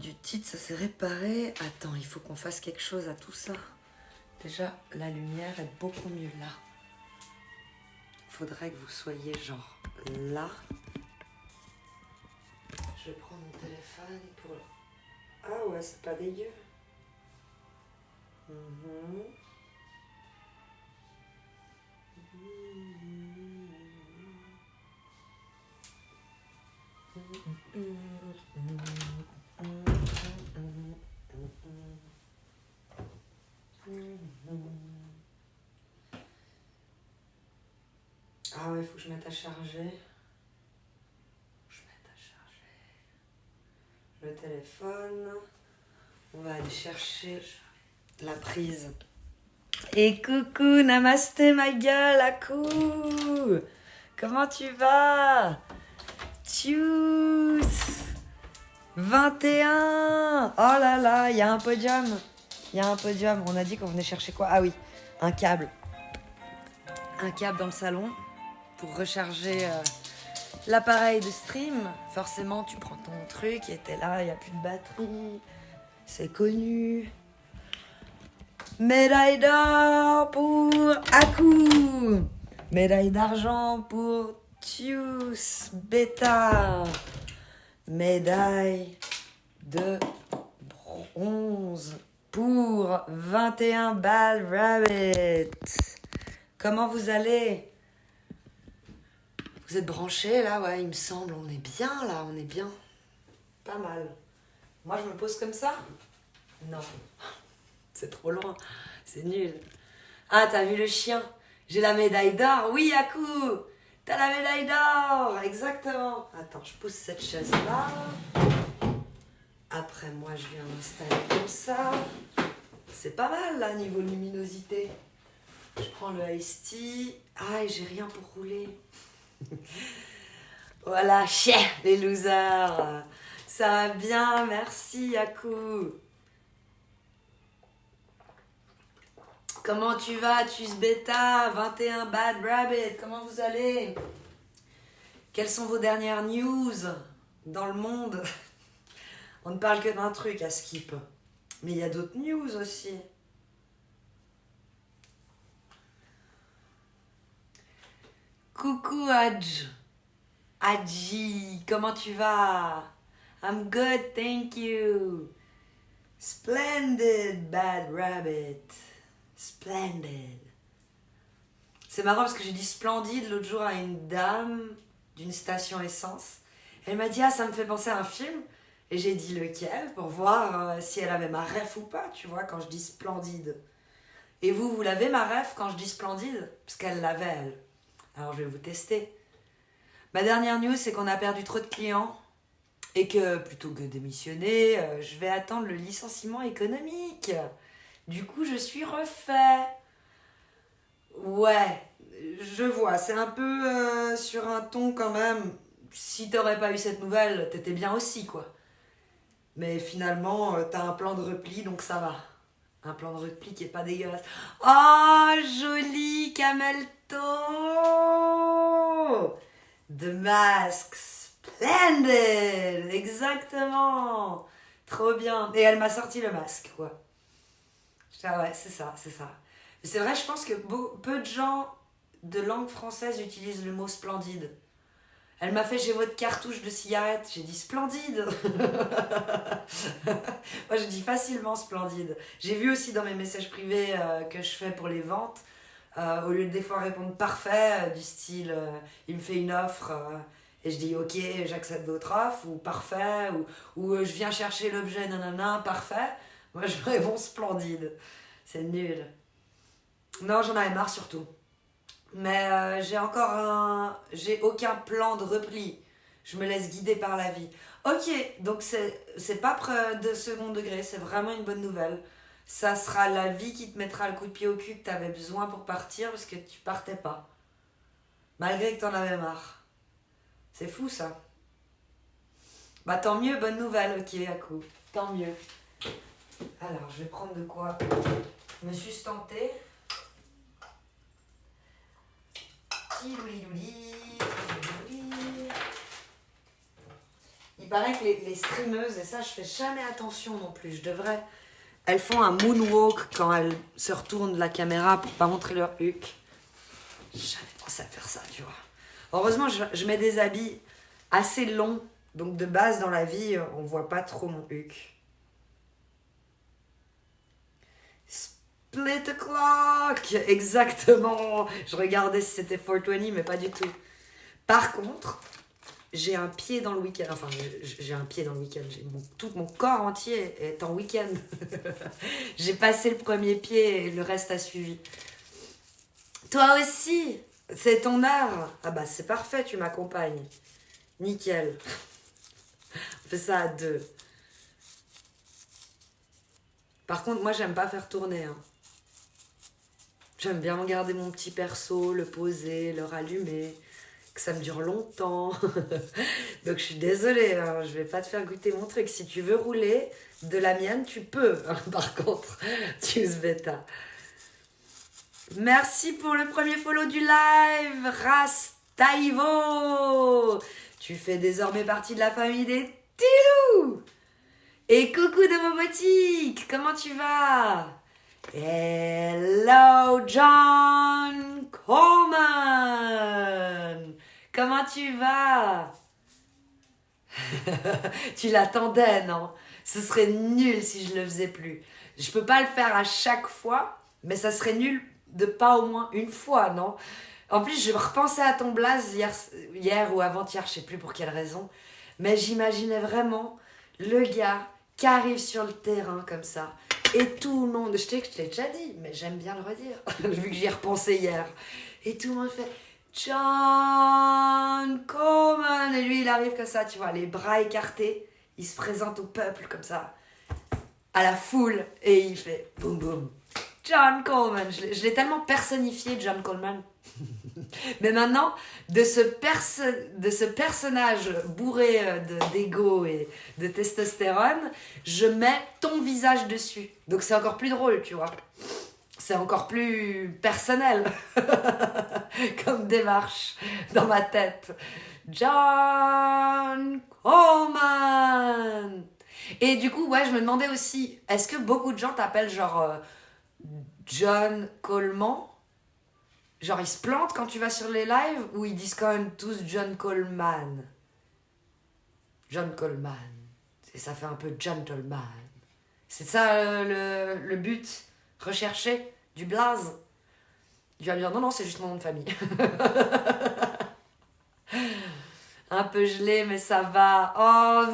du titre, ça s'est réparé. Attends, il faut qu'on fasse quelque chose à tout ça. Déjà, la lumière est beaucoup mieux là. Faudrait que vous soyez genre là. Je vais prendre mon téléphone pour... Ah ouais, c'est pas dégueu. Ah ouais, il faut que je mette à charger. Le téléphone. On va aller chercher la prise. Et coucou, namasté ma gueule, Aku. Comment tu vas? Tchuss 21. Oh là là, il y a un podium. Il y a un podium. On a dit qu'on venait chercher quoi? Ah oui, un câble. Un câble dans le salon pour recharger l'appareil de stream. Forcément, tu prends ton truc et t'es là, il n'y a plus de batterie. C'est connu. Médaille d'or pour Aku. Médaille d'argent pour Tius Beta. Médaille de bronze pour 21 Bad Rabbit. Comment vous allez? Vous êtes branchés là? Ouais, il me semble. On est bien là, on est bien. Pas mal. Moi, je me pose comme ça? Non. C'est trop loin. C'est nul. Ah, t'as vu le chien? J'ai la médaille d'or. Oui, Aku, t'as la médaille d'or. Exactement. Attends, je pousse cette chaise-là. Après, moi, je viens m'installer comme ça. C'est pas mal, là, niveau luminosité. Je prends le Ice Tea. Ah, et j'ai rien pour rouler. Voilà, chien, les losers. Ça va bien, merci, Aku. Comment tu vas, Tus Beta, 21 Bad Rabbit, comment vous allez? Quelles sont vos dernières news dans le monde? On ne parle que d'un truc à Skip. Mais il y a d'autres news aussi. Coucou Adj. Adji, comment tu vas? I'm good, thank you. Splendid, Bad Rabbit. Splendid. C'est marrant parce que j'ai dit splendide l'autre jour à une dame d'une station essence. Elle m'a dit, ah, ça me fait penser à un film. Et j'ai dit lequel pour voir si elle avait ma ref ou pas, tu vois, quand je dis splendide. Et vous l'avez ma ref quand je dis splendide? Parce qu'elle l'avait, elle. Alors je vais vous tester. Ma dernière news, c'est qu'on a perdu trop de clients et que plutôt que démissionner, je vais attendre le licenciement économique. Du coup, je suis refait. Ouais, je vois, c'est un peu sur un ton quand même. Si t'aurais pas eu cette nouvelle, t'étais bien aussi, quoi. Mais finalement, t'as un plan de repli, donc ça va. Un plan de repli qui est pas dégueulasse. Oh, joli Camelto! The Mask, splendid! Exactement! Trop bien. Et elle m'a sorti le masque, quoi. Ah ouais, c'est ça, c'est ça. Mais c'est vrai, je pense que peu de gens de langue française utilisent le mot splendide. Elle m'a fait, j'ai votre cartouche de cigarette. J'ai dit splendide. Moi, je dis facilement splendide. J'ai vu aussi dans mes messages privés que je fais pour les ventes, au lieu de des fois répondre parfait, du style, il me fait une offre, et je dis ok, j'accepte votre offre, ou parfait, ou je viens chercher l'objet, nanana, parfait. Moi, je réponds splendide. C'est nul. Non, j'en avais marre surtout. Mais j'ai aucun plan de repli. Je me laisse guider par la vie. Ok, donc c'est pas de second degré, c'est vraiment une bonne nouvelle. Ça sera la vie qui te mettra le coup de pied au cul que t'avais besoin pour partir parce que tu partais pas. Malgré que t'en avais marre. C'est fou ça. Bah tant mieux, bonne nouvelle, ok, Aku. Tant mieux. Alors, je vais prendre de quoi me sustenter. Il paraît que les streameuses, et ça je fais jamais attention non plus, je devrais... Elles font un moonwalk quand elles se retournent de la caméra pour pas montrer leur huc. J'ai jamais pensé à faire ça, tu vois. Heureusement, je mets des habits assez longs, donc de base dans la vie, on voit pas trop mon huc. Split o'clock, exactement. Je regardais si c'était 420, mais pas du tout. Par contre, j'ai un pied dans le week-end. Enfin, j'ai un pied dans le week-end. Tout mon corps entier est en week-end. J'ai passé le premier pied et le reste a suivi. Toi aussi, c'est ton heure. Ah bah c'est parfait, tu m'accompagnes. Nickel. On fait ça à deux. Par contre, moi, j'aime pas faire tourner. Hein. J'aime bien regarder mon petit perso, le poser, le rallumer, que ça me dure longtemps. Donc, je suis désolée, hein, je vais pas te faire goûter mon truc. Si tu veux rouler de la mienne, tu peux. Hein, par contre, use beta. Merci pour le premier follow du live, Rastaivo. Tu fais désormais partie de la famille des Tilou. Et coucou de Momotique, comment tu vas? Hello John Coleman, comment tu vas? Tu l'attendais, non? Ce serait nul si je le faisais plus. Je peux pas le faire à chaque fois, mais ça serait nul de pas au moins une fois, non? En plus, je repensais à ton blaze hier ou avant-hier, je sais plus pour quelle raison, mais j'imaginais vraiment le gars qui arrive sur le terrain comme ça, et tout le monde, je t'ai déjà dit, mais j'aime bien le redire, vu que j'y ai repensé hier, et tout le monde fait John Coleman, et lui il arrive comme ça, tu vois, les bras écartés, il se présente au peuple comme ça, à la foule, et il fait boum boum. John Coleman, je l'ai tellement personnifié, John Coleman. Mais maintenant, de ce personnage bourré d'ego et de testostérone, je mets ton visage dessus. Donc c'est encore plus drôle, tu vois. C'est encore plus personnel comme démarche dans ma tête. John Coleman. Et du coup, ouais, je me demandais aussi, est-ce que beaucoup de gens t'appellent genre John Coleman? Genre, ils se plantent quand tu vas sur les lives ou ils disent quand même tous John Coleman? John Coleman. Et ça fait un peu gentleman. C'est ça le but recherché du blaze. Tu vas me dire non, c'est juste mon nom de famille. Un peu gelé, mais ça va. Oh,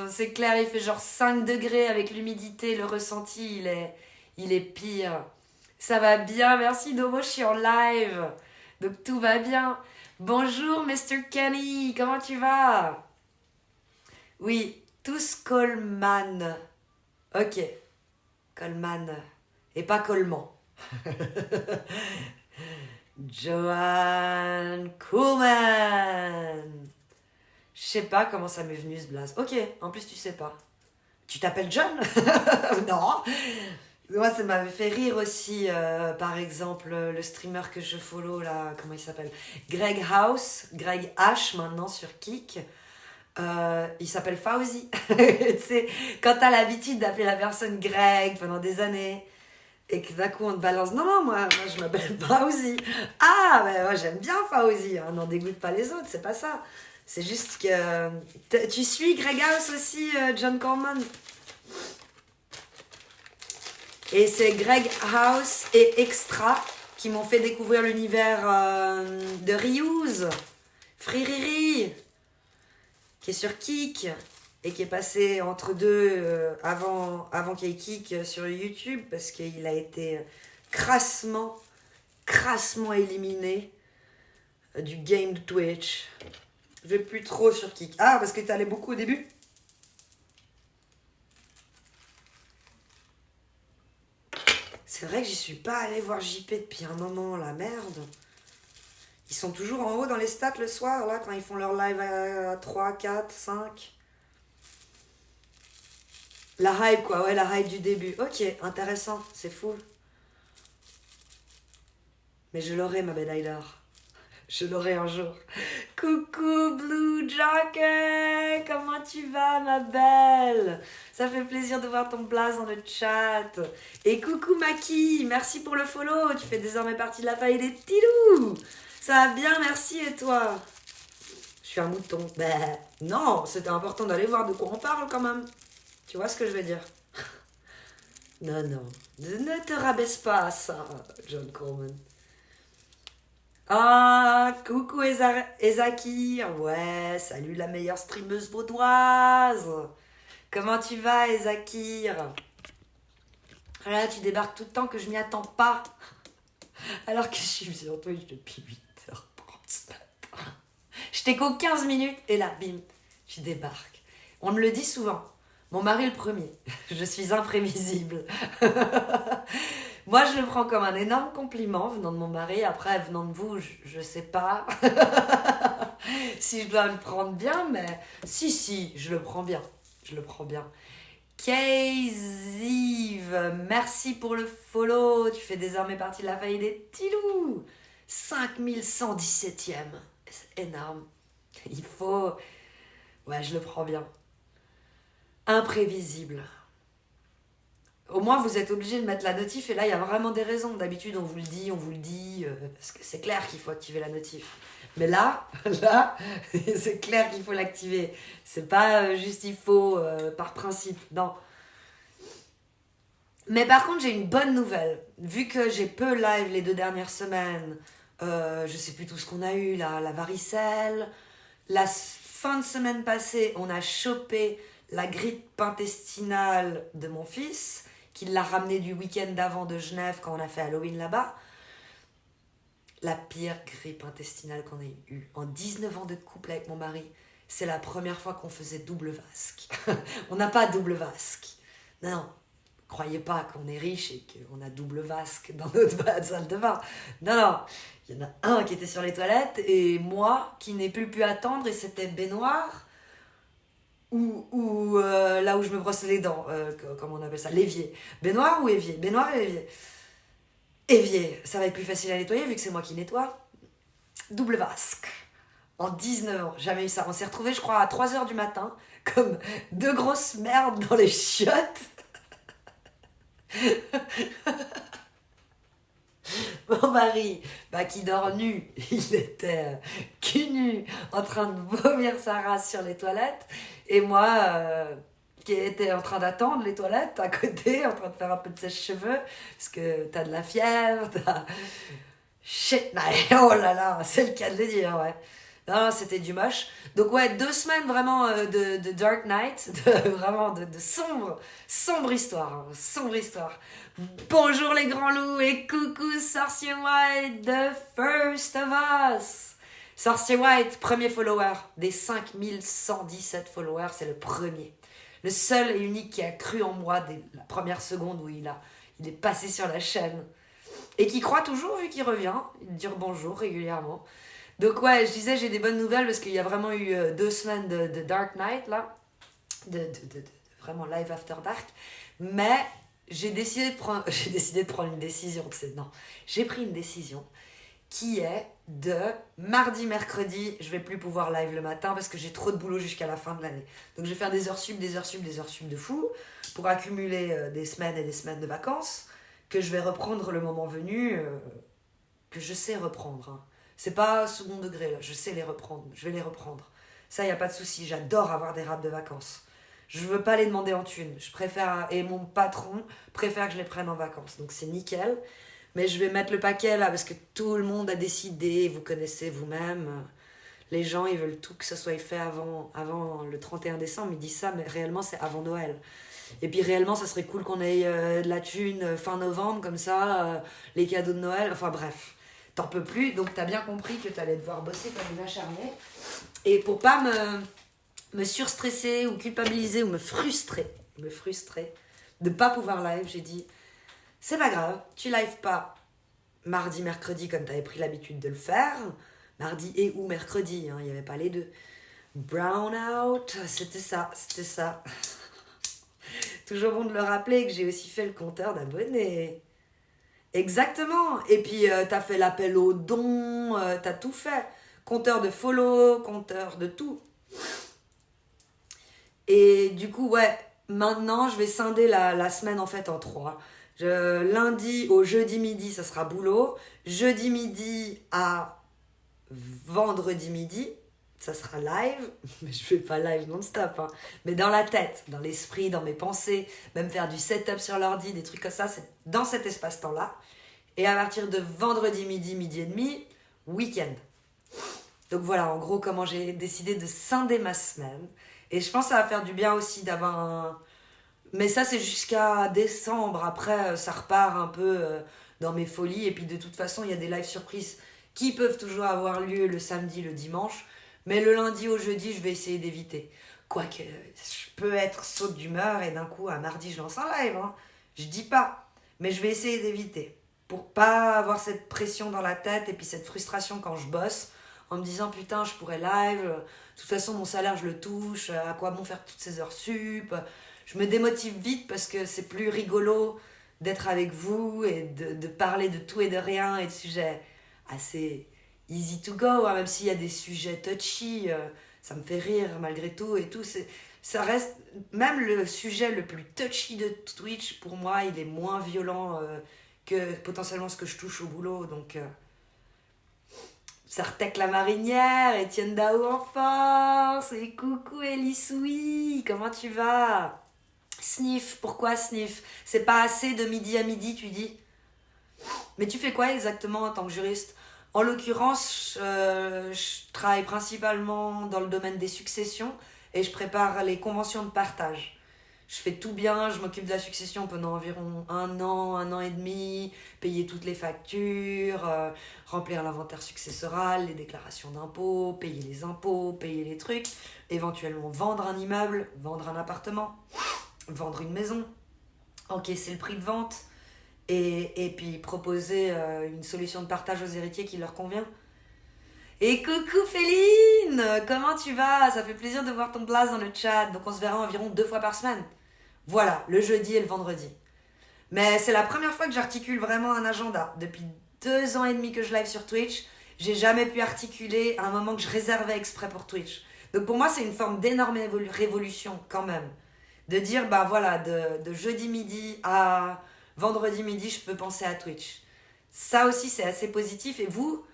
c'est clair, il fait genre 5 degrés avec l'humidité, le ressenti, il est pire. Ça va bien, merci Domo, je suis en live. Donc tout va bien. Bonjour Mr. Kenny, comment tu vas? Oui, tous Coleman. Ok, Coleman. Et pas Coleman. Joan Coleman. Je sais pas comment ça m'est venu ce blaze. Ok, en plus tu sais pas. Tu t'appelles John? Non. Moi, ça m'avait fait rire aussi, par exemple, le streamer que je follow, là, comment il s'appelle? Greg House, Greg H maintenant sur Kik. Il s'appelle Fauzi. Tu sais, quand t'as l'habitude d'appeler la personne Greg pendant des années, et que d'un coup on te balance, non, moi je m'appelle Fauzi. Ah, ben moi j'aime bien Fauzi, hein, n'en dégoûte pas les autres, c'est pas ça. C'est juste que... Tu suis Greg House aussi, John Coleman? Et c'est Greg House et Extra qui m'ont fait découvrir l'univers de Reuse, Free Riri, qui est sur Kik et qui est passé entre deux avant qu'il y ait Kik sur YouTube parce qu'il a été crassement éliminé du game de Twitch. Je vais plus trop sur Kik. Ah, parce que tu allais beaucoup au début? C'est vrai que j'y suis pas allée voir JP depuis un moment, la merde. Ils sont toujours en haut dans les stats le soir, là, quand ils font leur live à 3, 4, 5. La hype, quoi, ouais, la hype du début. Ok, intéressant, c'est fou. Mais je l'aurai, ma belle Aylar. Je l'aurai un jour. Coucou Blue Jockey, comment tu vas ma belle? Ça fait plaisir de voir ton blaze dans le chat. Et coucou Maki, merci pour le follow, tu fais désormais partie de la famille des Tilous. Ça va bien, merci et toi? Je suis un mouton. Ben non, c'était important d'aller voir de quoi on parle quand même. Tu vois ce que je veux dire? Non, non, ne te rabaisse pas à ça, John Coleman. Ah, coucou Ezaki. Ouais, salut la meilleure streameuse vaudoise. Comment tu vas, Ezakir? Là, tu débarques tout le temps que je m'y attends pas. Alors que je suis sur Twitch depuis 8h30 ce matin. Je t'ai qu'aux 15 minutes et là, bim, tu débarques. On me le dit souvent. Mon mari le premier. Je suis imprévisible. Moi, je le prends comme un énorme compliment venant de mon mari. Après, venant de vous, je sais pas si je dois le prendre bien, mais si, je le prends bien. Je le prends bien. Kayziv, merci pour le follow. Tu fais désormais partie de la famille des Tilous. 5117e. C'est énorme. Il faut... Ouais, je le prends bien. Imprévisible. Au moins, vous êtes obligé de mettre la notif et là, il y a vraiment des raisons. D'habitude, on vous le dit, parce que c'est clair qu'il faut activer la notif. Mais là, c'est clair qu'il faut l'activer. C'est pas juste il faut par principe, non. Mais par contre, j'ai une bonne nouvelle. Vu que j'ai peu live les 2 dernières semaines, je sais plus tout ce qu'on a eu là, la varicelle. La fin de semaine passée, on a chopé la grippe intestinale de mon fils, qu'il l'a ramené du week-end d'avant de Genève quand on a fait Halloween là-bas. La pire grippe intestinale qu'on ait eue. En 19 ans de couple avec mon mari, c'est la première fois qu'on faisait double vasque. On n'a pas double vasque. Non, croyez pas qu'on est riche et qu'on a double vasque dans notre salle de bain. Non, il y en a un qui était sur les toilettes et moi qui n'ai plus pu attendre et c'était baignoire ou là où je me brosse les dents, comment on appelle ça, l'évier. Baignoire ou évier? Baignoire et évier. Évier, ça va être plus facile à nettoyer vu que c'est moi qui nettoie. Double vasque. En 19 ans, jamais eu ça. On s'est retrouvés, je crois, à 3h du matin, comme 2 grosses merdes dans les chiottes. Mon mari, qui dort nu, il était cul nu, en train de vomir sa race sur les toilettes. Et moi, qui était en train d'attendre les toilettes à côté, en train de faire un peu de sèche-cheveux, parce que t'as de la fièvre, t'as... Shit, oh là là, c'est le cas de le dire, ouais. Non, c'était du moche. Donc ouais, 2 semaines vraiment de Dark Knight, vraiment de sombre histoire, hein, sombre histoire. Bonjour les grands loups et coucou Sorcier White, the first of us. Sorcier White, premier follower, des 5117 followers, c'est le premier. Le seul et unique qui a cru en moi dès la première seconde où il est passé sur la chaîne. Et qui croit toujours vu qu'il revient, il dit bonjour régulièrement. Donc ouais, je disais, j'ai des bonnes nouvelles parce qu'il y a vraiment eu 2 semaines de Dark Knight, là. De vraiment live after dark. Mais j'ai décidé de prendre une décision. J'ai pris une décision qui est de mardi, mercredi, je vais plus pouvoir live le matin parce que j'ai trop de boulot jusqu'à la fin de l'année. Donc je vais faire des heures sub de fou pour accumuler des semaines et des semaines de vacances que je vais reprendre le moment venu, que je sais reprendre, hein. C'est pas second degré, là. Je sais les reprendre. Je vais les reprendre. Ça, y a pas de souci. J'adore avoir des râpes de vacances. Je veux pas les demander en thune. Je préfère... Et mon patron préfère que je les prenne en vacances. Donc, c'est nickel. Mais je vais mettre le paquet, là, parce que tout le monde a décidé. Vous connaissez vous-même. Les gens, ils veulent tout que ça soit fait avant le 31 décembre. Ils disent ça, mais réellement, c'est avant Noël. Et puis, réellement, ça serait cool qu'on ait de la thune fin novembre, comme ça. Les cadeaux de Noël. Enfin, bref. T'en peux plus, donc t'as bien compris que t'allais devoir bosser comme une acharnée. Et pour pas me surstresser ou culpabiliser ou me frustrer de pas pouvoir live, j'ai dit, c'est pas grave, tu live pas mardi, mercredi comme t'avais pris l'habitude de le faire, mardi et ou mercredi, hein, il n'y avait pas les deux. Brown out, c'était ça. Toujours bon de le rappeler que j'ai aussi fait le compteur d'abonnés. Exactement. Et puis, t'as fait l'appel aux dons, t'as tout fait. Compteur de follow, compteur de tout. Et du coup, ouais, maintenant, je vais scinder la semaine en fait en trois. Lundi au jeudi midi, ça sera boulot. Jeudi midi à vendredi midi, ça sera live. Mais je fais pas live non-stop, hein. Mais dans la tête, dans l'esprit, dans mes pensées, même faire du setup sur l'ordi, des trucs comme ça, c'est dans cet espace-temps-là. Et à partir de vendredi midi, midi et demi, week-end. Donc voilà, en gros, comment j'ai décidé de scinder ma semaine. Et je pense que ça va faire du bien aussi d'avoir un... Mais ça, c'est jusqu'à décembre. Après, ça repart un peu dans mes folies. Et puis de toute façon, il y a des lives surprises qui peuvent toujours avoir lieu le samedi, le dimanche. Mais le lundi au jeudi, je vais essayer d'éviter. Quoique, je peux être saute d'humeur et d'un coup, à mardi, je lance un live, hein. Je dis pas. Mais je vais essayer d'éviter. Pour pas avoir cette pression dans la tête et puis cette frustration quand je bosse en me disant putain je pourrais live, de toute façon mon salaire je le touche, à quoi bon faire toutes ces heures sup. Je me démotive vite parce que c'est plus rigolo d'être avec vous et de parler de tout et de rien et de sujets assez easy to go, hein, même s'il y a des sujets touchy, ça me fait rire malgré tout et tout. Ça reste, même le sujet le plus touchy de Twitch, pour moi, il est moins violent que potentiellement ce que je touche au boulot. Donc, Sartec la marinière, Étienne Dao en force, et coucou Elissoui, comment tu vas? Sniff, pourquoi Sniff? C'est pas assez de midi à midi, tu dis? Mais tu fais quoi exactement en tant que juriste? En l'occurrence, je travaille principalement dans le domaine des successions et je prépare les conventions de partage. Je fais tout bien, je m'occupe de la succession pendant environ un an et demi, payer toutes les factures, remplir l'inventaire successoral, les déclarations d'impôts, payer les impôts, payer les trucs, éventuellement vendre un immeuble, vendre un appartement, vendre une maison, encaisser le prix de vente et puis proposer une solution de partage aux héritiers qui leur convient. Et coucou Féline, comment tu vas? Ça fait plaisir de voir ton blaze dans le chat, donc on se verra environ 2 fois par semaine. Voilà, le jeudi et le vendredi. Mais c'est la première fois que j'articule vraiment un agenda. Depuis 2 ans et demi que je live sur Twitch, j'ai jamais pu articuler un moment que je réservais exprès pour Twitch. Donc pour moi, c'est une forme d'énorme révolution quand même. De dire, bah voilà, de jeudi midi à vendredi midi, je peux penser à Twitch. Ça aussi, c'est assez positif. Et vous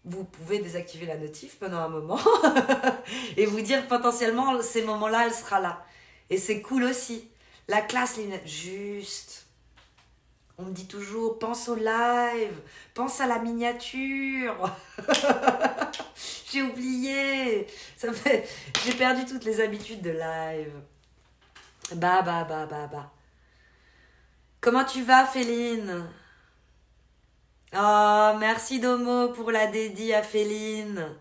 pouvez désactiver la notif pendant un moment et vous dire potentiellement, ces moments-là, elle sera là. Et c'est cool aussi. La classe, les lunettes, juste. On me dit toujours, pense au live, pense à la miniature. J'ai oublié. J'ai perdu toutes les habitudes de live. Bah. Comment tu vas, Féline? Oh, merci Domo pour la dédie à Féline.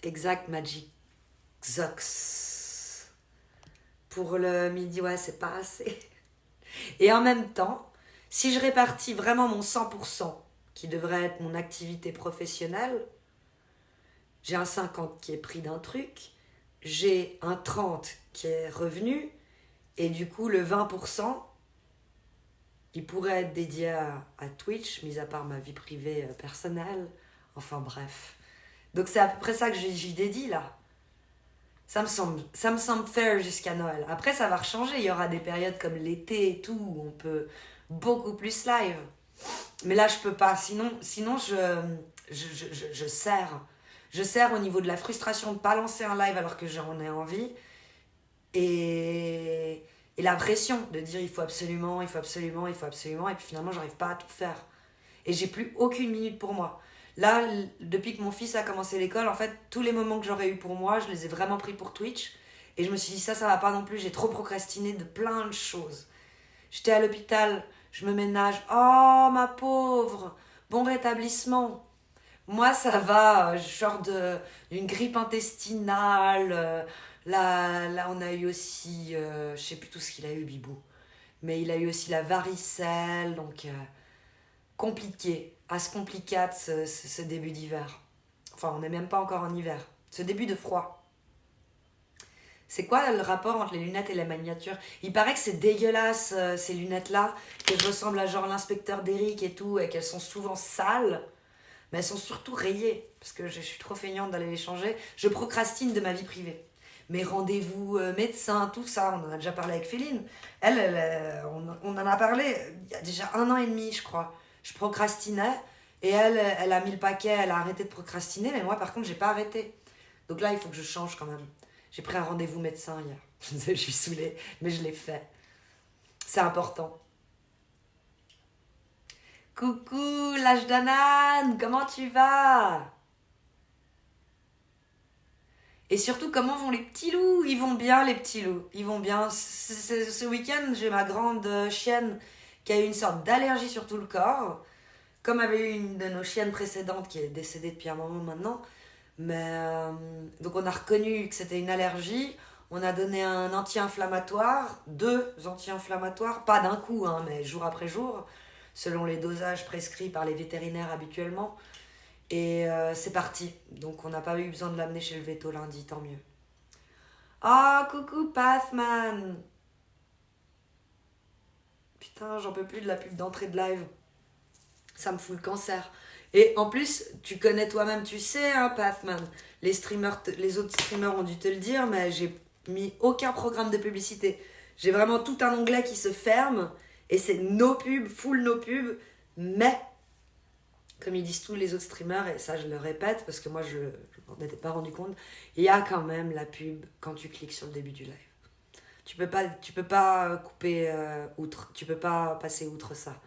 Exact, Magic Zox. Pour le midi, ouais, c'est pas assez. Et en même temps, si je répartis vraiment mon 100%, qui devrait être mon activité professionnelle, j'ai un 50 qui est pris d'un truc, j'ai un 30 qui est revenu, et du coup, le 20%, il pourrait être dédié à Twitch, mis à part ma vie privée personnelle. Enfin bref. Donc c'est à peu près ça que j'y dédie là. Ça me semble fair jusqu'à Noël. Après, ça va rechanger. Il y aura des périodes comme l'été et tout où on peut beaucoup plus live. Mais là, je peux pas. Sinon je serre. Je serre au niveau de la frustration de pas lancer un live alors que j'en ai envie. Et la pression de dire il faut absolument. Et puis finalement, j'arrive pas à tout faire. Et j'ai plus aucune minute pour moi. Là, depuis que mon fils a commencé l'école, en fait, tous les moments que j'aurais eu pour moi, je les ai vraiment pris pour Twitch. Et je me suis dit, ça va pas non plus. J'ai trop procrastiné de plein de choses. J'étais à l'hôpital, je me ménage. Oh, ma pauvre, bon rétablissement. Moi, ça va, genre d'une grippe intestinale. Là, on a eu aussi, je sais plus tout ce qu'il a eu, Bibou. Mais il a eu aussi la varicelle, donc compliqué. As complicat ce début d'hiver. Enfin, on n'est même pas encore en hiver. Ce début de froid. C'est quoi le rapport entre les lunettes et la miniature? Il paraît que c'est dégueulasse, ces lunettes-là, que je ressemble à genre l'inspecteur d'Eric et tout, et qu'elles sont souvent sales, mais elles sont surtout rayées, parce que je suis trop feignante d'aller les changer. Je procrastine de ma vie privée. Mes rendez-vous médecins, tout ça, on en a déjà parlé avec Féline. On en a parlé il y a déjà 1 an et demi, je crois. Je procrastinais, et elle a mis le paquet, elle a arrêté de procrastiner, mais moi, par contre, j'ai pas arrêté. Donc là, il faut que je change quand même. J'ai pris un rendez-vous médecin hier. Je suis saoulée, mais je l'ai fait. C'est important. Coucou, l'âge d'Anan, comment tu vas? Et surtout, comment vont les petits loups? Ils vont bien, les petits loups. Ils vont bien. Ce week-end, j'ai ma grande chienne qui a eu une sorte d'allergie sur tout le corps. Comme avait eu une de nos chiennes précédentes qui est décédée depuis un moment maintenant. Mais donc on a reconnu que c'était une allergie. On a donné un anti-inflammatoire, 2 anti-inflammatoires, pas d'un coup, hein, mais jour après jour, selon les dosages prescrits par les vétérinaires habituellement. Et c'est parti. Donc on n'a pas eu besoin de l'amener chez le veto lundi, tant mieux. Ah, coucou Pathman. Putain, j'en peux plus de la pub d'entrée de live. Ça me fout le cancer. Et en plus, tu connais toi-même, tu sais, hein, Pathman. Les autres streamers ont dû te le dire, mais j'ai mis aucun programme de publicité. J'ai vraiment tout un onglet qui se ferme et c'est nos pubs, full nos pubs, mais comme ils disent tous les autres streamers, et ça je le répète parce que moi je m'en étais pas rendu compte, il y a quand même la pub quand tu cliques sur le début du live. Tu peux pas couper outre, tu peux pas passer outre ça.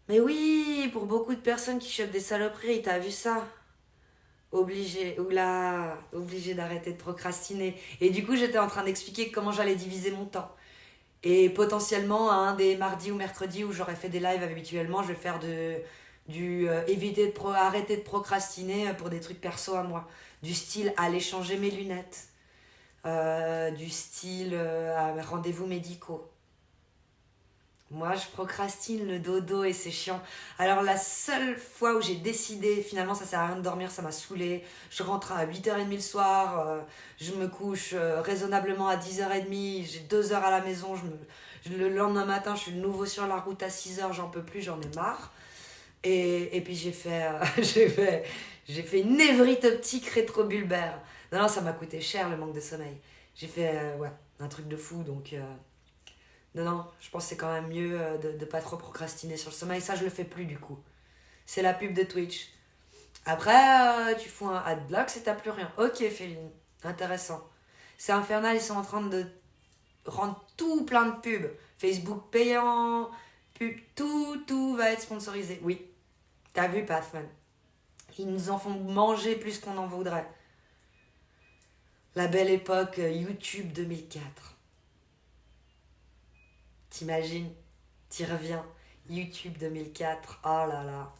Mais oui, pour beaucoup de personnes qui chopent des saloperies, t'as vu ça? Obligé d'arrêter de procrastiner. Et du coup, j'étais en train d'expliquer comment j'allais diviser mon temps. Et potentiellement, un des mardis ou mercredis où j'aurais fait des lives habituellement, je vais faire arrêter de procrastiner pour des trucs perso à moi. Du style aller changer mes lunettes. Du style rendez-vous médicaux. Moi, je procrastine le dodo et c'est chiant. Alors, la seule fois où j'ai décidé, finalement, ça sert à rien de dormir, ça m'a saoulée. Je rentre à 8h30 le soir, je me couche raisonnablement à 10h30, j'ai 2 heures à la maison. Le lendemain matin, je suis de nouveau sur la route à 6h, j'en peux plus, j'en ai marre. Et puis, j'ai fait une névrite optique rétrobulbaire. Non, non, ça m'a coûté cher le manque de sommeil. J'ai fait un truc de fou, donc. Non, je pense que c'est quand même mieux de ne pas trop procrastiner sur le sommeil. Ça, je le fais plus du coup. C'est la pub de Twitch. Après, tu fous un adblock et t'as plus rien. Ok, Féline. Intéressant. C'est infernal, ils sont en train de rendre tout plein de pubs. Facebook payant, pub, tout va être sponsorisé. Oui, t'as vu, Pathman. Ils nous en font manger plus qu'on en voudrait. La belle époque YouTube 2004. T'imagines, t'y reviens. YouTube 2004, oh là là.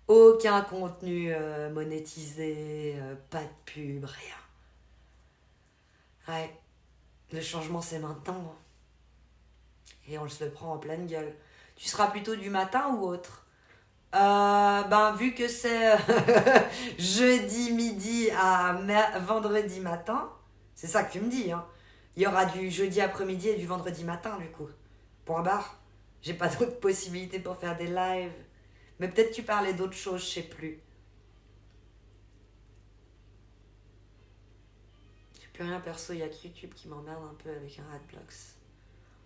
Aucun contenu monétisé, pas de pub, rien. Ouais, le changement c'est maintenant. Et on se le prend en pleine gueule. Tu seras plutôt du matin ou autre? Vu que c'est jeudi midi à vendredi matin, c'est ça que tu me dis, hein. Il y aura du jeudi après-midi et du vendredi matin, du coup. Point barre. J'ai pas d'autres possibilités pour faire des lives. Mais peut-être tu parlais d'autres choses, je sais plus. J'ai plus rien perso, il y a que YouTube qui m'emmerde un peu avec un adblocks.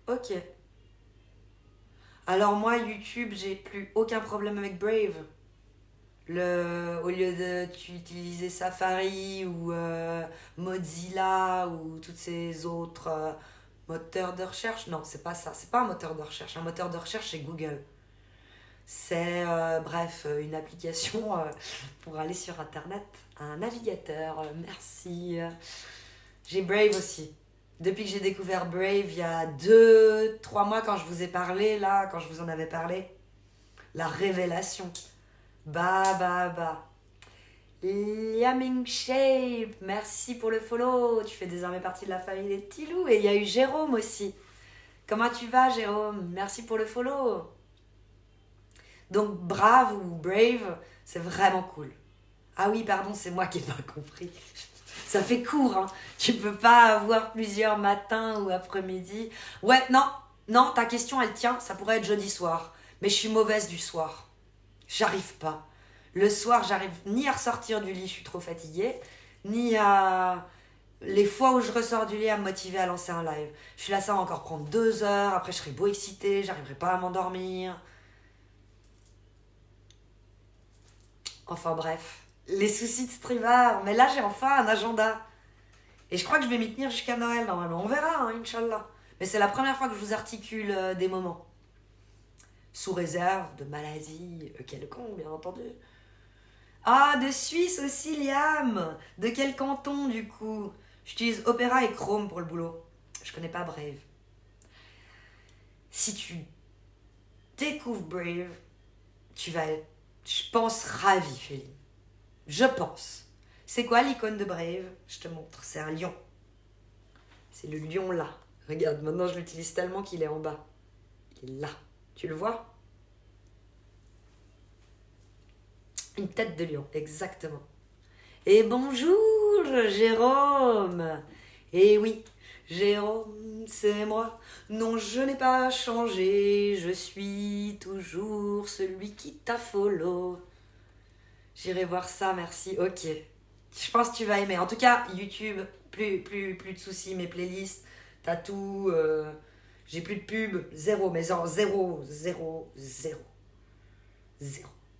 Ok. Alors moi, YouTube, j'ai plus aucun problème avec Brave. Au lieu d'utiliser Safari ou Mozilla ou toutes ces autres moteurs de recherche, non, c'est pas ça, c'est pas un moteur de recherche. Un moteur de recherche, c'est Google. C'est, une application pour aller sur Internet, un navigateur, merci. J'ai Brave aussi. Depuis que j'ai découvert Brave, il y a 2-3 mois, quand je vous ai parlé, là, quand je vous en avais parlé, la révélation. Bah. Liaming Shape, merci pour le follow. Tu fais désormais partie de la famille des petits loups. Et il y a eu Jérôme aussi. Comment tu vas, Jérôme? Merci pour le follow. Donc, Brave ou Brave, c'est vraiment cool. Ah oui, pardon, c'est moi qui n'ai pas compris. Ça fait court, hein. Tu peux pas avoir plusieurs matins ou après-midi. Ouais, non, non, ta question, elle tient. Ça pourrait être jeudi soir. Mais je suis mauvaise du soir. J'arrive pas. Le soir, j'arrive ni à ressortir du lit, je suis trop fatiguée, ni à... Les fois où je ressors du lit à me motiver à lancer un live. Je suis là, ça va encore prendre 2 heures. Après, je serai beau excitée, j'arriverai pas à m'endormir. Enfin bref, les soucis de streamer. Mais là, j'ai enfin un agenda. Et je crois que je vais m'y tenir jusqu'à Noël, normalement. On verra, hein, Inch'Allah. Mais c'est la première fois que je vous articule des moments. Sous réserve de maladies quelconques, bien entendu. Ah, de Suisse aussi, Liam. De quel canton, du coup? J'utilise Opera et Chrome pour le boulot. Je connais pas Brave. Si tu découvres Brave, tu vas être, je pense, ravi, Féline. Je pense. C'est quoi l'icône de Brave? Je te montre. C'est un lion. C'est le lion là. Regarde, maintenant je l'utilise tellement qu'il est en bas. Il est là. Tu le vois? Une tête de lion, exactement. Et bonjour, Jérôme. Et oui, Jérôme, c'est moi. Non, je n'ai pas changé. Je suis toujours celui qui t'a follow. J'irai voir ça, merci. Ok. Je pense que tu vas aimer. En tout cas, YouTube, plus de soucis, mes playlists, t'as tout. J'ai plus de pub, zéro, mais genre zéro.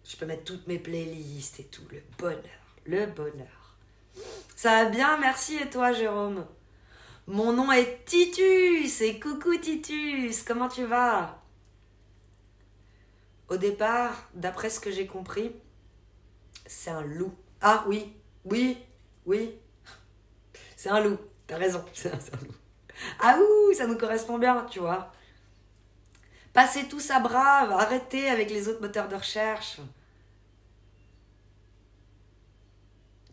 Je peux mettre toutes mes playlists et tout. Le bonheur. Le bonheur. Ça va bien, merci. Et toi, Jérôme? Mon nom est Titus. Et coucou, Titus. Comment tu vas? Au départ, d'après ce que j'ai compris, c'est un loup. Ah oui. C'est un loup. T'as raison. C'est un loup. Ah ouh, ça nous correspond bien, tu vois. Passez tous à Brave. Arrêtez avec les autres moteurs de recherche.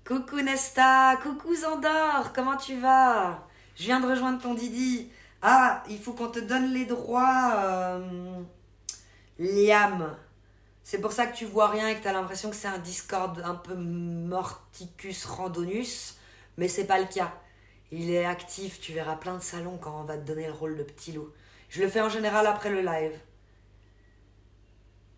Coucou Nesta, coucou Zandor, comment tu vas? Je viens de rejoindre ton Didi. Ah, il faut qu'on te donne les droits, Liam. C'est pour ça que tu vois rien et que t'as l'impression que c'est un Discord un peu Morticus Randonus, mais c'est pas le cas. Il est actif, tu verras plein de salons quand on va te donner le rôle de petit loup. Je le fais en général après le live.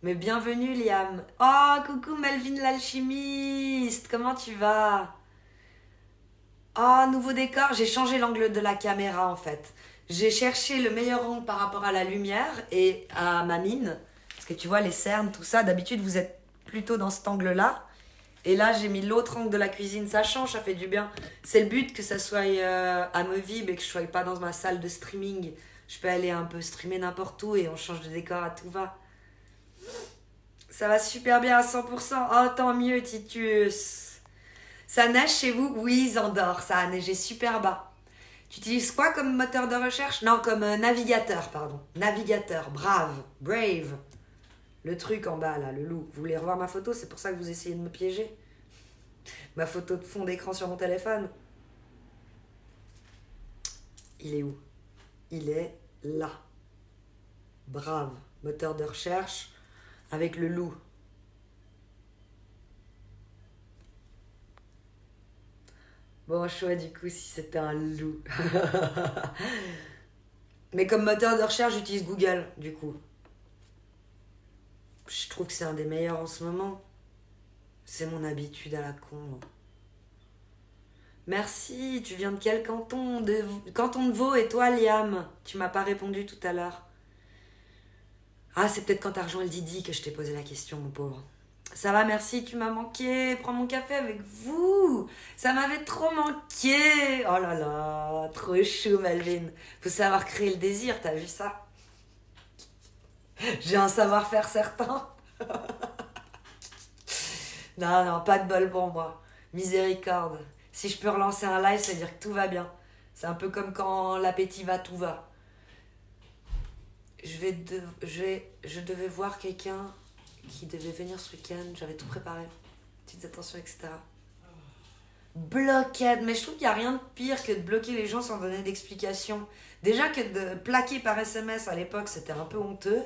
Mais bienvenue Liam. Oh, coucou Melvin l'alchimiste, comment tu vas? Oh, nouveau décor, j'ai changé l'angle de la caméra en fait. J'ai cherché le meilleur angle par rapport à la lumière et à ma mine. Parce que tu vois, les cernes, tout ça, d'habitude vous êtes plutôt dans cet angle-là. Et là, j'ai mis l'autre angle de la cuisine, ça change, ça fait du bien. C'est le but que ça soit amovible et que je sois pas dans ma salle de streaming. Je peux aller un peu streamer n'importe où et on change de décor à tout va. Ça va super bien à 100%. Oh, tant mieux, Titus. Ça neige chez vous? Oui, Zandor, ça a neigé super bas. Tu utilises quoi comme moteur de recherche? Non, comme navigateur, pardon. Navigateur, brave. Le truc en bas, là, le loup. Vous voulez revoir ma photo? C'est pour ça que vous essayez de me piéger? Ma photo de fond d'écran sur mon téléphone? Il est où? Il est là. Brave. Moteur de recherche avec le loup. Bon, choix du coup si c'était un loup. Mais comme moteur de recherche, j'utilise Google, du coup. Je trouve que c'est un des meilleurs en ce moment. C'est mon habitude à la con. Merci, tu viens de quel canton? Canton de Vaud, et toi, Liam? Tu m'as pas répondu tout à l'heure. Ah, c'est peut-être quand t'as rejoint le Didi que je t'ai posé la question, mon pauvre. Ça va, merci, tu m'as manqué. Prends mon café avec vous. Ça m'avait trop manqué. Oh là là, trop chou, Melvin. Faut savoir créer le désir, t'as vu ça? J'ai un savoir-faire certain. Non, pas de bol pour moi. Miséricorde. Si je peux relancer un live, ça veut dire que tout va bien. C'est un peu comme quand l'appétit va, tout va. Je devais voir quelqu'un qui devait venir ce week-end. J'avais tout préparé. Petites attentions, etc. Bloquade. Mais je trouve qu'il n'y a rien de pire que de bloquer les gens sans donner d'explication. Déjà que de plaquer par SMS à l'époque, c'était un peu honteux.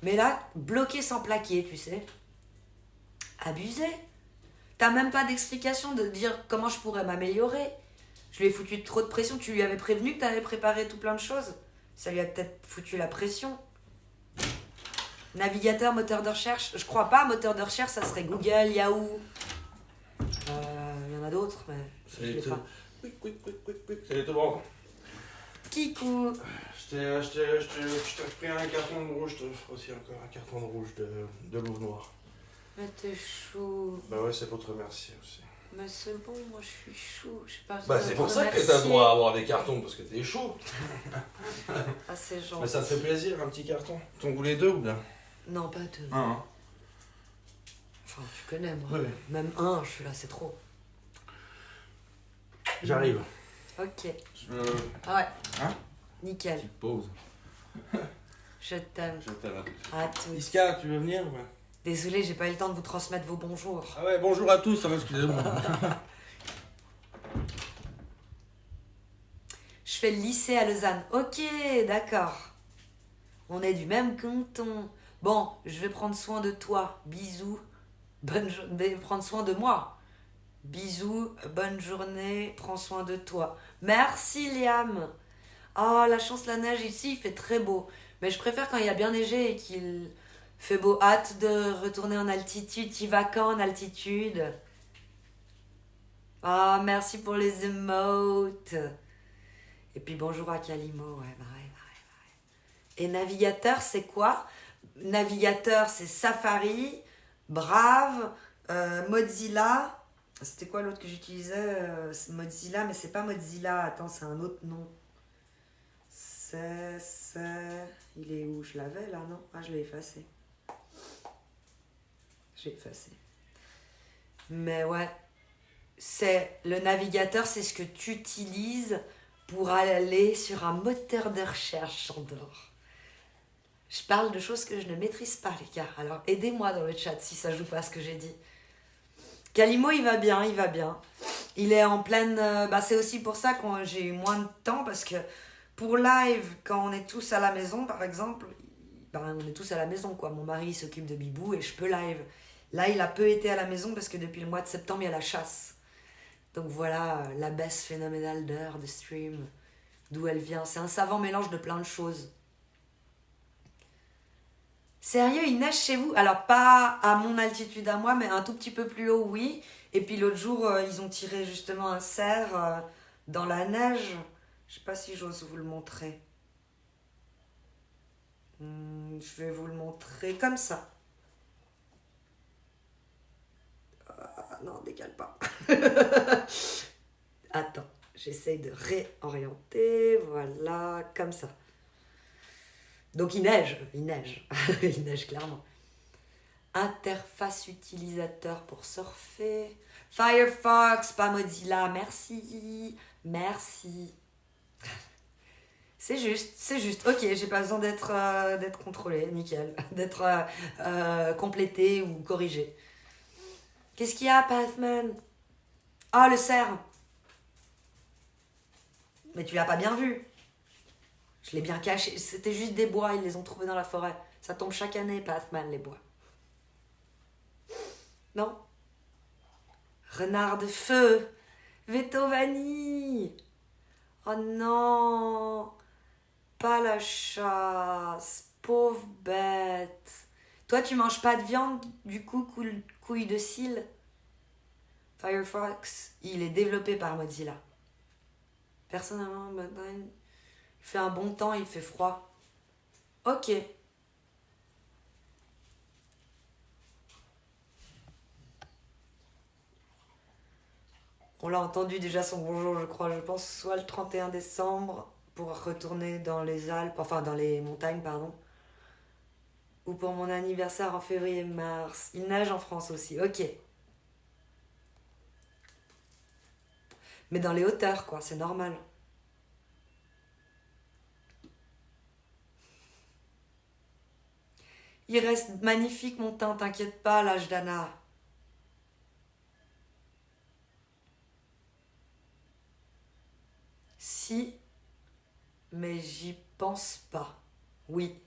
Mais là, bloquer sans plaquer, tu sais. Abusé. T'as même pas d'explication de dire comment je pourrais m'améliorer. Je lui ai foutu trop de pression. Tu lui avais prévenu que t'avais préparé tout plein de choses. Ça lui a peut-être foutu la pression. Navigateur, moteur de recherche. Je crois pas, moteur de recherche, ça serait Google, Yahoo. Il y en a d'autres, mais je l'ai pas. Salut tout le monde. Kikou. Je t'ai pris un carton de rouge, je te ferai aussi encore un carton de rouge de Louve Noire. Mais t'es chou. Bah ouais, c'est pour te remercier aussi. Mais c'est bon, moi je suis chou. Je sais pas. Bah c'est pour ça que t'as le droit à avoir des cartons, parce que t'es chaud. Ah, c'est gentil. Mais ça te fait plaisir, un petit carton. T'en voulais deux ou bien? Non, pas deux. Un. Enfin, tu connais, moi. Ouais. Même un, je suis là, c'est trop. J'arrive. Ok. Ah ouais. Hein? Nickel. Petite pause. Je t'aime. Je t'aime. À tous. Iska, tu veux venir ou pas? Désolée, j'ai pas eu le temps de vous transmettre vos bonjours. Ah ouais, bonjour à tous, excusez-moi. Je fais le lycée à Lausanne. Ok, d'accord. On est du même canton. Bon, je vais prendre soin de toi. Bisous. Bonne journée. Prendre soin de moi. Bisous. Bonne journée. Prends soin de toi. Merci, Liam. Oh, la chance, la neige ici, il fait très beau. Mais je préfère quand il y a bien neigé et qu'il fait beau. Hâte de retourner en altitude. Tu vas quand en altitude? Ah, merci pour les emotes. Et puis bonjour à Calimo. Ouais. Et navigateur, c'est quoi? Navigateur, c'est Safari, Brave, Mozilla. C'était quoi l'autre que j'utilisais? Mozilla, mais c'est pas Mozilla. Attends, c'est un autre nom. Il est où? Je l'avais là, non? Ah, je l'ai effacé. J'ai effacé. Mais ouais. C'est le navigateur, c'est ce que tu utilises pour aller sur un moteur de recherche, j'adore. Je parle de choses que je ne maîtrise pas, les gars. Alors, aidez-moi dans le chat si ça joue pas à ce que j'ai dit. Calimo, il va bien. Il est en pleine... c'est aussi pour ça que j'ai eu moins de temps, parce que pour live, quand on est tous à la maison, par exemple, on est tous à la maison, quoi. Mon mari il s'occupe de Bibou et je peux live. Là, il a peu été à la maison parce que depuis le mois de septembre, il y a la chasse. Donc voilà, la baisse phénoménale d'heures de stream, d'où elle vient. C'est un savant mélange de plein de choses. Sérieux, il neige chez vous? Alors, pas à mon altitude à moi, mais un tout petit peu plus haut, oui. Et puis l'autre jour, ils ont tiré justement un cerf dans la neige. Je sais pas si j'ose vous le montrer. Je vais vous le montrer comme ça. Non, décale pas. Attends, j'essaye de réorienter. Voilà, comme ça. Donc il neige. Il neige clairement. Interface utilisateur pour surfer. Firefox, pas Mozilla. Merci. C'est juste. Ok, j'ai pas besoin d'être contrôlé, nickel. D'être complété ou corrigé. Qu'est-ce qu'il y a, Pathman? Ah, le cerf. Mais tu l'as pas bien vu. Je l'ai bien caché. C'était juste des bois, ils les ont trouvés dans la forêt. Ça tombe chaque année, Pathman, les bois. Non? Renard de feu. Veto vanille. Oh non. Pas la chasse. Pauvre bête. Toi, tu manges pas de viande, du coup, couille de cils. Firefox, il est développé par Mozilla. Personnellement, maintenant, il fait un bon temps, il fait froid. Ok. On l'a entendu déjà son bonjour, je crois, je pense, soit le 31 décembre pour retourner dans les Alpes, enfin dans les montagnes, pardon. Ou pour mon anniversaire en février-mars. Il neige en France aussi, ok. Mais dans les hauteurs, quoi, c'est normal. Il reste magnifique, mon teint, t'inquiète pas, l'âge d'Anna. Si, mais j'y pense pas. Oui,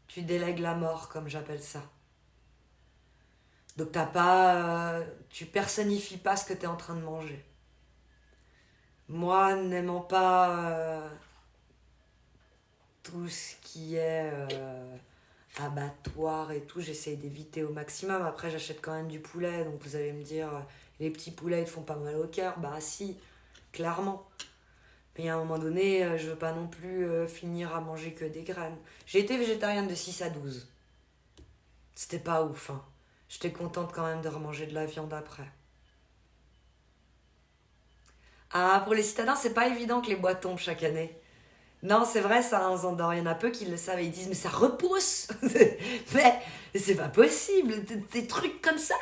tu délègues la mort, comme j'appelle ça. Donc tu personnifies pas ce que t'es en train de manger. Moi, n'aimant pas tout ce qui est abattoir et tout, j'essaie d'éviter au maximum. Après, j'achète quand même du poulet, donc vous allez me dire, les petits poulets, ils te font pas mal au cœur. Bah si, clairement. Mais à un moment donné, je veux pas non plus finir à manger que des graines. J'ai été végétarienne de 6 à 12. C'était pas ouf, hein. J'étais contente quand même de remanger de la viande après. Ah, pour les citadins, c'est pas évident que les bois tombent chaque année. Non, c'est vrai, ça, en Andorre, il y en a peu qui le savent et ils disent, mais ça repousse. Mais c'est pas possible, des trucs comme ça,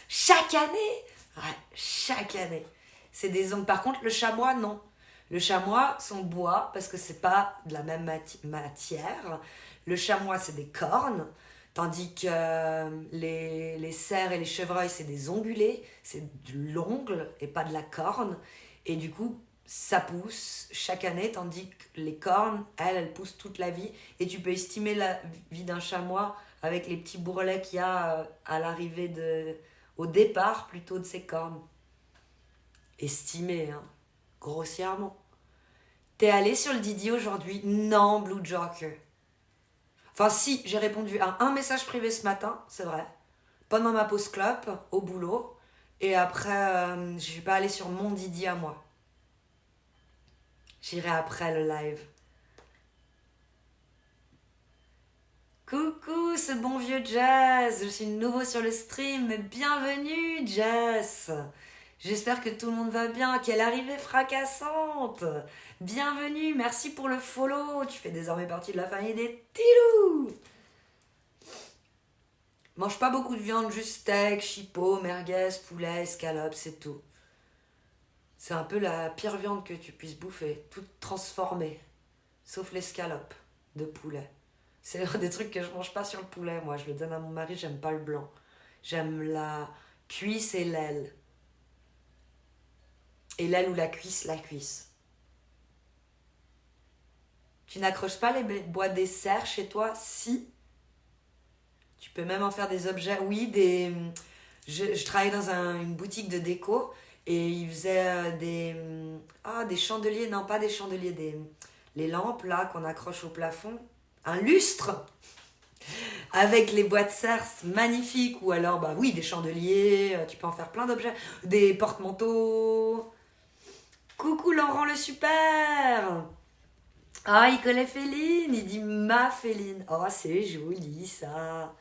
chaque année. Ouais, chaque année. C'est des ongles. Par contre, le chamois, non. Le chamois, son bois, parce que c'est pas de la même matière. Le chamois, c'est des cornes, tandis que les cerfs et les chevreuils, c'est des ongulés, c'est de l'ongle et pas de la corne. Et du coup, ça pousse chaque année, tandis que les cornes, elles poussent toute la vie. Et tu peux estimer la vie d'un chamois avec les petits bourrelets qu'il y a à l'arrivée au départ plutôt de ses cornes. Estimé, hein, grossièrement. T'es allé sur le Didi aujourd'hui? Non, Blue Joker. Enfin, si, j'ai répondu à un message privé ce matin, c'est vrai. Pendant ma pause clope, au boulot. Et après, je suis pas allée sur mon Didi à moi. J'irai après le live. Coucou ce bon vieux Jess, je suis nouveau sur le stream, mais bienvenue Jess. J'espère que tout le monde va bien, quelle arrivée fracassante. Bienvenue, merci pour le follow, tu fais désormais partie de la famille des Tilous. Mange pas beaucoup de viande, juste steak, chipot, merguez, poulet, escalope, c'est tout. C'est un peu la pire viande que tu puisses bouffer, toute transformée, sauf l'escalope de poulet. C'est l'un des trucs que je mange pas sur le poulet, moi. Je le donne à mon mari, j'aime pas le blanc. J'aime la cuisse et l'aile. Et l'aile ou la cuisse, la cuisse. Tu n'accroches pas les bois dessert chez toi? Si. Tu peux même en faire des objets. Oui, je travaillais dans une boutique de déco et ils faisaient des chandeliers. Non, pas des chandeliers, les lampes là qu'on accroche au plafond. Un lustre avec les bois de serre magnifiques, ou alors, bah oui, des chandeliers, tu peux en faire plein d'objets, des porte-manteaux. Coucou Laurent le super! Ah, il connaît Féline, il dit ma Féline. Oh, c'est joli ça.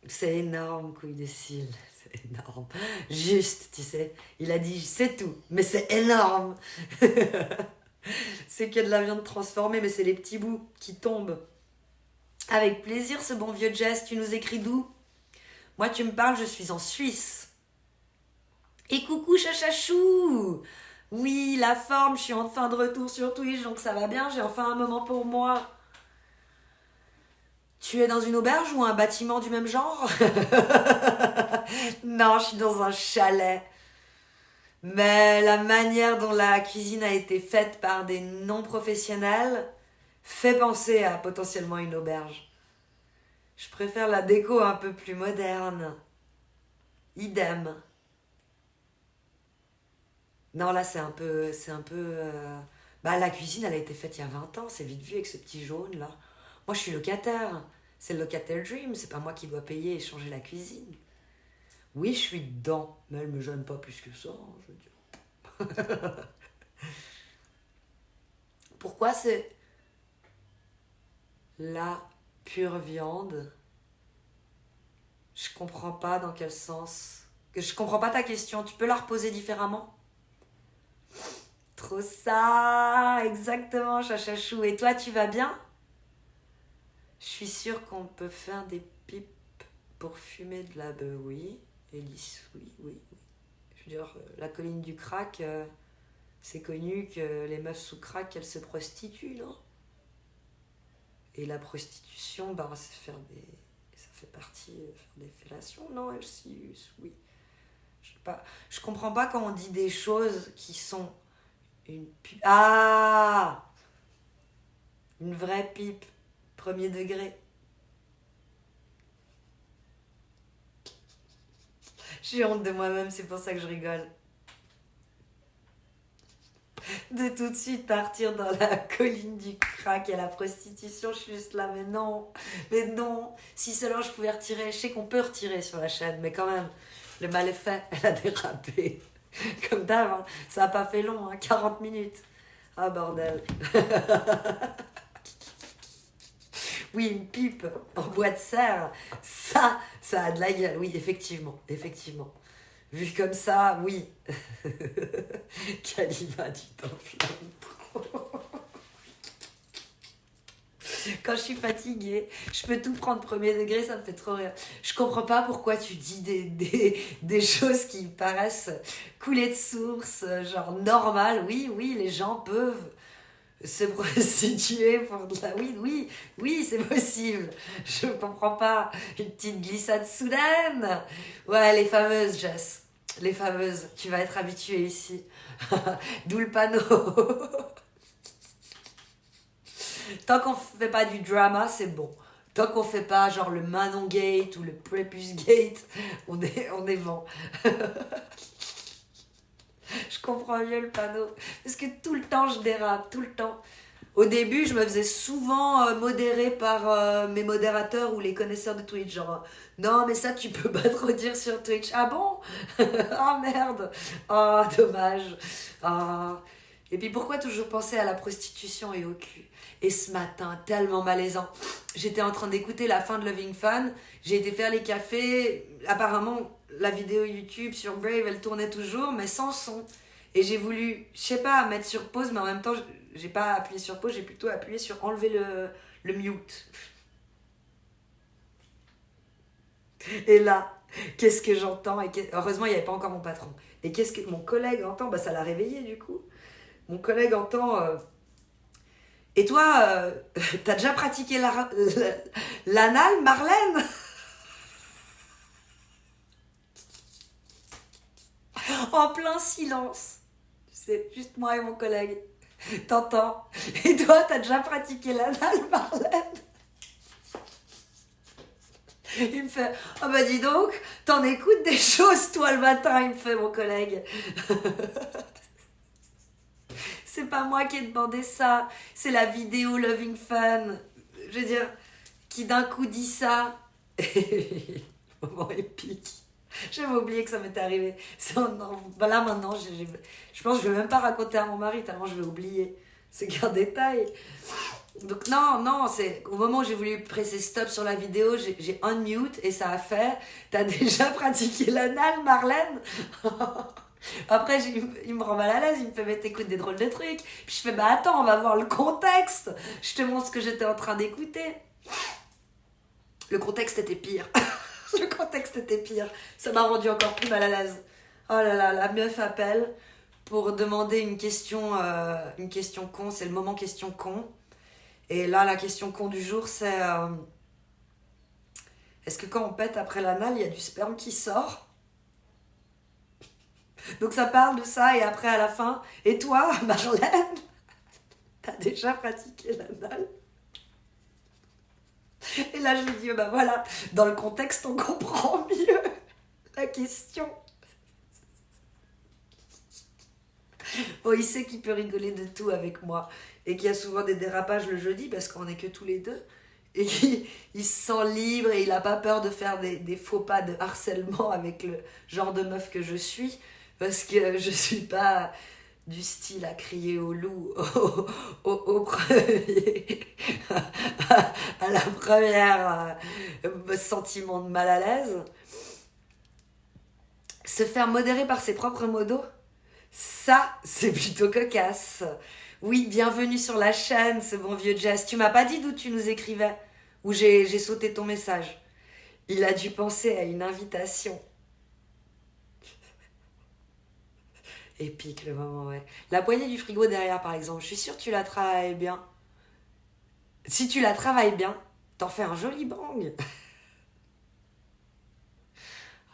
C'est énorme, couille de cils, c'est énorme. Juste, tu sais, il a dit c'est tout, mais c'est énorme. C'est que de la viande transformée, mais c'est les petits bouts qui tombent. Avec plaisir, ce bon vieux Jess, tu nous écris d'où? Moi, tu me parles, je suis en Suisse. Et coucou, chachachou! Oui, la forme, je suis enfin de retour sur Twitch, donc ça va bien, j'ai enfin un moment pour moi. Tu es dans une auberge ou un bâtiment du même genre? Non, je suis dans un chalet. Mais la manière dont la cuisine a été faite par des non-professionnels fait penser à potentiellement une auberge. Je préfère la déco un peu plus moderne. Idem. Non, là, Bah, la cuisine, elle a été faite il y a 20 ans, c'est vite vu avec ce petit jaune, là. Moi, je suis locataire. C'est le locataire dream, c'est pas moi qui dois payer et changer la cuisine. Oui, je suis dedans, mais elle me gêne pas plus que ça, hein, je veux dire. Pourquoi c'est la pure viande? Je comprends pas dans quel sens. Je comprends pas ta question, tu peux la reposer différemment? Trop ça, exactement, chachachou. Et toi, tu vas bien? Je suis sûre qu'on peut faire des pipes pour fumer de la beuh, oui. Élise, oui, oui, oui. Je veux dire, la colline du crack, c'est connu que les meufs sous crack, elles se prostituent, non? Et la prostitution, bah, c'est faire des... Ça fait partie, faire des fellations, non, Elsius? Oui. Je comprends pas quand on dit des choses qui sont une pipe. Ah! Une vraie pipe. Premier degré. J'ai honte de moi-même, c'est pour ça que je rigole. de tout de suite partir dans la colline du crack et la prostitution. Je suis juste là, mais non. Si seulement je pouvais retirer. Je sais qu'on peut retirer sur la chaîne, mais quand même, le mal est fait. Elle a dérapé. Comme d'hab, hein. Ça n'a pas fait long, hein, 40 minutes. Ah, bordel. Oui, une pipe en bois de serre, ça a de la gueule. Oui, effectivement. Vu comme ça, oui. Kalima, tu t'enflammes trop. Quand je suis fatiguée, je peux tout prendre premier degré, ça me fait trop rire. Je comprends pas pourquoi tu dis des choses qui me paraissent couler de source, genre normales. Oui, les gens peuvent se prostituer pour de la weed. Oui, c'est possible. Je comprends pas. Une petite glissade soudaine. Ouais, les fameuses, Jess. Les fameuses. Tu vas être habituée ici. D'où le panneau. Tant qu'on fait pas du drama, c'est bon. Tant qu'on fait pas genre le Manon Gate ou le Prepuce Gate, on est bon. Je comprends mieux le panneau. Parce que tout le temps, je dérape, tout le temps. Au début, je me faisais souvent modérer par mes modérateurs ou les connaisseurs de Twitch. Genre, non, mais ça, tu peux pas trop dire sur Twitch. Ah bon? Ah merde. Oh, dommage. Ah. Et puis, pourquoi toujours penser à la prostitution et au cul? Et ce matin, tellement malaisant. J'étais en train d'écouter la fin de Loving Fun. J'ai été faire les cafés. Apparemment, la vidéo YouTube sur Brave, elle tournait toujours, mais sans son. Et j'ai voulu, je sais pas, mettre sur pause, mais en même temps, j'ai pas appuyé sur pause, j'ai plutôt appuyé sur enlever le mute. Et là, qu'est-ce que j'entends? Heureusement, il n'y avait pas encore mon patron. Et qu'est-ce que mon collègue entend? Bah, ça l'a réveillé du coup. Mon collègue entend... Et toi, t'as déjà pratiqué l'anal, Marlène? En plein silence. C'est juste moi et mon collègue. T'entends? Et toi, t'as déjà pratiqué l'anal, Marlène? Il me fait, ah bah dis donc, t'en écoutes des choses toi le matin, il me fait mon collègue. C'est pas moi qui ai demandé ça, c'est la vidéo Loving Fun. Je veux dire, qui d'un coup dit ça. Moment épique. J'avais oublié que ça m'était arrivé. Là maintenant, je pense que je vais même pas raconter à mon mari tellement je vais oublier. C'est qu'un détail. Donc non, c'est au moment où j'ai voulu presser stop sur la vidéo, j'ai unmute et ça a fait. T'as déjà pratiqué l'anal, Marlène? Après, il me rend mal à l'aise, il me fait mais t'écoutes des drôles de trucs. Puis je fais bah attends, on va voir le contexte. Je te montre ce que j'étais en train d'écouter. Le contexte était pire. Le contexte était pire. Ça m'a rendu encore plus mal à l'aise. Oh là là, la meuf appelle pour demander une question con. C'est le moment question con. Et là, la question con du jour, c'est est-ce que quand on pète après l'anal, il y a du sperme qui sort? Donc ça parle de ça et après à la fin, et toi, Marlène, t'as déjà pratiqué l'anal? Et là, je lui dis, bah voilà, dans le contexte, on comprend mieux la question. Bon, il sait qu'il peut rigoler de tout avec moi et qu'il y a souvent des dérapages le jeudi parce qu'on n'est que tous les deux. Et il se sent libre et il n'a pas peur de faire des faux pas de harcèlement avec le genre de meuf que je suis parce que je suis pas du style à crier au loup au premier à la première sentiment de mal à l'aise. Se faire modérer par ses propres modos, ça c'est plutôt cocasse. Oui, bienvenue sur la chaîne, ce bon vieux Jess. Tu m'as pas dit d'où tu nous écrivais, ou j'ai sauté ton message. Il a dû penser à une invitation. Épique le moment, ouais. La poignée du frigo derrière, par exemple, je suis sûre que tu la travailles bien. Si tu la travailles bien, t'en fais un joli bang.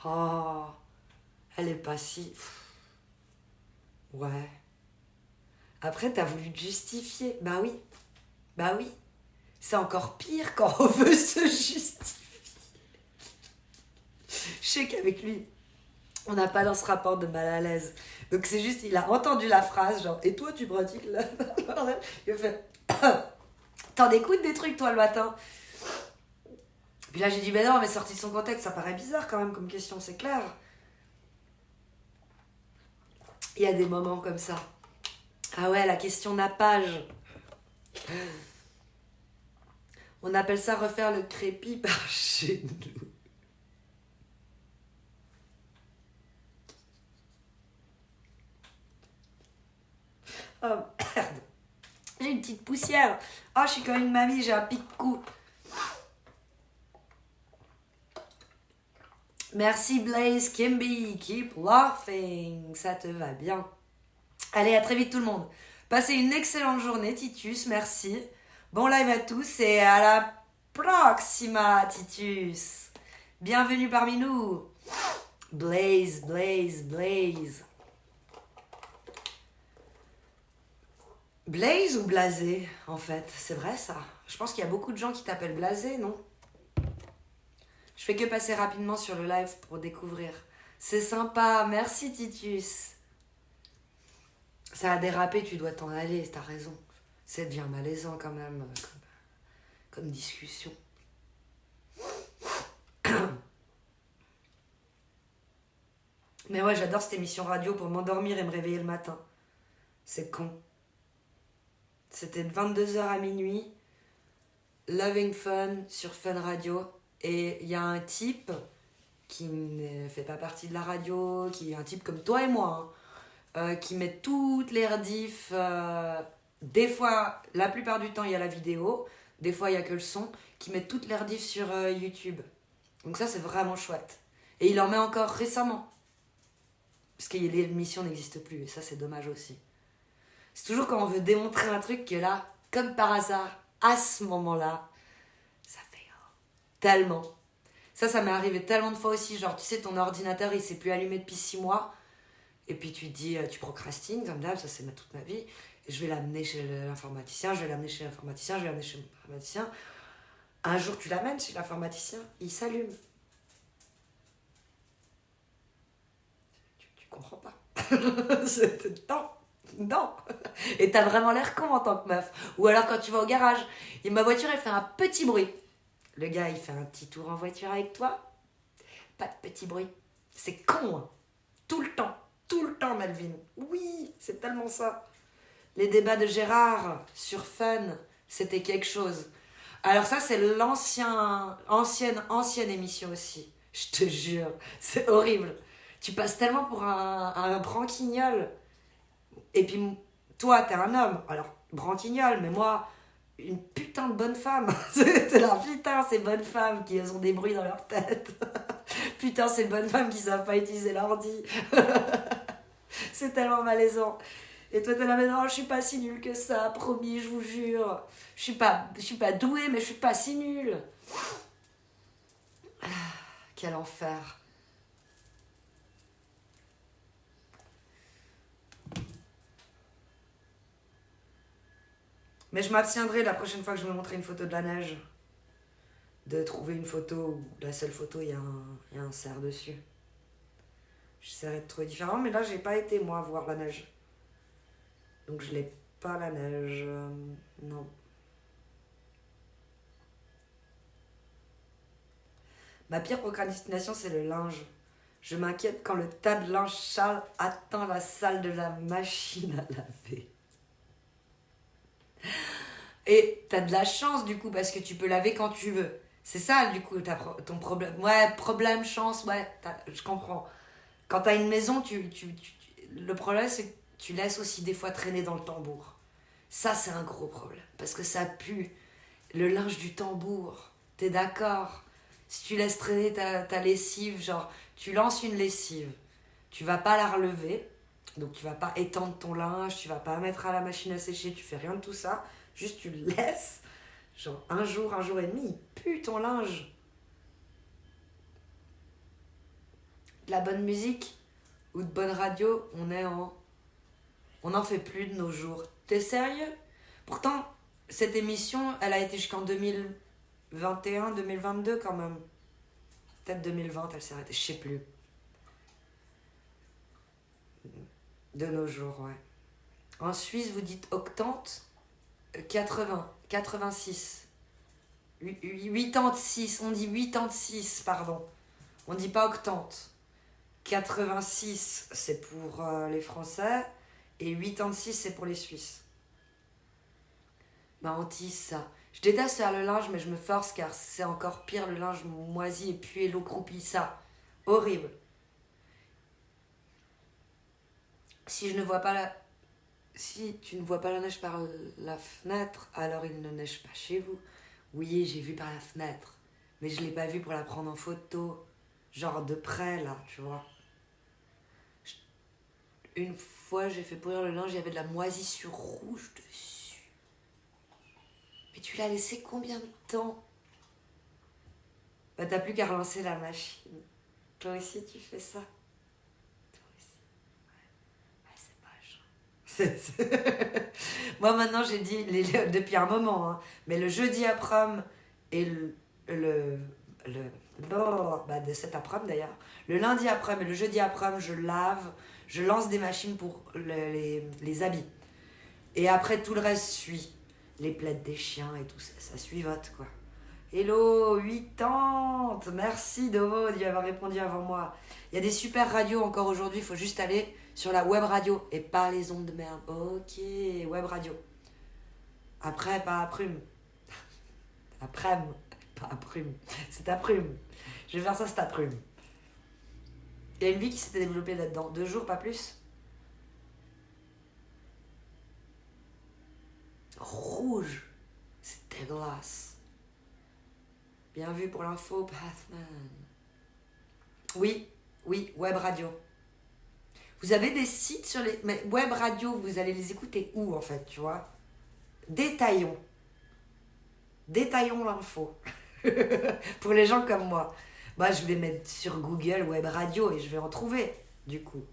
Oh, elle est pas si... Ouais. Après, t'as voulu te justifier. Bah oui. C'est encore pire quand on veut se justifier. Je sais qu'avec lui, On n'a pas dans ce rapport de mal à l'aise. Donc c'est juste, il a entendu la phrase, genre, et toi tu pratiques là? Il a fait, t'en écoutes des trucs toi le matin? Puis là j'ai dit, ben non, mais sorti de son contexte, ça paraît bizarre quand même comme question, c'est clair. Il y a des moments comme ça. Ah ouais, la question nappage. On appelle ça refaire le crépi par chez nous. Oh merde. J'ai une petite poussière. Oh, je suis comme une mamie, j'ai un pic-cou. Merci Blaze, Kimby, keep laughing. Ça te va bien. Allez, à très vite tout le monde. Passez une excellente journée, Titus, merci. Bon live à tous et à la proxima, Titus. Bienvenue parmi nous. Blaze, Blaze, Blaze. Blaze ou Blasé, en fait, c'est vrai ça. Je pense qu'il y a beaucoup de gens qui t'appellent Blasé, non? Je fais que passer rapidement sur le live pour découvrir. C'est sympa, merci Titus. Ça a dérapé, tu dois t'en aller, t'as raison. Ça devient malaisant quand même, comme discussion. Mais ouais, j'adore cette émission radio pour m'endormir et me réveiller le matin. C'est con. C'était de 22h à minuit, Loving Fun sur Fun Radio. Et il y a un type qui ne fait pas partie de la radio, qui est un type comme toi et moi, qui met toutes les rediffs. Des fois, la plupart du temps, il y a la vidéo. Des fois, il n'y a que le son. Qui met toutes les rediffs sur YouTube. Donc ça, c'est vraiment chouette. Et il en met encore récemment. Parce que l'émission n'existe plus. Et ça, c'est dommage aussi. C'est toujours quand on veut démontrer un truc que là, comme par hasard, à ce moment-là, ça fait tellement. Ça m'est arrivé tellement de fois aussi. Genre, tu sais, ton ordinateur, il s'est plus allumé depuis 6 mois. Et puis tu te dis, tu procrastines, comme d'hab, ça c'est toute ma vie. Et je vais l'amener chez l'informaticien, je vais l'amener chez l'informaticien, je vais l'amener chez l'informaticien. Un jour, tu l'amènes chez l'informaticien, il s'allume. Tu comprends pas. Non. Et t'as vraiment l'air con en tant que meuf. Ou alors quand tu vas au garage, et ma voiture, elle fait un petit bruit. Le gars, il fait un petit tour en voiture avec toi. Pas de petit bruit. C'est con, hein. Tout le temps, Melvin. Oui, c'est tellement ça. Les débats de Gérard sur Fun, c'était quelque chose. Alors ça, c'est ancienne émission aussi. Je te jure, c'est horrible. Tu passes tellement pour un branquignol. Et puis, toi, t'es un homme. Alors, branquignol, mais moi, une putain de bonne femme. C'est là, putain, ces bonnes femmes qui ont des bruits dans leur tête. Putain, ces bonnes femmes qui savent pas utiliser l'ordi. C'est tellement malaisant. Et toi, t'es là, mais non, je suis pas si nulle que ça, promis, je vous jure. Je suis pas douée, mais je suis pas si nulle. Ah, quel enfer. Mais je m'abstiendrai la prochaine fois que je me montrerai une photo de la neige. De trouver une photo où la seule photo, il y a un cerf dessus. J'essaierai de trouver différent, mais là, j'ai pas été, moi, voir la neige. Donc, je l'ai pas, la neige. Non. Ma pire procrastination, c'est le linge. Je m'inquiète quand le tas de linge sale atteint la salle de la machine à laver. Et t'as de la chance, du coup, parce que tu peux laver quand tu veux. C'est ça, du coup, ton problème. Ouais, problème, chance, ouais, je comprends. Quand t'as une maison, le problème, c'est que tu laisses aussi des fois traîner dans le tambour. Ça, c'est un gros problème. Parce que ça pue. Le linge du tambour. T'es d'accord? Si tu laisses traîner ta lessive, genre, tu lances une lessive, tu vas pas la relever. Donc, tu vas pas étendre ton linge, tu vas pas mettre à la machine à sécher, tu fais rien de tout ça. Juste, tu le laisses. Genre, un jour et demi, il pue ton linge. De la bonne musique ou de bonne radio, on n'en fait plus de nos jours. T'es sérieux? Pourtant, cette émission, elle a été jusqu'en 2021, 2022 quand même. Peut-être 2020, elle s'est arrêtée, je sais plus. De nos jours, ouais. En Suisse, vous dites octante, 80, 86. 86, on dit 86, pardon. On dit pas octante. 86, c'est pour les Français. Et 86, c'est pour les Suisses. Ma hantise, ça. Je déteste faire le linge, mais je me force car c'est encore pire, le linge moisi et pué, l'eau croupie, ça. Horrible. Si tu ne vois pas la neige par la fenêtre, alors il ne neige pas chez vous. Oui, j'ai vu par la fenêtre, mais je l'ai pas vu pour la prendre en photo. Genre de près, là, tu vois. Une fois, j'ai fait pourrir le linge, il y avait de la moisissure rouge dessus. Mais tu l'as laissé combien de temps? Bah, t'as plus qu'à relancer la machine. Toi aussi, tu fais ça. Toi aussi. Ouais, c'est moche. Moi, maintenant, j'ai dit, depuis un moment, hein, mais le jeudi après-midi et de cet après-midi d'ailleurs, le lundi après-midi et le jeudi après-midi, je lance des machines pour les habits. Et après, tout le reste suit. Les plaids des chiens et tout ça, ça suivote, quoi. Hello, 80. Merci Dovo d'y avoir répondu avant moi. Il y a des super radios encore aujourd'hui, il faut juste aller sur la web radio et pas les ondes de merde. Ok, web radio. Après, pas à Prume. Après-midi, pas à Prume. C'est à Prume. Je vais faire ça, c'est à Prume. Il y a une vie qui s'était développée là-dedans. 2 jours, pas plus. Rouge. C'est dégueulasse. Bien vu pour l'info, Pathman. Oui, web radio. Vous avez des sites sur les... Mais web radio, vous allez les écouter où, en fait, tu vois? Détaillons l'info. Pour les gens comme moi. Bah, je vais mettre sur Google web radio et je vais en trouver, du coup.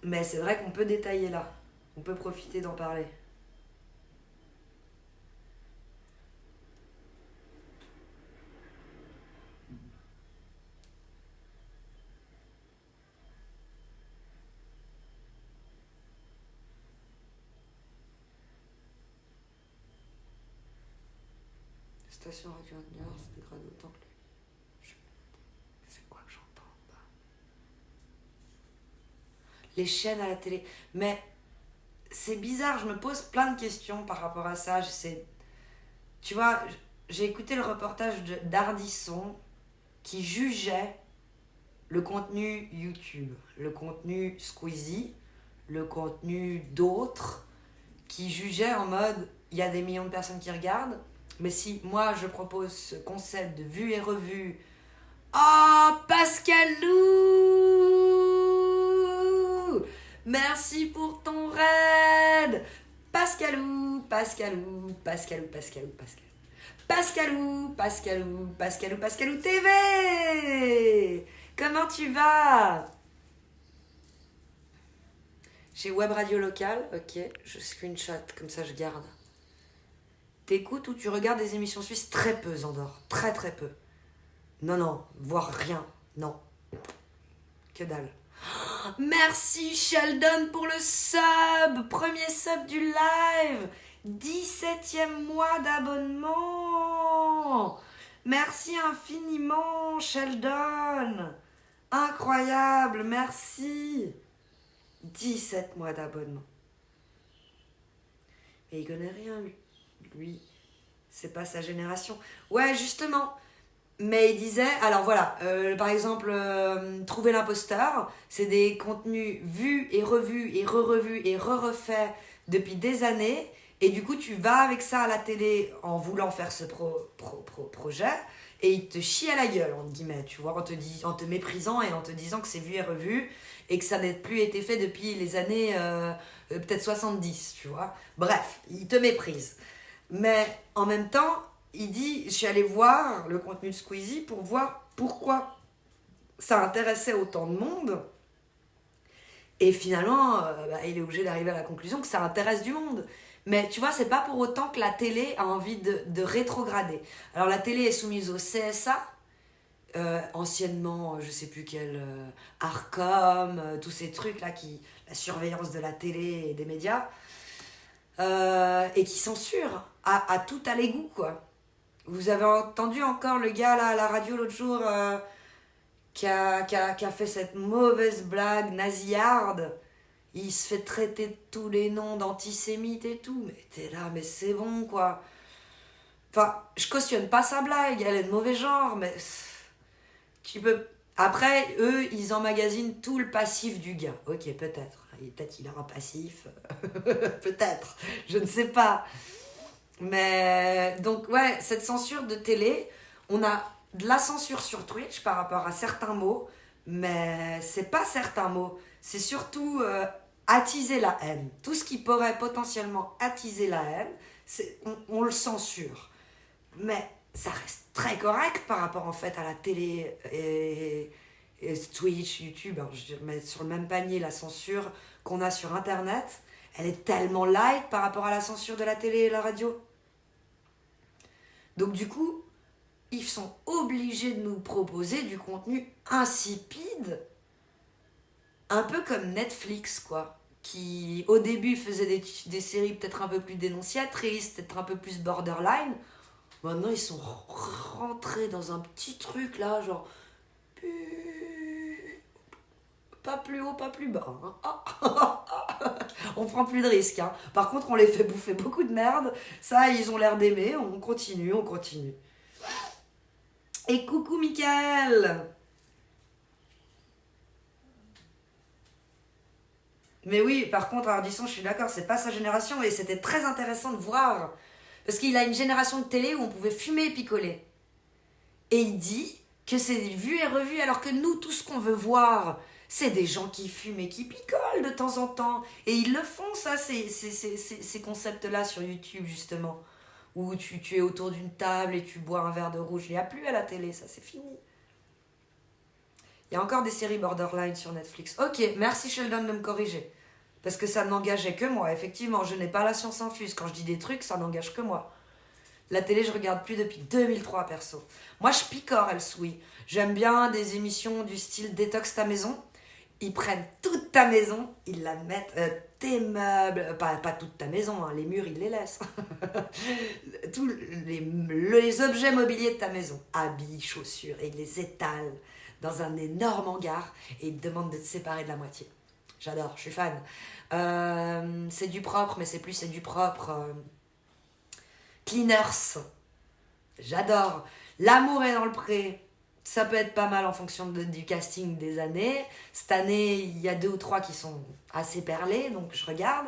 Mais c'est vrai qu'on peut détailler là. On peut profiter d'en parler. Station radio Niort se dégrade autant que c'est quoi que j'entends pas? Les chaînes à la télé. Mais c'est bizarre, je me pose plein de questions par rapport à ça. Tu vois, j'ai écouté le reportage d'Ardisson qui jugeait le contenu YouTube, le contenu Squeezie, le contenu d'autres, qui jugeaient en mode, il y a des millions de personnes qui regardent, mais si moi je propose ce concept de vue et revue, oh Pascalou, merci pour ton raid, Pascalou TV. Comment tu vas? J'ai web radio locale, ok, je screenshot, comme ça je garde. T'écoutes ou tu regardes des émissions suisses? Très peu, Zandor, très très peu. Non, voire rien, non. Que dalle. Merci Sheldon pour le sub, premier sub du live, 17e mois d'abonnement. Merci infiniment Sheldon, incroyable, merci. 17 mois d'abonnement. Et il connaît rien, lui. C'est pas sa génération. Ouais, justement. Mais il disait, alors voilà, par exemple, Trouver l'imposteur, c'est des contenus vus et revus et re-revus et re-refaits depuis des années. Et du coup, tu vas avec ça à la télé en voulant faire ce projet. Et il te chie à la gueule, entre guillemets, tu vois, en te méprisant et en te disant que c'est vu et revu et que ça n'a plus été fait depuis les années peut-être 70, tu vois. Bref, il te méprise. Mais en même temps, il dit, je suis allé voir le contenu de Squeezie pour voir pourquoi ça intéressait autant de monde. Et finalement, il est obligé d'arriver à la conclusion que ça intéresse du monde. Mais tu vois, c'est pas pour autant que la télé a envie de rétrograder. Alors la télé est soumise au CSA, anciennement, je sais plus quel, Arcom, tous ces trucs-là, la surveillance de la télé et des médias, et qui censurent à tout à l'égout, quoi. Vous avez entendu encore le gars là à la radio l'autre jour qui a fait cette mauvaise blague nasillarde. Il se fait traiter de tous les noms d'antisémite et tout. Mais t'es là, mais c'est bon, quoi. Enfin, je cautionne pas sa blague, elle est de mauvais genre, mais tu peux... Après, eux, ils emmagasinent tout le passif du gars. Ok, peut-être. Peut-être qu'il a un passif. Peut-être. Je ne sais pas. Mais donc, ouais, cette censure de télé, on a de la censure sur Twitch par rapport à certains mots, mais c'est pas certains mots. C'est surtout attiser la haine. Tout ce qui pourrait potentiellement attiser la haine, on le censure. Mais ça reste très correct par rapport en fait à la télé et Twitch, YouTube. Alors, je mets sur le même panier la censure qu'on a sur Internet. Elle est tellement light par rapport à la censure de la télé et la radio. Donc du coup, ils sont obligés de nous proposer du contenu insipide, un peu comme Netflix, quoi. Qui au début faisait des séries peut-être un peu plus dénonciatrices, peut-être un peu plus borderline. Maintenant, ils sont rentrés dans un petit truc là, genre... Pas plus haut, pas plus bas. Hein. On prend plus de risques. Hein. Par contre, on les fait bouffer beaucoup de merde. Ça, ils ont l'air d'aimer. On continue, on continue. Et coucou, Mickaël. Mais oui, par contre, Ardisson, je suis d'accord, c'est pas sa génération. Et c'était très intéressant de voir... Parce qu'il a une génération de télé où on pouvait fumer et picoler. Et il dit que c'est vu et revu, alors que nous, tout ce qu'on veut voir, c'est des gens qui fument et qui picolent de temps en temps. Et ils le font, ça, ces concepts-là sur YouTube, justement. Où tu es autour d'une table et tu bois un verre de rouge. Il n'y a plus à la télé, ça, c'est fini. Il y a encore des séries borderline sur Netflix. Ok, merci Sheldon de me corriger. Parce que ça n'engageait que moi. Effectivement, je n'ai pas la science infuse. Quand je dis des trucs, ça n'engage que moi. La télé, je regarde plus depuis 2003, perso. Moi, je picore, oui. J'aime bien des émissions du style Détox ta maison. Ils prennent toute ta maison, ils la mettent, tes meubles, pas toute ta maison, hein, les murs, ils les laissent. Tous les objets mobiliers de ta maison, habits, chaussures, et ils les étalent dans un énorme hangar et ils te demandent de te séparer de la moitié. J'adore, je suis fan. C'est du propre, mais c'est du propre. Cleaners, j'adore. L'amour est dans le pré, ça peut être pas mal en fonction du casting des années. Cette année, il y a 2 ou 3 qui sont assez perlés, donc je regarde.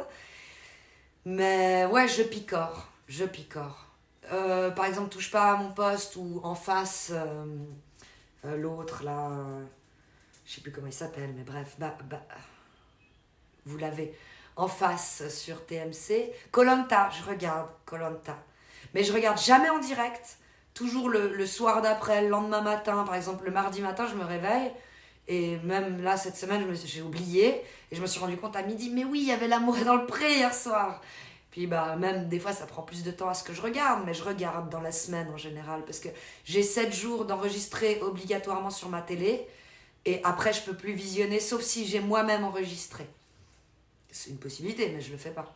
Mais ouais, je picore. Par exemple, touche pas à mon poste ou en face, l'autre là, je sais plus comment il s'appelle, mais bref, vous l'avez en face sur TMC. Koh Lanta, je regarde Koh Lanta. Mais je regarde jamais en direct, toujours le soir d'après, le lendemain matin, par exemple le mardi matin, je me réveille, et même là, cette semaine, j'ai oublié, et je me suis rendu compte à midi, mais oui, il y avait l'amour dans le pré hier soir. Puis même des fois, ça prend plus de temps à ce que je regarde, mais je regarde dans la semaine en général, parce que j'ai 7 jours d'enregistrer obligatoirement sur ma télé, et après, je peux plus visionner, sauf si j'ai moi-même enregistré. C'est une possibilité, mais je le fais pas.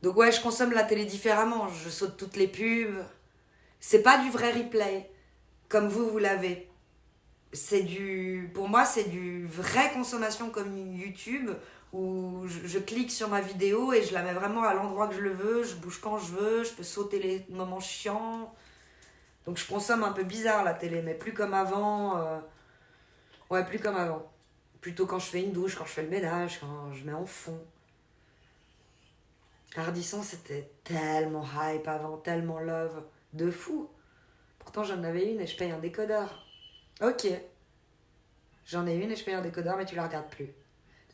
Donc ouais, je consomme la télé différemment, je saute toutes les pubs. C'est pas du vrai replay, comme vous l'avez. Pour moi, c'est du vrai consommation comme YouTube, où je clique sur ma vidéo et je la mets vraiment à l'endroit que je le veux, je bouge quand je veux, je peux sauter les moments chiants. Donc je consomme un peu bizarre la télé, mais plus comme avant. Ouais, plus comme avant. Plutôt quand je fais une douche, quand je fais le ménage, quand je mets en fond. Ardisson, c'était tellement hype avant, tellement love, de fou. Pourtant, j'en avais une et je paye un décodeur. Ok. J'en ai une et je paye un décodeur, mais tu la regardes plus.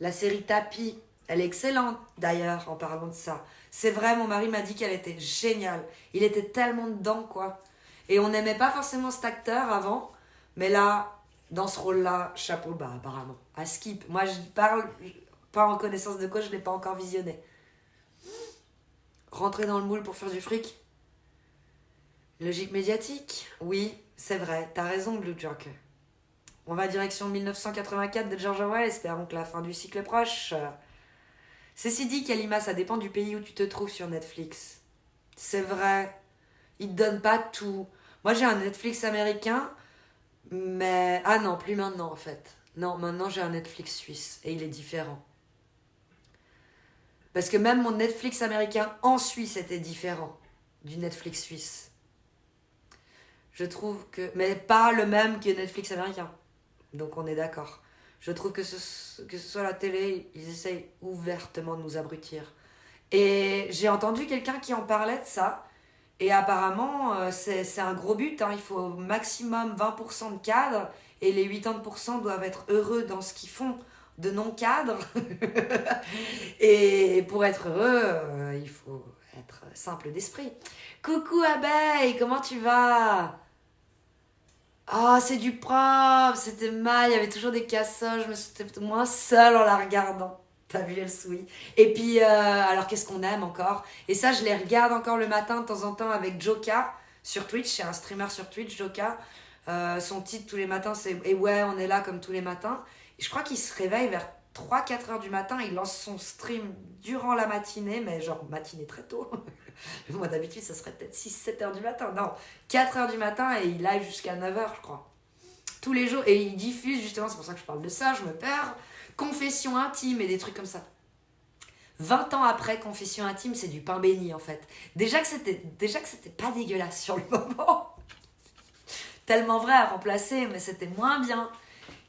La série Tapis, elle est excellente d'ailleurs, en parlant de ça. C'est vrai, mon mari m'a dit qu'elle était géniale. Il était tellement dedans, quoi. Et on n'aimait pas forcément cet acteur avant, mais là, dans ce rôle-là, chapeau bas, apparemment. À skip. Moi, je parle pas en connaissance de cause, je ne l'ai pas encore visionné. Rentrer dans le moule pour faire du fric. Logique médiatique? Oui, c'est vrai, t'as raison, Blue Joker. On va direction 1984 de George Orwell, espérons que la fin du cycle est proche. Ceci dit, Kalima, ça dépend du pays où tu te trouves sur Netflix. C'est vrai, ils te donnent pas tout. Moi j'ai un Netflix américain, mais... Ah non, plus maintenant en fait. Non, maintenant j'ai un Netflix suisse, et il est différent. Parce que même mon Netflix américain en Suisse était différent du Netflix suisse. Je trouve que... Mais pas le même que Netflix américain. Donc on est d'accord. Je trouve que ce soit la télé, ils essayent ouvertement de nous abrutir. Et j'ai entendu quelqu'un qui en parlait de ça. Et apparemment, c'est un gros but. Hein. Il faut au maximum 20% de cadres. Et les 80% doivent être heureux dans ce qu'ils font de non-cadres. Et pour être heureux, il faut être simple d'esprit. Coucou abeille, comment tu vas? Oh, c'est du propre, c'était mal, il y avait toujours des cassages, je me sentais moins seule en la regardant. T'as vu, elle sourit. Et puis, alors qu'est-ce qu'on aime encore? Et ça, je les regarde encore le matin de temps en temps avec Joka sur Twitch. C'est un streamer sur Twitch, Joka. Son titre tous les matins, c'est Et ouais, on est là comme tous les matins. Et je crois qu'il se réveille vers 3-4 heures du matin. Il lance son stream durant la matinée, mais genre matinée très tôt. Moi, d'habitude, ça serait peut-être 6-7 heures du matin. Non, 4 heures du matin et il live jusqu'à 9 heures, je crois. Tous les jours. Et il diffuse, justement, c'est pour ça que je parle de ça, je me perds. Confession intime et des trucs comme ça. 20 ans après, confession intime, c'est du pain béni, en fait. Déjà que c'était pas dégueulasse sur le moment. Tellement vrai à remplacer, mais c'était moins bien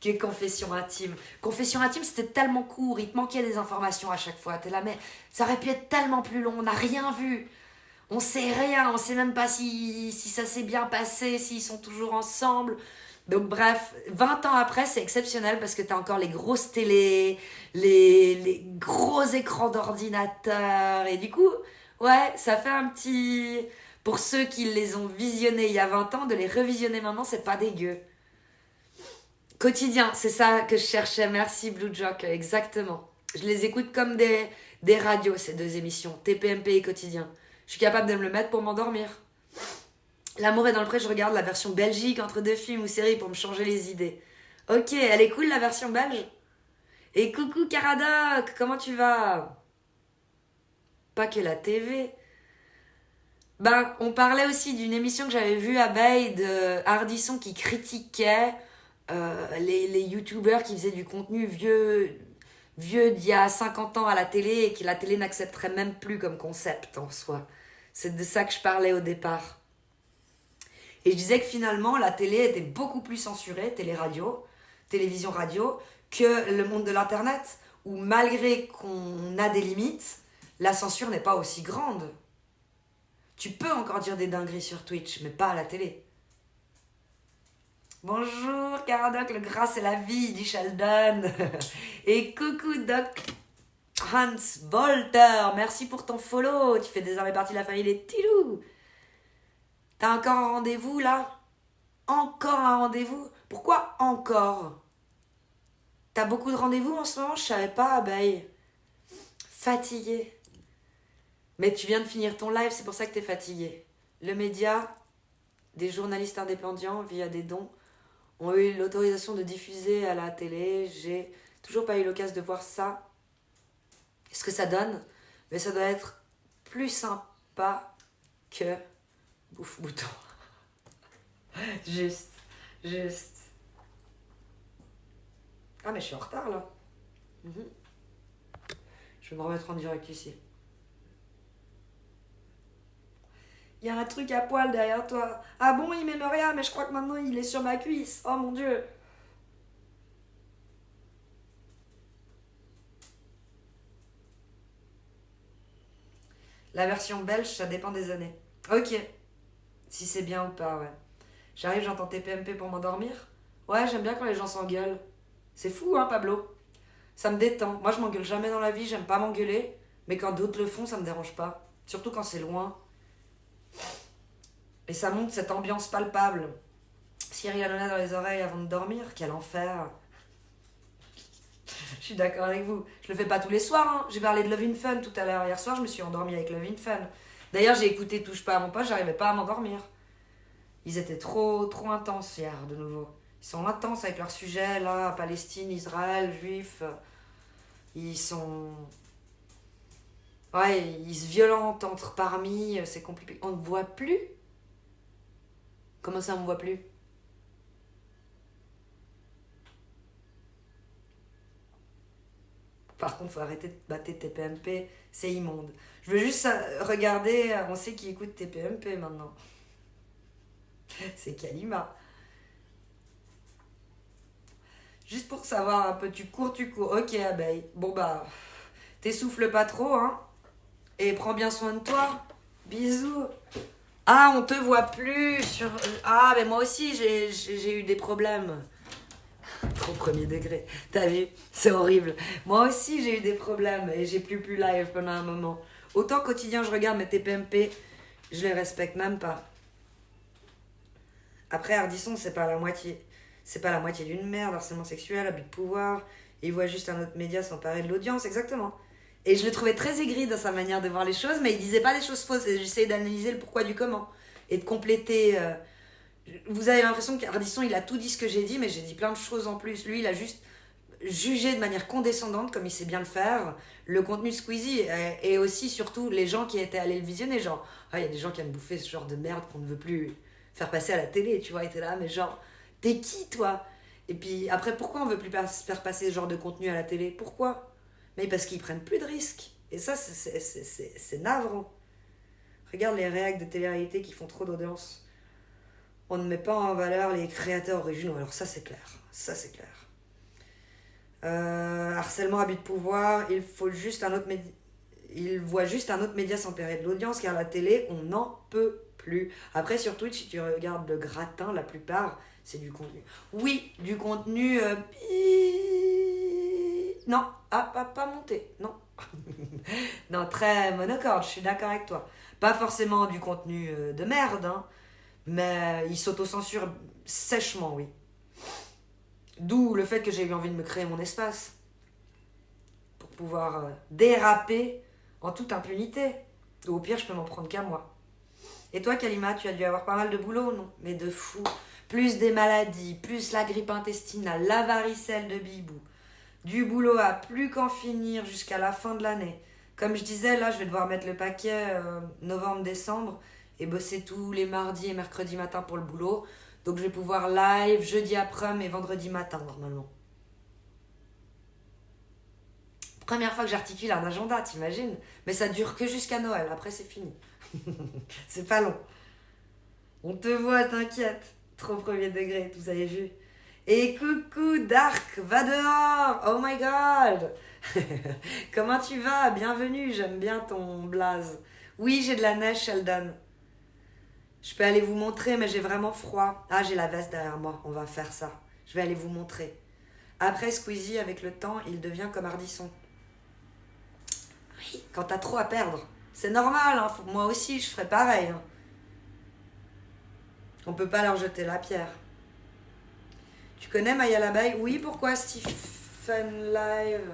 que confession intime. Confession intime, c'était tellement court, il te manquait des informations à chaque fois. T'es là, mais ça aurait pu être tellement plus long, on n'a rien vu. On sait rien, on sait même pas si ça s'est bien passé, s'ils sont toujours ensemble. Donc bref, 20 ans après, c'est exceptionnel parce que t'as encore les grosses télés, les gros écrans d'ordinateur. Et du coup, ouais, ça fait un petit... Pour ceux qui les ont visionnés il y a 20 ans, de les revisionner maintenant, c'est pas dégueu. Quotidien, c'est ça que je cherchais. Merci Blue Jock, exactement. Je les écoute comme des radios, ces deux émissions, TPMP et Quotidien. Je suis capable de me le mettre pour m'endormir. L'amour est dans le pré, je regarde la version belgique entre deux films ou séries pour me changer les idées. Ok, elle est cool la version belge. Et coucou Caradoc, comment tu vas? Pas que la TV. Ben, on parlait aussi d'une émission que j'avais vue à Bay de Hardisson qui critiquait les youtubeurs qui faisaient du contenu vieux d'il y a 50 ans à la télé et que la télé n'accepterait même plus comme concept en soi. C'est de ça que je parlais au départ. Et je disais que finalement, la télé était beaucoup plus censurée, télé-radio, télévision-radio, que le monde de l'Internet, où malgré qu'on a des limites, la censure n'est pas aussi grande. Tu peux encore dire des dingueries sur Twitch, mais pas à la télé. Bonjour Caradoc, le gras c'est la vie, dit Sheldon. Et coucou Doc Hans Volter, merci pour ton follow, tu fais désormais partie de la famille des Tilou. T'as encore un rendez-vous là? Encore un rendez-vous? Pourquoi encore? T'as beaucoup de rendez-vous en ce moment? Je savais pas, abeille. Fatigué. Mais tu viens de finir ton live, c'est pour ça que t'es fatigué. Le média, des journalistes indépendants via des dons, ont eu l'autorisation de diffuser à la télé. J'ai toujours pas eu l'occasion de voir ça. Ce que ça donne, mais ça doit être plus sympa que Bouffe Bouton. Juste. Ah mais je suis en retard là. Je vais me remettre en direct ici. Il y a un truc à poil derrière toi. Ah bon, il m'aime rien, mais je crois que maintenant il est sur ma cuisse. Oh mon Dieu. La version belge, ça dépend des années. Ok. Si c'est bien ou pas, ouais. J'arrive, j'entends TPMP pour m'endormir. Ouais, j'aime bien quand les gens s'engueulent. C'est fou, hein, Pablo? Ça me détend. Moi, je m'engueule jamais dans la vie, j'aime pas m'engueuler. Mais quand d'autres le font, ça me dérange pas. Surtout quand c'est loin. Et ça montre cette ambiance palpable. Cyril Hanouna dans les oreilles avant de dormir, quel enfer. Je suis d'accord avec vous. Je le fais pas tous les soirs. Hein. J'ai parlé de Love in Fun tout à l'heure. Hier soir, je me suis endormie avec Love in Fun. D'ailleurs, j'ai écouté Touche pas à mon poste, j'arrivais pas à m'endormir. Ils étaient trop intenses hier, de nouveau. Ils sont intenses avec leur sujet, là, Palestine, Israël, Juifs. Ils sont... Ouais, ils se violentent entre parmi, c'est compliqué. On ne voit plus? Comment ça, on ne voit plus? Par contre, faut arrêter de battre TPMP, c'est immonde. Je veux juste regarder, on sait qui écoute TPMP maintenant. C'est Kalima. Juste pour savoir un peu, tu cours. Ok, abeille. Bon bah, t'essouffles pas trop, hein. Et prends bien soin de toi. Bisous. Ah, on te voit plus sur... Ah, mais moi aussi, j'ai eu des problèmes. Trop premier degré. T'as vu? C'est horrible. Moi aussi, j'ai eu des problèmes et j'ai plus live pendant un moment. Autant quotidien, je regarde mes TPMP, je les respecte même pas. Après, Ardisson, c'est pas la moitié. C'est pas la moitié d'une merde, harcèlement sexuel, abus de pouvoir. Il voit juste un autre média s'emparer de l'audience, exactement. Et je le trouvais très aigri dans sa manière de voir les choses, mais il disait pas des choses fausses. Et j'essayais d'analyser le pourquoi du comment. Et de compléter... Vous avez l'impression qu'Ardisson, il a tout dit ce que j'ai dit, mais j'ai dit plein de choses en plus. Lui, il a juste jugé de manière condescendante, comme il sait bien le faire, le contenu Squeezie. Et aussi, surtout, les gens qui étaient allés le visionner. Genre, il y a des gens qui aiment bouffer ce genre de merde qu'on ne veut plus faire passer à la télé, tu vois. Et t'es là, mais genre, t'es qui, toi? Et puis, après, pourquoi on veut plus faire passer ce genre de contenu à la télé? Pourquoi? Mais parce qu'ils prennent plus de risques. Et ça, c'est navrant. Regarde les réacs de télé-réalité qui font trop d'audience. On ne met pas en valeur les créateurs originaux. Alors ça, c'est clair. Ça, c'est clair. Harcèlement, abus de pouvoir. Il voit juste un autre média s'emparer de l'audience, car la télé, on n'en peut plus. Après, sur Twitch, si tu regardes le gratin, la plupart, c'est du contenu. Oui, du contenu... Non, pas monté. Non. Non, très monocorde, je suis d'accord avec toi. Pas forcément du contenu de merde, hein. Mais il s'autocensure sèchement, oui. D'où le fait que j'ai eu envie de me créer mon espace. Pour pouvoir déraper en toute impunité. Ou au pire, je peux m'en prendre qu'à moi. Et toi, Kalima, tu as dû avoir pas mal de boulot, non? Mais de fou. Plus des maladies, plus la grippe intestinale, la varicelle de Bibou. Du boulot à plus qu'en finir jusqu'à la fin de l'année. Comme je disais, là, je vais devoir mettre le paquet novembre-décembre. Et bosser tous les mardis et mercredis matin pour le boulot. Donc je vais pouvoir live jeudi après-midi et vendredi matin normalement. Première fois que j'articule un agenda, t'imagines? Mais ça dure que jusqu'à Noël, après c'est fini. C'est pas long. On te voit, t'inquiète. Trop premier degré, vous avez vu. Et coucou Dark, va dehors. Oh my god. Comment tu vas? Bienvenue, j'aime bien ton blaze. Oui, j'ai de la neige, Sheldon. Je peux aller vous montrer, mais j'ai vraiment froid. Ah, j'ai la veste derrière moi, on va faire ça. Je vais aller vous montrer. Après, Squeezie, avec le temps, il devient comme Ardisson. Oui, quand t'as trop à perdre. C'est normal, hein. Moi aussi, je ferais pareil. Hein. On peut pas leur jeter la pierre. Tu connais Maya l'abeille? Oui, pourquoi Stephen Live?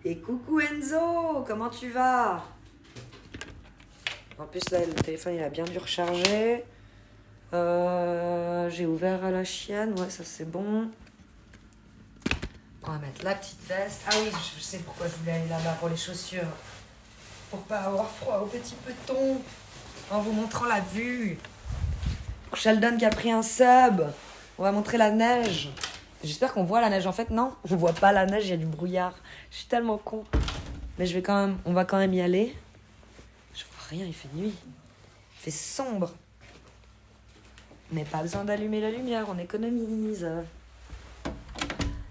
Et coucou Enzo, comment tu vas? En plus, là, le téléphone, il a bien dû recharger. J'ai ouvert à la chienne. Ouais, ça, c'est bon. On va mettre la petite veste. Ah oui, je sais pourquoi je voulais aller là-bas pour les chaussures. Pour pas avoir froid au petit peton. En vous montrant la vue. Pour Sheldon qui a pris un sub. On va montrer la neige. J'espère qu'on voit la neige. En fait, non, on voit pas la neige, il y a du brouillard. Je suis tellement con. Mais on va quand même y aller. Je vois rien, il fait nuit. Il fait sombre. Mais pas besoin d'allumer la lumière, on économise.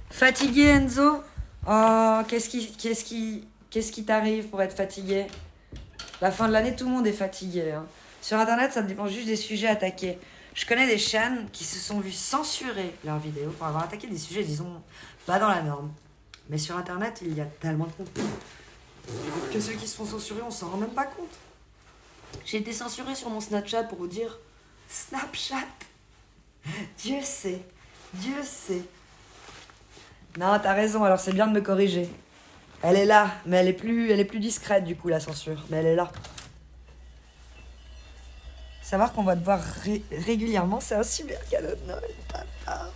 Fatigué, Enzo? Oh, qu'est-ce qui t'arrive pour être fatigué? La fin de l'année, tout le monde est fatigué. Hein. Sur Internet, ça dépend juste des sujets attaqués. Je connais des chaînes qui se sont vues censurer leurs vidéos pour avoir attaqué des sujets, disons, pas dans la norme. Mais sur Internet, il y a tellement de contenu que ceux qui se font censurer, on s'en rend même pas compte. J'ai été censurée sur mon Snapchat pour vous dire... Snapchat. Dieu sait. Dieu sait. Non, t'as raison, alors c'est bien de me corriger. Elle est là, mais elle est plus discrète du coup, la censure. Mais elle est là. Savoir qu'on va te voir régulièrement, c'est un super cadeau de Noël, papa.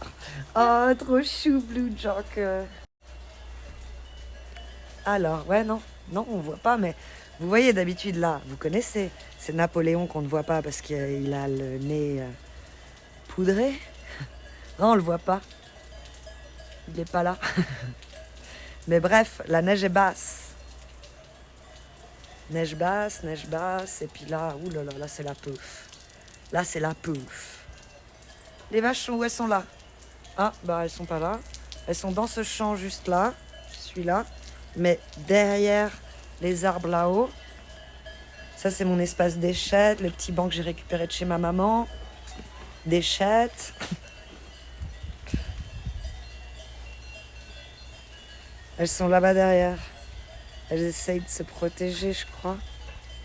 Oh, trop chou, Blue Joker. Alors, ouais, non, on voit pas, mais vous voyez d'habitude là, vous connaissez. C'est Napoléon qu'on ne voit pas parce qu'il a le nez poudré. Non, on le voit pas. Il est pas là. Mais bref, la neige est basse. Neige basse, et puis là, oulala, là c'est la pouf. Là c'est la pouf. Les vaches, où elles sont là? Ah, bah elles sont pas là. Elles sont dans ce champ juste là, celui-là. Mais derrière les arbres là-haut. Ça c'est mon espace d'échette, le petit banc que j'ai récupéré de chez ma maman. D'échette. Elles sont là-bas derrière. Elles essayent de se protéger, je crois.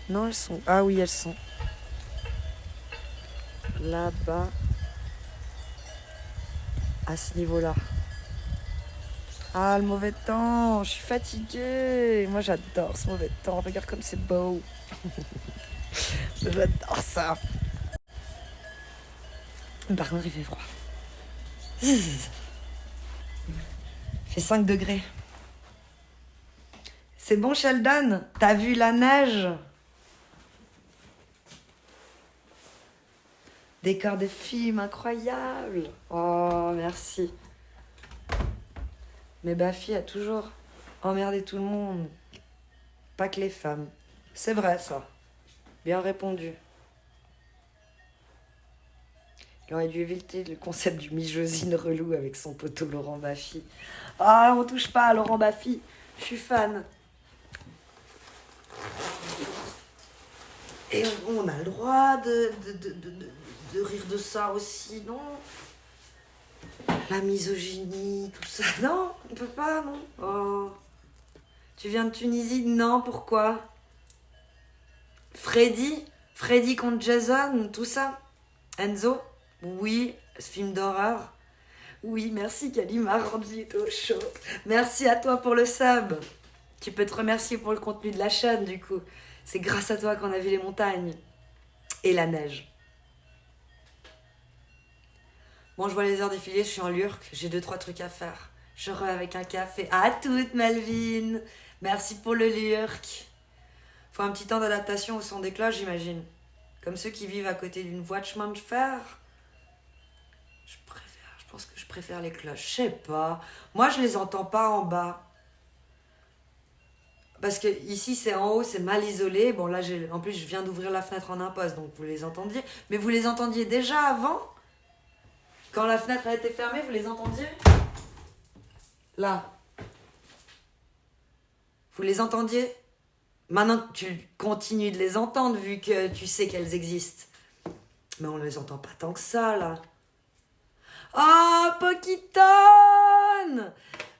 Non, elles sont... Ah oui, elles sont là-bas. À ce niveau-là. Ah, le mauvais temps. Je suis fatiguée. Moi, j'adore ce mauvais temps. Regarde comme c'est beau. J'adore ça. Par contre, il fait froid. Il fait 5 degrés. C'est bon, Sheldon? T'as vu la neige? Décor de film incroyable. Oh, merci. Mais Buffy a toujours emmerdé tout le monde. Pas que les femmes. C'est vrai, ça. Bien répondu. Il aurait dû éviter le concept du mijosine relou avec son poteau Laurent Baffy. Ah, on touche pas à Laurent Baffy. Je suis fan. Et on a le droit de rire de ça aussi, non? La misogynie, tout ça. Non, on peut pas, non? Oh. Tu viens de Tunisie? Non, pourquoi? Freddy contre Jason, tout ça? Enzo? Oui, ce film d'horreur. Oui, merci Kalima, rendu au chaud. Merci à toi pour le sub. Tu peux te remercier pour le contenu de la chaîne, du coup. C'est grâce à toi qu'on a vu les montagnes. Et la neige. Bon, je vois les heures défiler, je suis en lurk. J'ai 2-3 trucs à faire. Je re avec un café. À toute, Melvin. Merci pour le lurk. Faut un petit temps d'adaptation au son des cloches, j'imagine. Comme ceux qui vivent à côté d'une voie de chemin de fer. Je pense que je préfère les cloches. Je sais pas. Moi, je les entends pas en bas. Parce que ici, c'est en haut, c'est mal isolé. Bon, là, en plus, je viens d'ouvrir la fenêtre en imposte, donc vous les entendiez. Mais vous les entendiez déjà avant? Quand la fenêtre a été fermée, vous les entendiez? Là. Vous les entendiez? Maintenant, tu continues de les entendre, vu que tu sais qu'elles existent. Mais on ne les entend pas tant que ça, là. Oh, Pokiton!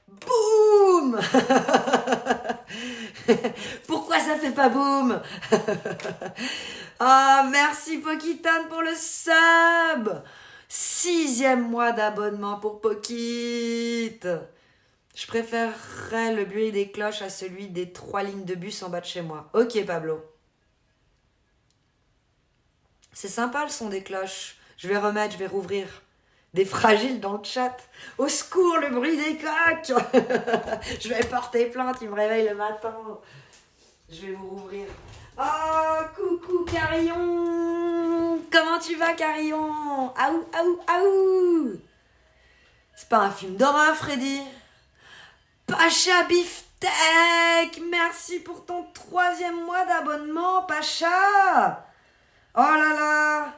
Boum! Pourquoi ça fait pas boum? Ah, merci Pokiton pour le sub! 6e mois d'abonnement pour Pokit. Je préférerais le bruit des cloches à celui des 3 lignes de bus en bas de chez moi. Ok Pablo. C'est sympa le son des cloches. Je vais rouvrir. Des fragiles dans le chat. Au secours, le bruit des coques. Je vais porter plainte, il me réveille le matin. Je vais vous rouvrir. Oh, coucou Carillon. Comment tu vas Carillon? Aou, aou, aou. C'est pas un film d'horreur, Freddy? Pacha Beefsteak, merci pour ton 3e mois d'abonnement, Pacha. Oh là là.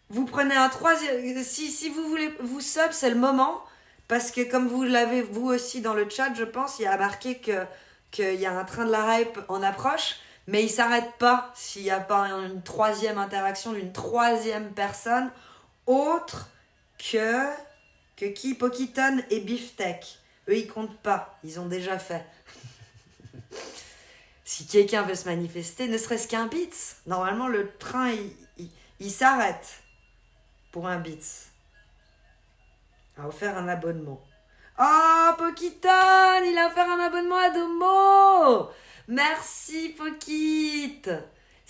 Vous prenez un 3e... Si vous voulez vous sub, c'est le moment. Parce que comme vous l'avez vous aussi dans le chat, je pense, il y a marqué qu'il y a un train de la hype en approche. Mais il ne s'arrête pas s'il n'y a pas une 3e interaction d'une 3e personne. Autre que qui? Pokiton et Beefsteak. Eux, ils comptent pas. Ils ont déjà fait. Si quelqu'un veut se manifester, ne serait-ce qu'un bits. Normalement, le train, il s'arrête. Pour un bits. A offert un abonnement. Oh, Pokiton, il a offert un abonnement à Domo. Merci, Pokit.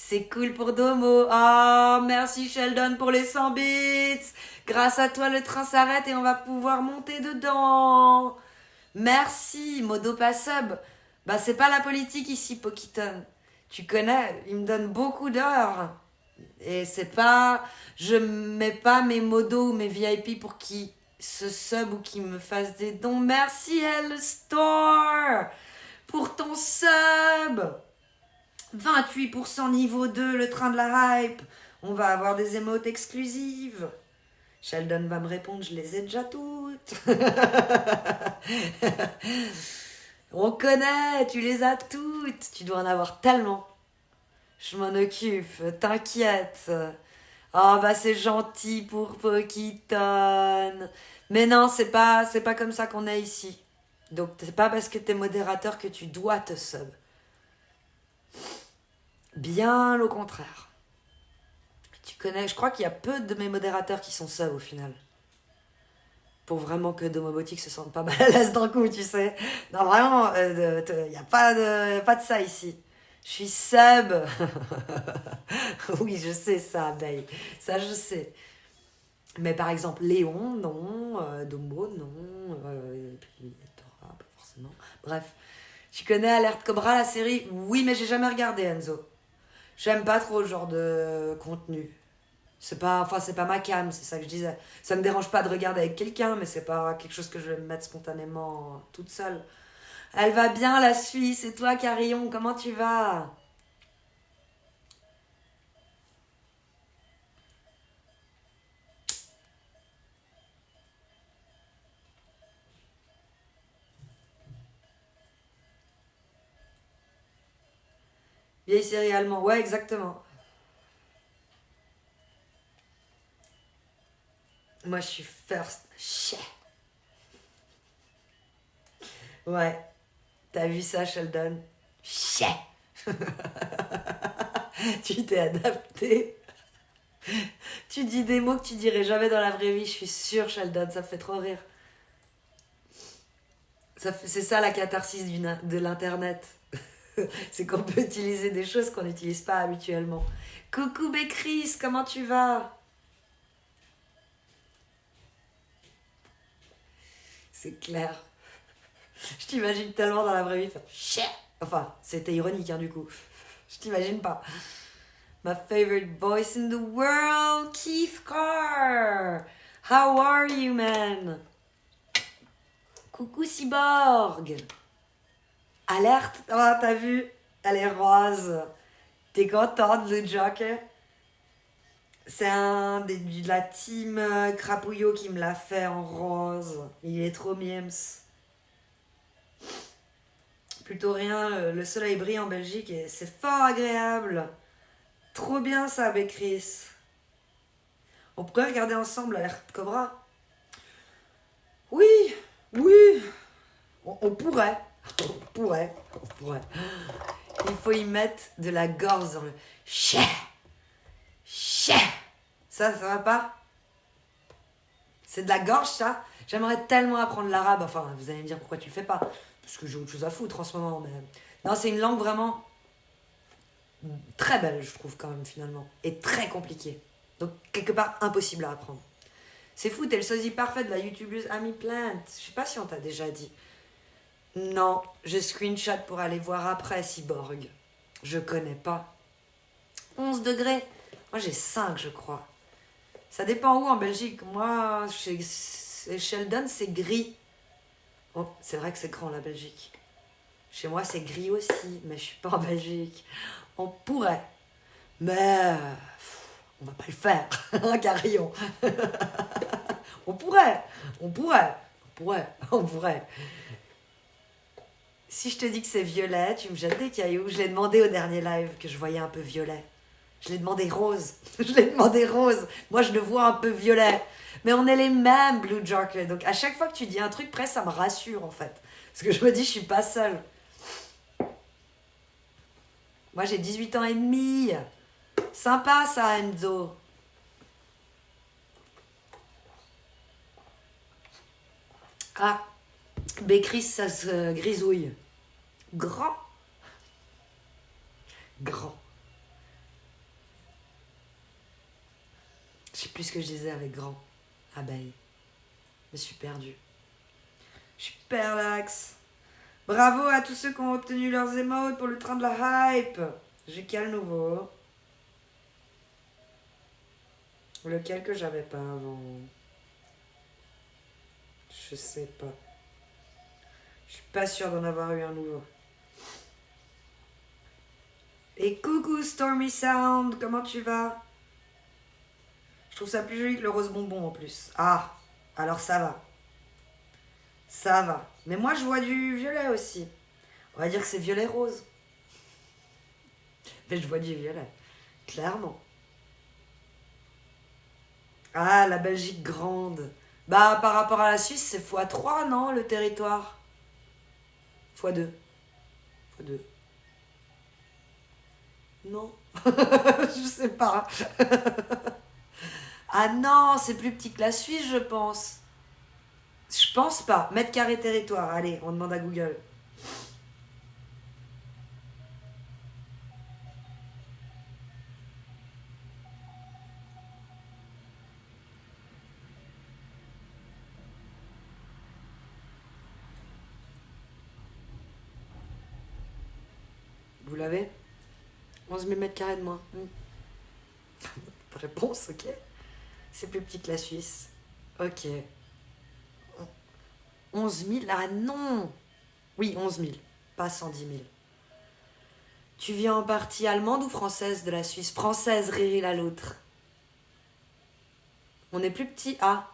C'est cool pour Domo. Oh, merci Sheldon pour les 100 bits. Grâce à toi, le train s'arrête et on va pouvoir monter dedans. Merci, Modo pas sub. Bah, c'est pas la politique ici, Pokiton. Tu connais, il me donne beaucoup d'heures. Et c'est pas... Je mets pas mes modos ou mes VIP pour qu'ils se sub ou qu'ils me fassent des dons. Merci, L-Store, pour ton sub. 28% niveau 2, le train de la hype. On va avoir des émotes exclusives. Sheldon va me répondre, je les ai déjà toutes. On connaît, tu les as toutes. Tu dois en avoir tellement. Je m'en occupe, t'inquiète. Oh bah c'est gentil pour Pokiton. Mais non, c'est pas comme ça qu'on est ici. Donc c'est pas parce que t'es modérateur que tu dois te sub. Bien au contraire. Tu connais, je crois qu'il y a peu de mes modérateurs qui sont sub au final. Pour vraiment que Domobotique se sente pas mal à l'aise d'un coup, tu sais. Non, vraiment, il n'y a pas de ça ici. Je suis sub. Oui, je sais ça, Babe. Ça, je sais. Mais par exemple, Léon, non. Domo, non. Et puis, Dora, pas forcément. Bref. Tu connais Alerte Cobra, la série? Oui, mais j'ai jamais regardé, Enzo. J'aime pas trop ce genre de contenu. C'est pas ma cam, c'est ça que je disais. Ça me dérange pas de regarder avec quelqu'un, mais c'est pas quelque chose que je vais me mettre spontanément toute seule. Elle va bien, la Suisse, et toi, Carillon, comment tu vas? Vieille série allemande, ouais, exactement. Moi, je suis first. Chais. Ouais. T'as vu ça, Sheldon? Chais. Tu t'es adapté. Tu dis des mots que tu dirais jamais dans la vraie vie, je suis sûre, Sheldon, ça me fait trop rire. C'est ça la catharsis de l'internet. C'est qu'on peut utiliser des choses qu'on n'utilise pas habituellement. Coucou Bécris, comment tu vas? C'est clair. Je t'imagine tellement dans la vraie vie faire chais. Enfin, c'était ironique hein, du coup. Je t'imagine pas. My favorite voice in the world, Keith Carr. How are you, man? Coucou Cyborg. Alerte. Oh, t'as vu? Elle est rose. T'es contente, le Joker? C'est de la team Crapouillot qui me l'a fait en rose. Il est trop mimes. Plutôt rien, le soleil brille en Belgique et c'est fort agréable. Trop bien ça, Bécris. On pourrait regarder ensemble Alerte Cobra? Oui, oui. On pourrait. On pourrait. Il faut y mettre de la gorge dans le chais. Ça va pas? C'est de la gorge, ça? J'aimerais tellement apprendre l'arabe. Enfin, vous allez me dire pourquoi tu le fais pas. Parce que j'ai autre chose à foutre en ce moment. Mais... Non, c'est une langue vraiment très belle, je trouve, quand même, finalement. Et très compliquée. Donc, quelque part, impossible à apprendre. C'est fou, t'es le sosie parfait de la youtubeuse Amy Plant. Je sais pas si on t'a déjà dit. Non, je screenshot pour aller voir après, Cyborg. Je connais pas. 11 degrés. Moi, j'ai 5, je crois. Ça dépend où en Belgique. Moi, chez Sheldon, c'est gris. Oh, c'est vrai que c'est grand, la Belgique. Chez moi, c'est gris aussi, mais je suis pas en Belgique. On pourrait. Mais on va pas le faire, hein, Carillon. On pourrait. Si je te dis que c'est violet, tu me jettes des cailloux. Je l'ai demandé au dernier live que je voyais un peu violet. Je l'ai demandé rose. Moi, je le vois un peu violet. Mais on est les mêmes, Blue Joker. Donc, à chaque fois que tu dis un truc, presque, ça me rassure, en fait. Parce que je me dis, je suis pas seule. Moi, j'ai 18 ans et demi. Sympa, ça, Enzo. Ah, Bécris, ça se grisouille. Grand. plus ce que je disais avec grand. Abeille. Je me suis perdue. Je suis perlax. Bravo à tous ceux qui ont obtenu leurs émotes pour le train de la hype. J'ai quel nouveau? Lequel que j'avais pas avant? Je sais pas. Je suis pas sûre d'en avoir eu un nouveau. Et coucou Stormy Sound, comment tu vas? Je trouve ça plus joli que le rose bonbon en plus. Ah, alors ça va. Ça va. Mais moi je vois du violet aussi. On va dire que c'est violet rose. Mais je vois du violet. Clairement. Ah, la Belgique grande. Bah, par rapport à la Suisse, c'est x3, non, le territoire? x2. x2. Non. Je sais pas. Ah non, c'est plus petit que la Suisse, je pense. Je pense pas. Mètre carré territoire. Allez, on demande à Google. Vous l'avez? 11 000 mètres carrés de moins. Réponse, ok. C'est plus petit que la Suisse. Ok. 11 000? Ah non! Oui, 11 000. Pas 110 000. Tu viens en partie allemande ou française de la Suisse? Française, Riri la l'autre. On est plus petit, ah.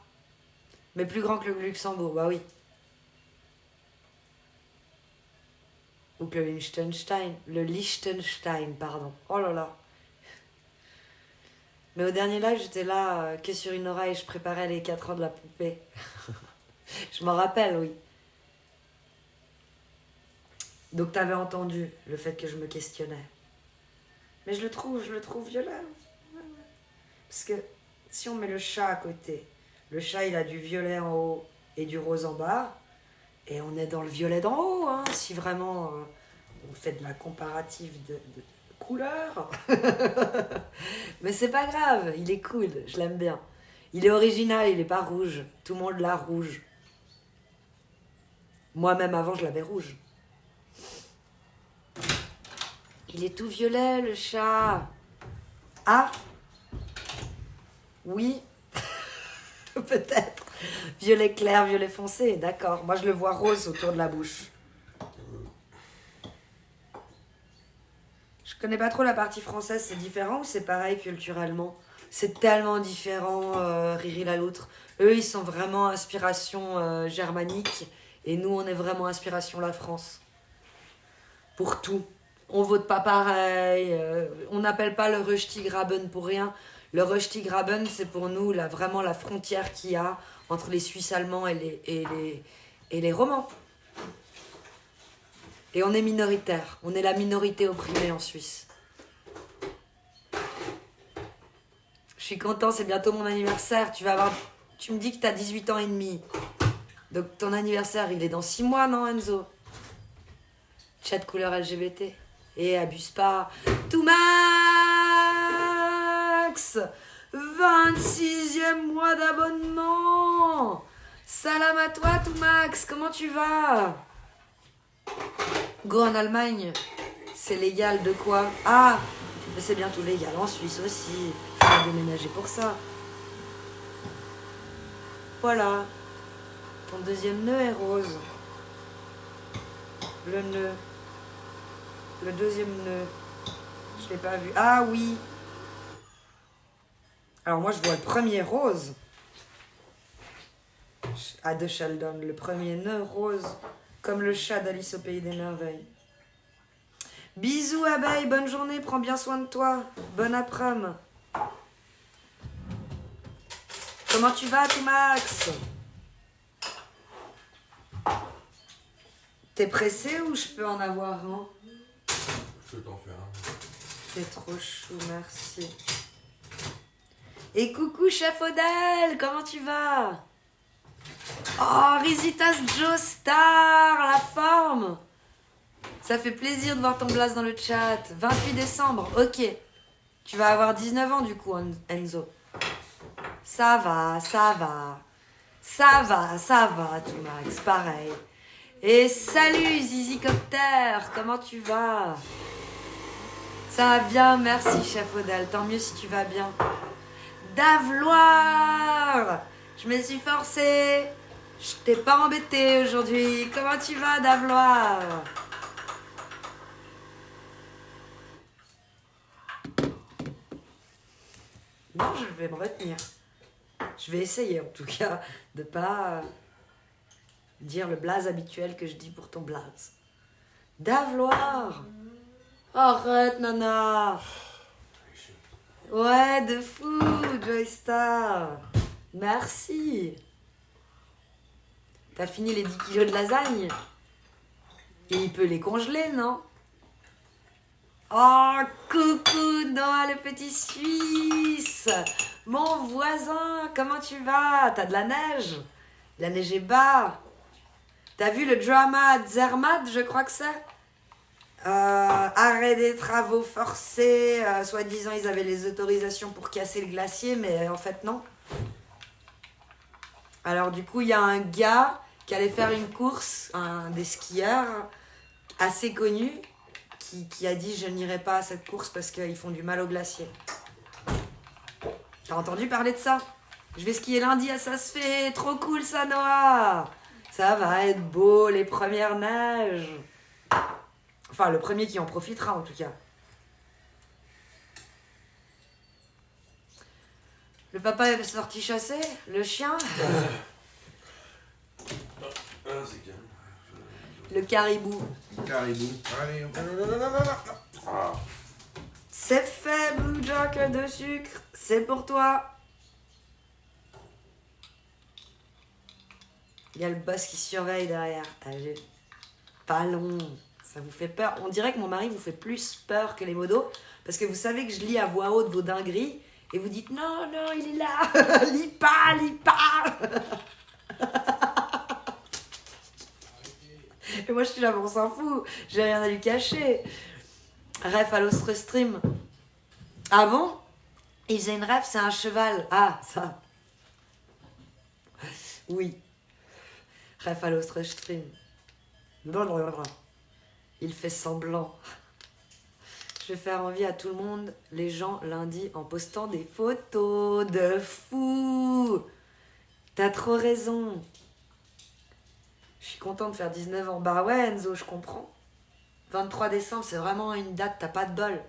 Mais plus grand que le Luxembourg, bah oui. Ou que le Liechtenstein. Le Liechtenstein, pardon. Oh là là. Mais au dernier live, j'étais là, que sur une oreille, je préparais les 4 ans de la poupée. Je m'en rappelle, oui. Donc t'avais entendu le fait que je me questionnais. Mais je le trouve violet. Parce que si on met le chat à côté, le chat il a du violet en haut et du rose en bas. Et on est dans le violet d'en haut, hein, si vraiment on fait de la comparative de couleurs. Mais c'est pas grave, il est cool, je l'aime bien. Il est original, il est pas rouge. Tout le monde l'a rouge. Moi-même avant, je l'avais rouge. Il est tout violet, le chat. Ah? Oui. Peut-être. Violet clair, violet foncé, d'accord. Moi, je le vois rose autour de la bouche. Je connais pas trop la partie française, c'est différent ou c'est pareil culturellement? C'est tellement différent, Riri la l'autre. Eux, ils sont vraiment inspiration germanique et nous, on est vraiment inspiration la France. Pour tout. On vote pas pareil, on n'appelle pas le Röstigraben pour rien. Le Röstigraben, c'est pour nous vraiment la frontière qu'il y a entre les Suisses allemands et les Romands. Et on est minoritaire. On est la minorité opprimée en Suisse. Je suis content, c'est bientôt mon anniversaire. Tu me dis que tu as 18 ans et demi. Donc ton anniversaire, il est dans 6 mois, non, Enzo? Chat couleur LGBT. Et abuse pas. Toumax 26e mois d'abonnement. Salam à toi, Toumax. Comment tu vas? Go en Allemagne. C'est légal de quoi? Ah, mais c'est bientôt légal en Suisse aussi. Je vais déménager pour ça. Voilà. Ton deuxième nœud est rose. Le nœud. Le deuxième nœud. Je l'ai pas vu. Ah oui. Alors moi je vois le premier rose. À de Sheldon. Le premier nœud rose. Comme le chat d'Alice au Pays des Merveilles. Bisous abeille, bonne journée, prends bien soin de toi. Bon après-midi. Comment tu vas, Max? T'es pressé ou je peux en avoir un? Je peux t'en faire un. T'es trop chou, merci. Et coucou Chef Odell, comment tu vas? Oh, Rizitas Joestar, la forme. Ça fait plaisir de voir ton blast dans le chat. 28 décembre, ok. Tu vas avoir 19 ans du coup, Enzo. Ça va, ça va. Ça va, ça va, tout Max, pareil. Et salut Zizi Copter, comment tu vas? Ça va bien, merci chef Odal, tant mieux si tu vas bien. Davloir, je me suis forcée. Je t'ai pas embêté aujourd'hui. Comment tu vas, Davloir? Non, je vais me retenir. Je vais essayer, en tout cas, de pas dire le blaze habituel que je dis pour ton blaze. Davloir! Arrête, nana! Ouais, de fou, Joystar! Merci! T'as fini les 10 kilos de lasagne? Et il peut les congeler, non? Oh, coucou Noah, le petit Suisse! Mon voisin, comment tu vas? T'as de la neige? La neige est bas. T'as vu le drama de Zermatt, je crois que c'est? Arrêt des travaux forcés. Soi-disant, ils avaient les autorisations pour casser le glacier, mais en fait, non. Alors, du coup, il y a un gars qui allait faire une course, un des skieurs assez connu, qui a dit « Je n'irai pas à cette course parce qu'ils font du mal au glacier. » T'as entendu parler de ça? Je vais skier lundi à Ça se fait. Trop cool ça, Noah. Ça va être beau, les premières neiges. Enfin, le premier qui en profitera, en tout cas. Le papa est sorti chasser? Le chien? C'est calme. Le caribou. Caribou. Allez, non. C'est fait, Blue Joker de sucre. C'est pour toi. Il y a le boss qui surveille derrière. T'as vu? Pas long. Ça vous fait peur? On dirait que mon mari vous fait plus peur que les modos. Parce que vous savez que je lis à voix haute vos dingueries. Et vous dites non, non, il est là. Lis pas, lis pas. Et moi je suis là, on s'en fout. J'ai rien à lui cacher. Ref à l'Austre Stream. Ah bon? Il faisait une ref, c'est un cheval. Ah, ça. Oui. Ref à l'Austre Stream. Il fait semblant. Je vais faire envie à tout le monde, les gens, lundi, en postant des photos de fou. T'as trop raison. Je suis contente de faire 19 ans. Bah ouais, Enzo, je comprends. 23 décembre, c'est vraiment une date, t'as pas de bol.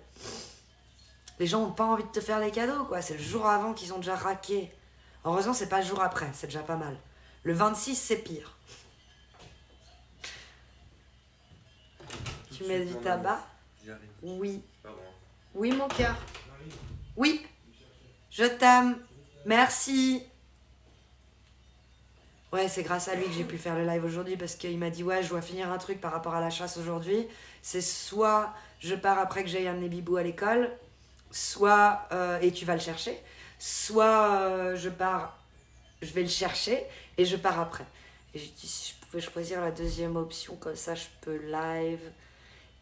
Les gens ont pas envie de te faire des cadeaux, quoi. C'est le jour avant qu'ils ont déjà raqué. Heureusement, c'est pas le jour après, c'est déjà pas mal. Le 26, c'est pire. Tu mets du tabac? Oui. Oui, mon cœur. Oui. Je t'aime. Merci. Ouais, c'est grâce à lui que j'ai pu faire le live aujourd'hui parce qu'il m'a dit ouais, je dois finir un truc par rapport à la chasse aujourd'hui. C'est soit je pars après que j'aille amener Bibou à l'école, soit et tu vas le chercher, soit je pars, je vais le chercher et je pars après. Et j'ai dit si je pouvais choisir la deuxième option, comme ça je peux live.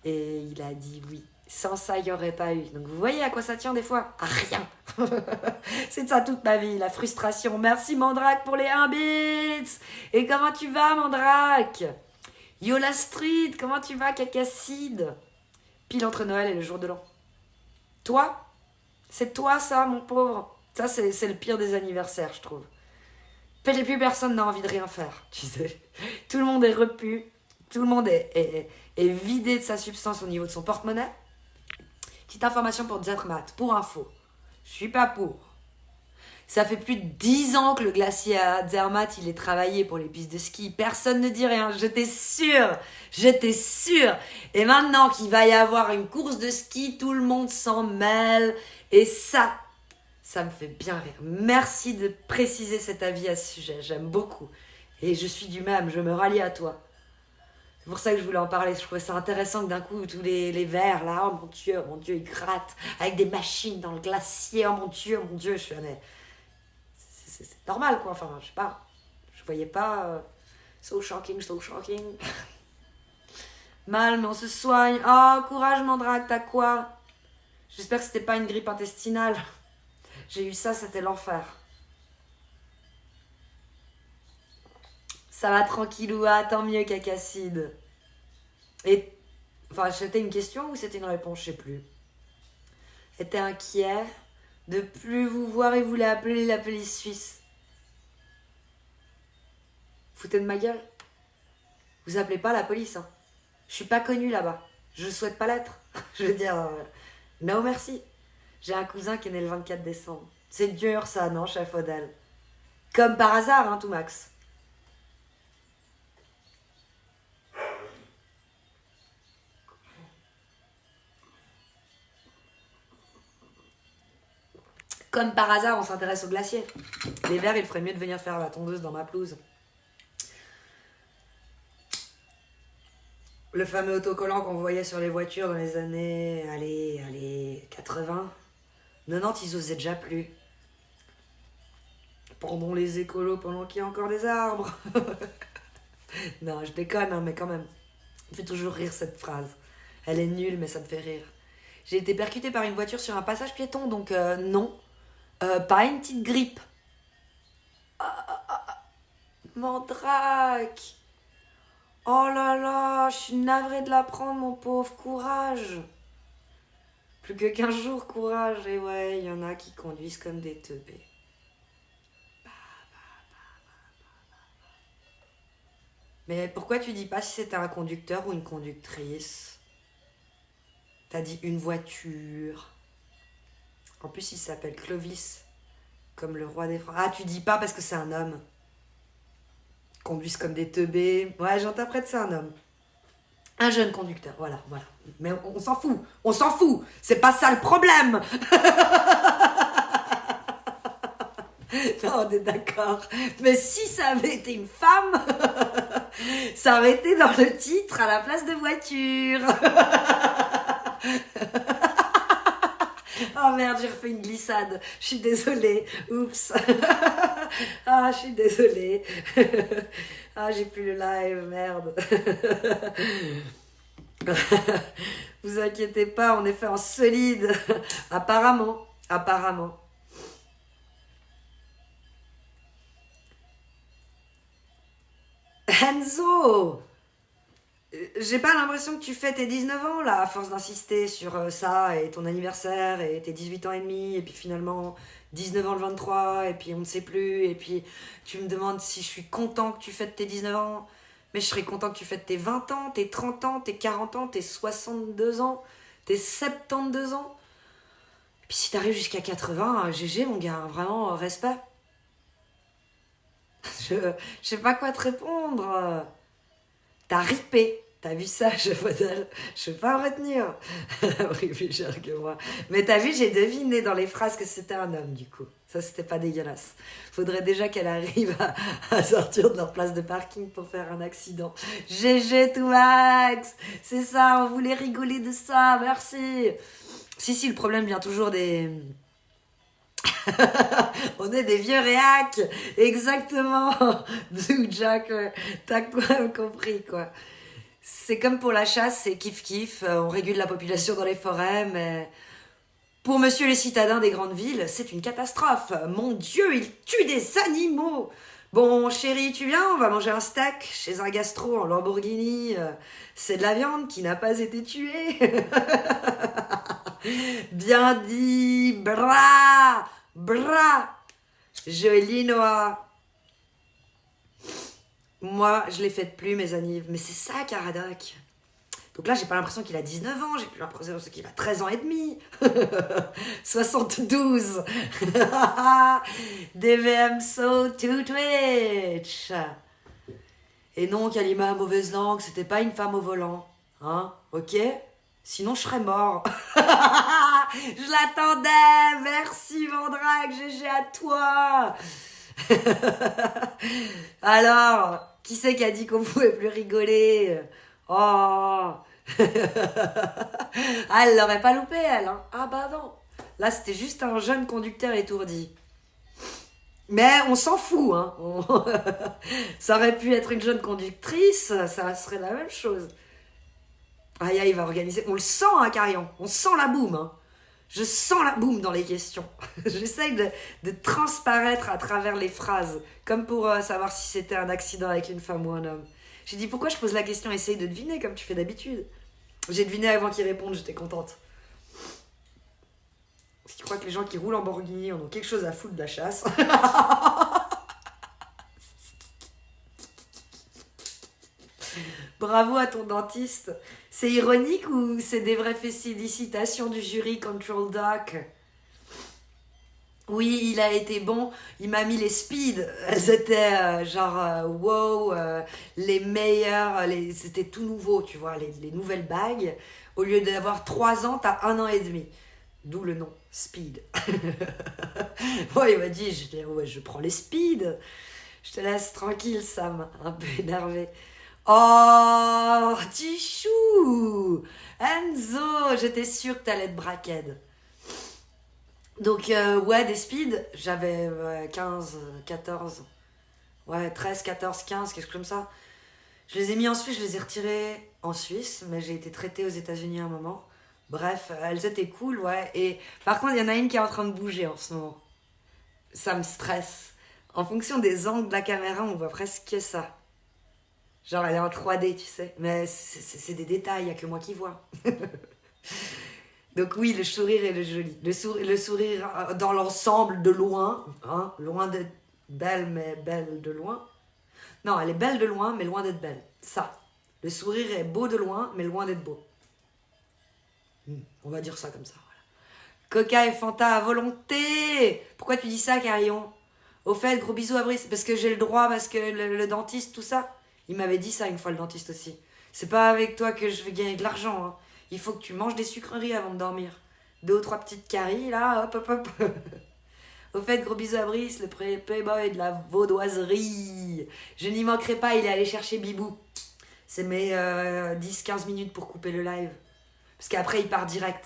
Et il a dit oui. Sans ça, il n'y aurait pas eu. Donc vous voyez à quoi ça tient des fois? À rien. C'est de ça toute ma vie, la frustration. Merci Mandrake pour les 1 bits. Et comment tu vas Mandrake? Yola Street, comment tu vas Cacacide? Pile entre Noël et le jour de l'an. Toi? C'est toi ça, mon pauvre? Ça, c'est le pire des anniversaires, je trouve. Plus personne n'a envie de rien faire, tu sais. Tout le monde est repu. Tout le monde est vidé de sa substance au niveau de son porte-monnaie. Petite information pour Zermatt, pour info. Je suis pas pour. Ça fait plus de 10 ans que le glacier à Zermatt, il est travaillé pour les pistes de ski. Personne ne dit rien, j'étais sûre. Et maintenant qu'il va y avoir une course de ski, tout le monde s'en mêle. Et ça me fait bien rire. Merci de préciser cet avis à ce sujet, j'aime beaucoup. Et je suis du même, je me rallie à toi. C'est pour ça que je voulais en parler. Je trouvais ça intéressant que d'un coup, tous les verres, là, oh mon Dieu, ils grattent avec des machines dans le glacier. Oh mon Dieu, je suis mais c'est normal, quoi. Enfin, je sais pas. Je voyais pas... So shocking. Mal, mais on se soigne. Oh, courage, Mandrake, t'as quoi? J'espère que c'était pas une grippe intestinale. J'ai eu ça, c'était l'enfer. Ça va tranquilloua, tant mieux, Cacacide. Et, enfin, c'était une question ou c'était une réponse, je sais plus. Était inquiet de plus vous voir et voulait appeler la police suisse. Foutez de ma gueule. Vous appelez pas la police, hein. Je suis pas connue là-bas. Je souhaite pas l'être. Je veux dire, non merci. J'ai un cousin qui est né le 24 décembre. C'est dur ça, non, chef Odell? Comme par hasard, hein, tout Max. Comme par hasard, on s'intéresse au glacier. Les verts, il ferait mieux de venir faire la tondeuse dans ma pelouse. Le fameux autocollant qu'on voyait sur les voitures dans les années, allez, 80. 90, ils osaient déjà plus. Pendons les écolos pendant qu'il y a encore des arbres. Non, je déconne, hein, mais quand même. Ça me fait toujours rire cette phrase. Elle est nulle, mais ça me fait rire. J'ai été percutée par une voiture sur un passage piéton, donc non. Pas une petite grippe. Mandrake. Oh là là, je suis navrée de l'apprendre, mon pauvre, courage. Plus que 15 jours, courage. Et ouais, il y en a qui conduisent comme des teubés. Mais pourquoi tu dis pas si c'était un conducteur ou une conductrice? T'as dit une voiture. En plus, il s'appelle Clovis, comme le roi des Francs. Ah, tu dis pas parce que c'est un homme. Conduisent comme des teubés. Ouais, j'interprète, c'est un homme. Un jeune conducteur, voilà. Mais on s'en fout. C'est pas ça le problème. Non, on est d'accord. Mais si ça avait été une femme, ça aurait été dans le titre à la place de voiture. Oh merde, j'ai refait une glissade. Je suis désolée. Oups. Ah, je suis désolée. Ah, j'ai plus le live, merde. Vous inquiétez pas, on est fait en solide. Apparemment. Enzo! J'ai pas l'impression que tu fais tes 19 ans là, à force d'insister sur ça et ton anniversaire et tes 18 ans et demi, et puis finalement 19 ans le 23, et puis on ne sait plus, et puis tu me demandes si je suis content que tu fêtes tes 19 ans, mais je serais content que tu fêtes tes 20 ans, tes 30 ans, tes 40 ans, tes 62 ans, tes 72 ans. Et puis si t'arrives jusqu'à 80, GG mon gars, vraiment respect. Je sais pas quoi te répondre. T'as ripé. T'as vu ça, je peux pas me retenir. Oui, plus cher que moi. Mais t'as vu, j'ai deviné dans les phrases que c'était un homme, du coup. Ça, c'était pas dégueulasse. Faudrait déjà qu'elle arrive à sortir de leur place de parking pour faire un accident. GG tout Max. C'est ça, on voulait rigoler de ça, merci. Si, le problème vient toujours des... On est des vieux réacs. Exactement. Blue Jack, t'as quand même compris, quoi. C'est comme pour la chasse, c'est kiff-kiff, on régule la population dans les forêts, mais pour monsieur les citadins des grandes villes, c'est une catastrophe. Mon Dieu, il tue des animaux. Bon, chérie, tu viens, on va manger un steak chez un gastro en Lamborghini. C'est de la viande qui n'a pas été tuée. Bien dit, bra, joli Noah. Moi, je les fête plus, mes annives. Mais c'est ça, Caradoc. Donc là, j'ai pas l'impression qu'il a 19 ans. J'ai plus l'impression qu'il a 13 ans et demi. 72. DVM so to Twitch. Et non, Kalima, mauvaise langue, c'était pas une femme au volant. Hein? Ok? Sinon, je serais mort. Je l'attendais. Merci, Mandrake. GG à toi. Alors, qui c'est qui a dit qu'on pouvait plus rigoler? Oh. Ah, elle l'aurait pas loupé, elle. Hein. Ah bah non. Là, c'était juste un jeune conducteur étourdi. Mais on s'en fout. Hein. Ça aurait pu être une jeune conductrice, ça serait la même chose. Aïe, il va organiser. On le sent, hein, Carillon. On sent la boum. Hein. Je sens la boum dans les questions. J'essaye de transparaître à travers les phrases, comme pour savoir si c'était un accident avec une femme ou un homme. J'ai dit pourquoi je pose la question, essaye de deviner comme tu fais d'habitude. J'ai deviné avant qu'ils répondent, j'étais contente. Si tu crois que les gens qui roulent en Lamborghini en ont quelque chose à foutre de la chasse. Bravo à ton dentiste. C'est ironique ou c'est des vraies félicitations du jury Control Doc? Oui, il a été bon. Il m'a mis les speeds. Elles étaient wow, les meilleures. C'était tout nouveau, tu vois, les nouvelles bagues. Au lieu d'avoir 3 ans, t'as 1 an et demi. D'où le nom, speed. Ouais, il m'a dit, ouais, je prends les speeds. Je te laisse tranquille, Sam, un peu énervé. Oh, Tichou! Enzo, j'étais sûre que t'allais être braquette. Donc, ouais, des speeds, j'avais 15, 14, ouais, 13, 14, 15, quelque chose comme ça. Je les ai mis en Suisse, je les ai retirés en Suisse, mais j'ai été traitée aux États-Unis à un moment. Bref, elles étaient cool, ouais. Et par contre, il y en a une qui est en train de bouger en ce moment. Ça me stresse. En fonction des angles de la caméra, on voit presque que ça. Genre, elle est en 3D, tu sais. Mais c'est des détails, il n'y a que moi qui vois. Donc oui, le sourire est le joli. Le sourire dans l'ensemble, de loin. Hein, loin d'être belle, mais belle de loin. Non, elle est belle de loin, mais loin d'être belle. Ça. Le sourire est beau de loin, mais loin d'être beau. On va dire ça comme ça. Voilà. Coca et Fanta à volonté. Pourquoi tu dis ça, Carillon? Au fait, gros bisous à Brice. Parce que j'ai le droit, parce que le dentiste, tout ça. Il m'avait dit ça une fois, le dentiste aussi. C'est pas avec toi que je vais gagner de l'argent. Hein. Il faut que tu manges des sucreries avant de dormir. 2 ou 3 petites caries, là, hop, hop, hop. Au fait, gros bisous à Brice, le playboy de la vaudoiserie. Je n'y manquerai pas, il est allé chercher Bibou. C'est mes 10-15 minutes pour couper le live. Parce qu'après, il part direct.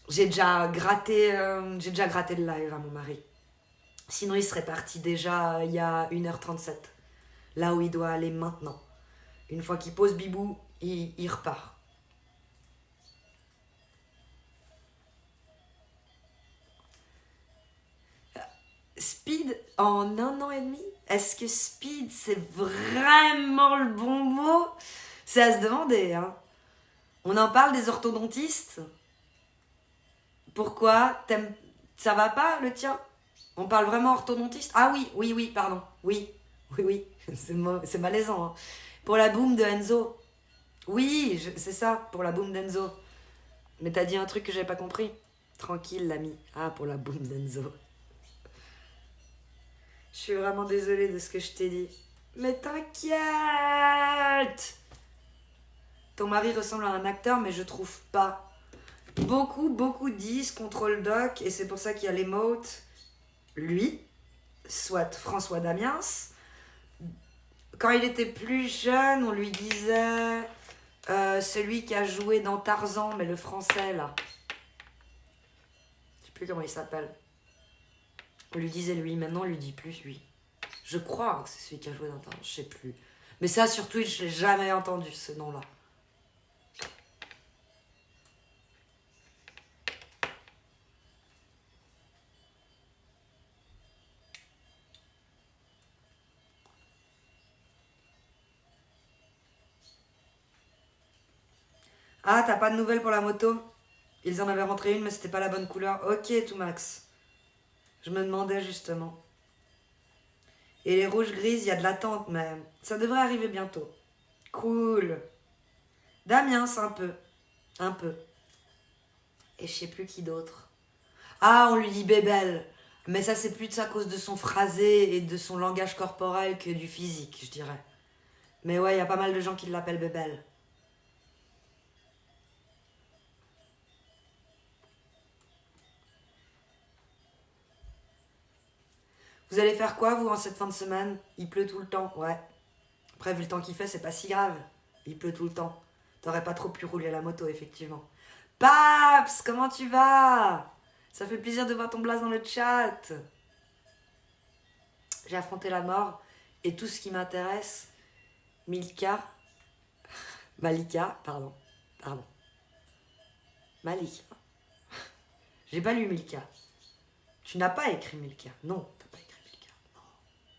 J'ai déjà gratté le live à mon mari. Sinon, il serait parti déjà il y a 1h37. Là où il doit aller maintenant. Une fois qu'il pose Bibou, il repart. Speed en 1 an et demi? Est-ce que speed, c'est vraiment le bon mot? C'est à se demander, hein. On en parle des orthodontistes? Pourquoi? Ça va pas, le tien? On parle vraiment orthodontiste? Ah oui, pardon. Oui. C'est malaisant, hein. Pour la boum de Enzo. Oui, c'est ça, pour la boum d'Enzo. Mais t'as dit un truc que j'avais pas compris. Tranquille, l'ami. Ah, pour la boum d'Enzo. Je suis vraiment désolée de ce que je t'ai dit. Mais t'inquiète! Ton mari ressemble à un acteur, mais je trouve pas. Beaucoup disent Control Doc, et c'est pour ça qu'il y a l'émote. Lui, soit François Damiens. Quand il était plus jeune, on lui disait celui qui a joué dans Tarzan, mais le français, là. Je sais plus comment il s'appelle. On lui disait lui, maintenant on lui dit plus lui. Je crois que c'est celui qui a joué dans Tarzan, je sais plus. Mais ça, sur Twitch, je l'ai jamais entendu, ce nom-là. Ah, t'as pas de nouvelles pour la moto? Ils en avaient rentré une, mais c'était pas la bonne couleur. Ok, tout max. Je me demandais justement. Et les rouges grises, il y a de l'attente, mais ça devrait arriver bientôt. Cool. Damiens, un peu. Un peu. Et je sais plus qui d'autre. Ah, on lui dit bébelle. Mais ça, c'est plus à cause de son phrasé et de son langage corporel que du physique, je dirais. Mais ouais, il y a pas mal de gens qui l'appellent bébelle. Vous allez faire quoi, vous, en cette fin de semaine? Il pleut tout le temps, ouais. Après, vu le temps qu'il fait, c'est pas si grave. Il pleut tout le temps. T'aurais pas trop pu rouler la moto, effectivement. Paps, comment tu vas? Ça fait plaisir de voir ton blaze dans le chat. J'ai affronté la mort et tout ce qui m'intéresse, Malika, pardon. Malika. J'ai pas lu Milka. Tu n'as pas écrit Milka. Non, t'as pas écrit Milka.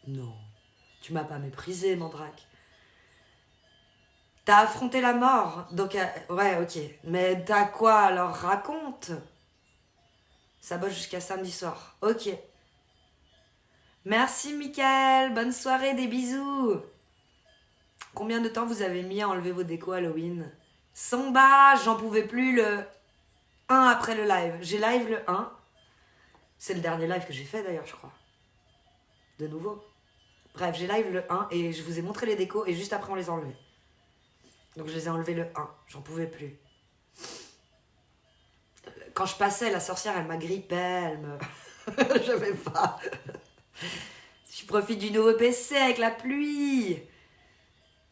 Non. Non. Tu m'as pas méprisé, Mandrake. T'as affronté la mort. Donc, ouais, ok. Mais t'as quoi alors? Raconte. Ça bosse jusqu'à samedi soir. Ok. Merci, Mickaël. Bonne soirée, des bisous. Combien de temps vous avez mis à enlever vos décos Halloween? Somba, j'en pouvais plus le 1 après le live. J'ai live le 1. C'est le dernier live que j'ai fait d'ailleurs, je crois. De nouveau. Bref, j'ai live le 1 et je vous ai montré les décos et juste après on les a enlevés. Donc je les ai enlevés le 1. J'en pouvais plus. Quand je passais, la sorcière, elle m'agrippait, elle me... je vais pas. Je profite du nouveau PC avec la pluie.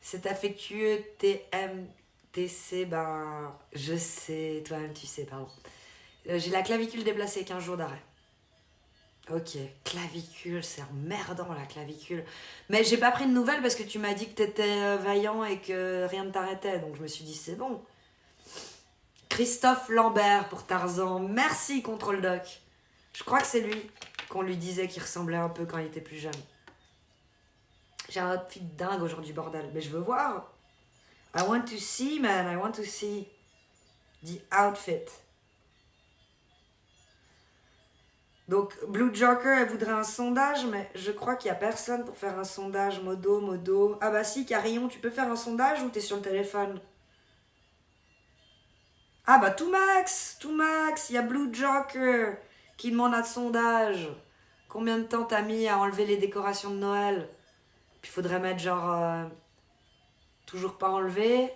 C'est affectueux TMTC, ben... Je sais, toi-même tu sais, pardon. J'ai la clavicule déplacée, 15 jours d'arrêt. Ok, clavicule, c'est emmerdant la clavicule. Mais j'ai pas pris de nouvelles parce que tu m'as dit que t'étais vaillant et que rien ne t'arrêtait. Donc je me suis dit, c'est bon. Christophe Lambert pour Tarzan. Merci, Contrôle Doc. Je crois que c'est lui qu'on lui disait qu'il ressemblait un peu quand il était plus jeune. J'ai un outfit dingue aujourd'hui, bordel. Mais je veux voir. I want to see, man. I want to see the outfit. Donc, Blue Joker, elle voudrait un sondage, mais je crois qu'il n'y a personne pour faire un sondage. Modo. Ah bah si, Carillon, tu peux faire un sondage ou t'es sur le téléphone? Ah bah tout max, il y a Blue Joker qui demande un sondage. Combien de temps t'as mis à enlever les décorations de Noël? Puis il faudrait mettre genre... toujours pas enlevé.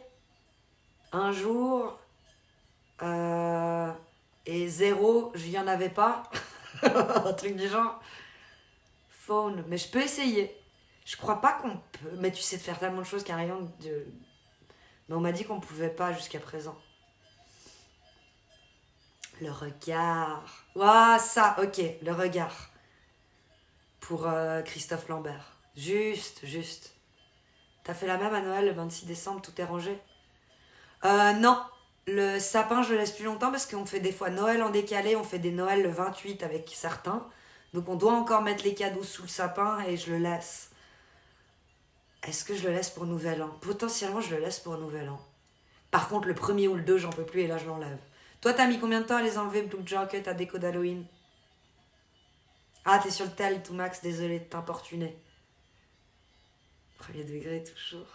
Un jour. Et 0, j'y en avais pas. Un truc du genre. Phone. Mais je peux essayer. Je crois pas qu'on peut. Mais tu sais de faire tellement de choses qu'un rayon de... Mais on m'a dit qu'on pouvait pas jusqu'à présent. Le regard. Ouah, ça, ok. Le regard. Pour Christophe Lambert. Juste. T'as fait la même à Noël le 26 décembre, tout est rangé? Non. Le sapin, je le laisse plus longtemps parce qu'on fait des fois Noël en décalé, on fait des Noëls le 28 avec certains. Donc on doit encore mettre les cadeaux sous le sapin et je le laisse. Est-ce que je le laisse pour Nouvel An? Potentiellement, je le laisse pour Nouvel An. Par contre, le 1er ou le 2, j'en peux plus et là, je l'enlève. Toi, t'as mis combien de temps à les enlever, Blue Joker, ta déco d'Halloween? Ah, t'es sur le tel, tout max, désolé de t'importuner. Premier degré, toujours.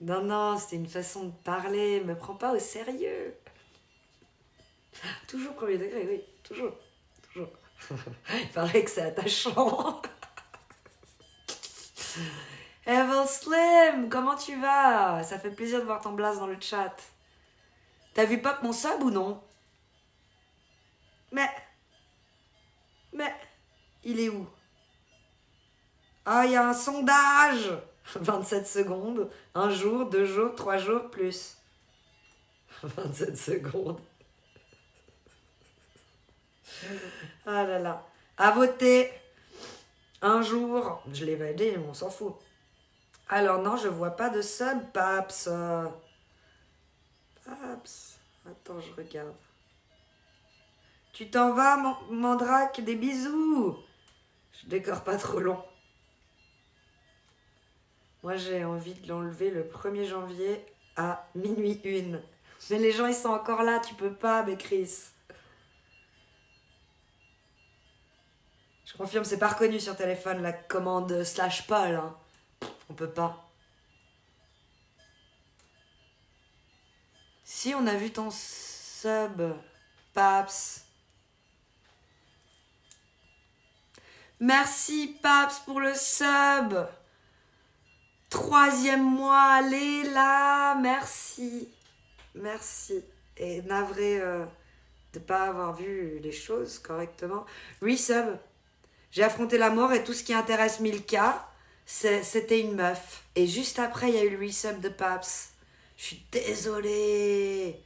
Non, c'était une façon de parler. Me prends pas au sérieux. Toujours premier degré, oui. Toujours. Il paraît que c'est attachant. Evil Slim, comment tu vas? Ça fait plaisir de voir ton blaze dans le chat. T'as vu Pop mon sub ou non? Mais, il est où? Ah, il y a un sondage. 27 secondes. 1 jour, 2 jours, 3 jours, plus. 27 secondes. Ah là là. À voter. 1 jour. Je l'ai validé, on s'en fout. Alors non, je vois pas de sub, Paps. Paps. Attends, je regarde. Tu t'en vas, Mandrake? Des bisous. Je décore pas trop long. Moi, j'ai envie de l'enlever le 1er janvier à minuit 1. Mais les gens, ils sont encore là, tu peux pas, mais Chris. Je confirme, c'est pas reconnu sur téléphone, la commande /Paul. Hein. On peut pas. Si, on a vu ton sub, Paps. Merci, Paps, pour le sub. 3e mois, allez là, merci. Et navré de pas avoir vu les choses correctement. Resub, j'ai affronté la mort et tout ce qui intéresse Milka, c'était une meuf. Et juste après, il y a eu le resub de Paps. Je suis désolée.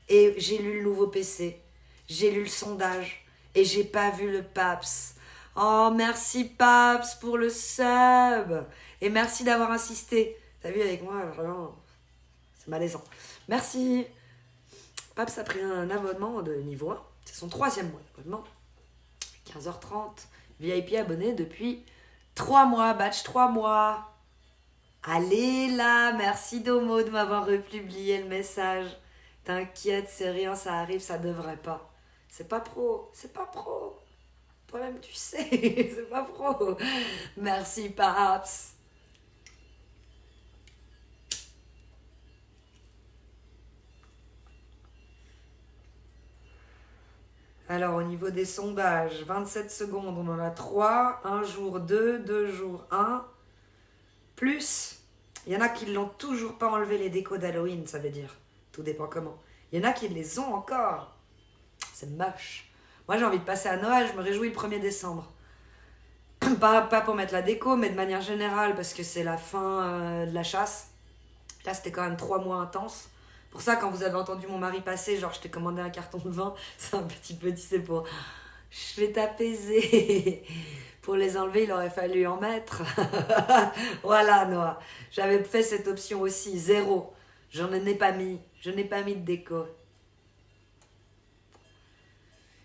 Et j'ai lu le nouveau PC. J'ai lu le sondage. Et j'ai pas vu le Paps. Oh, merci Paps pour le sub. Et merci d'avoir insisté. T'as vu avec moi, vraiment, c'est malaisant. Merci. Paps a pris un abonnement de niveau 1. C'est son 3e mois d'abonnement. 15h30. VIP abonné depuis 3 mois. Batch 3 mois. Allez là, merci Domo de m'avoir republié le message. T'inquiète, c'est rien, ça arrive, ça devrait pas. C'est pas pro, c'est pas pro. Toi-même tu sais, c'est pas pro. Merci Paps. Alors au niveau des sondages, 27 secondes, on en a 3, 1 jour 2, 2 jours 1. Plus, il y en a qui l'ont toujours pas enlevé les décos d'Halloween, ça veut dire. Tout dépend comment. Il y en a qui les ont encore. C'est moche. Moi j'ai envie de passer à Noël, je me réjouis le 1er décembre. Pas pour mettre la déco, mais de manière générale, parce que c'est la fin de la chasse. Là c'était quand même 3 mois intenses. Pour ça, quand vous avez entendu mon mari passer, genre je t'ai commandé un carton de vin, c'est un petit peu dit, c'est pour... Je vais t'apaiser. Pour les enlever, il aurait fallu en mettre. Voilà, Noah. J'avais fait cette option aussi, 0. J'en ai pas mis. Je n'ai pas mis de déco.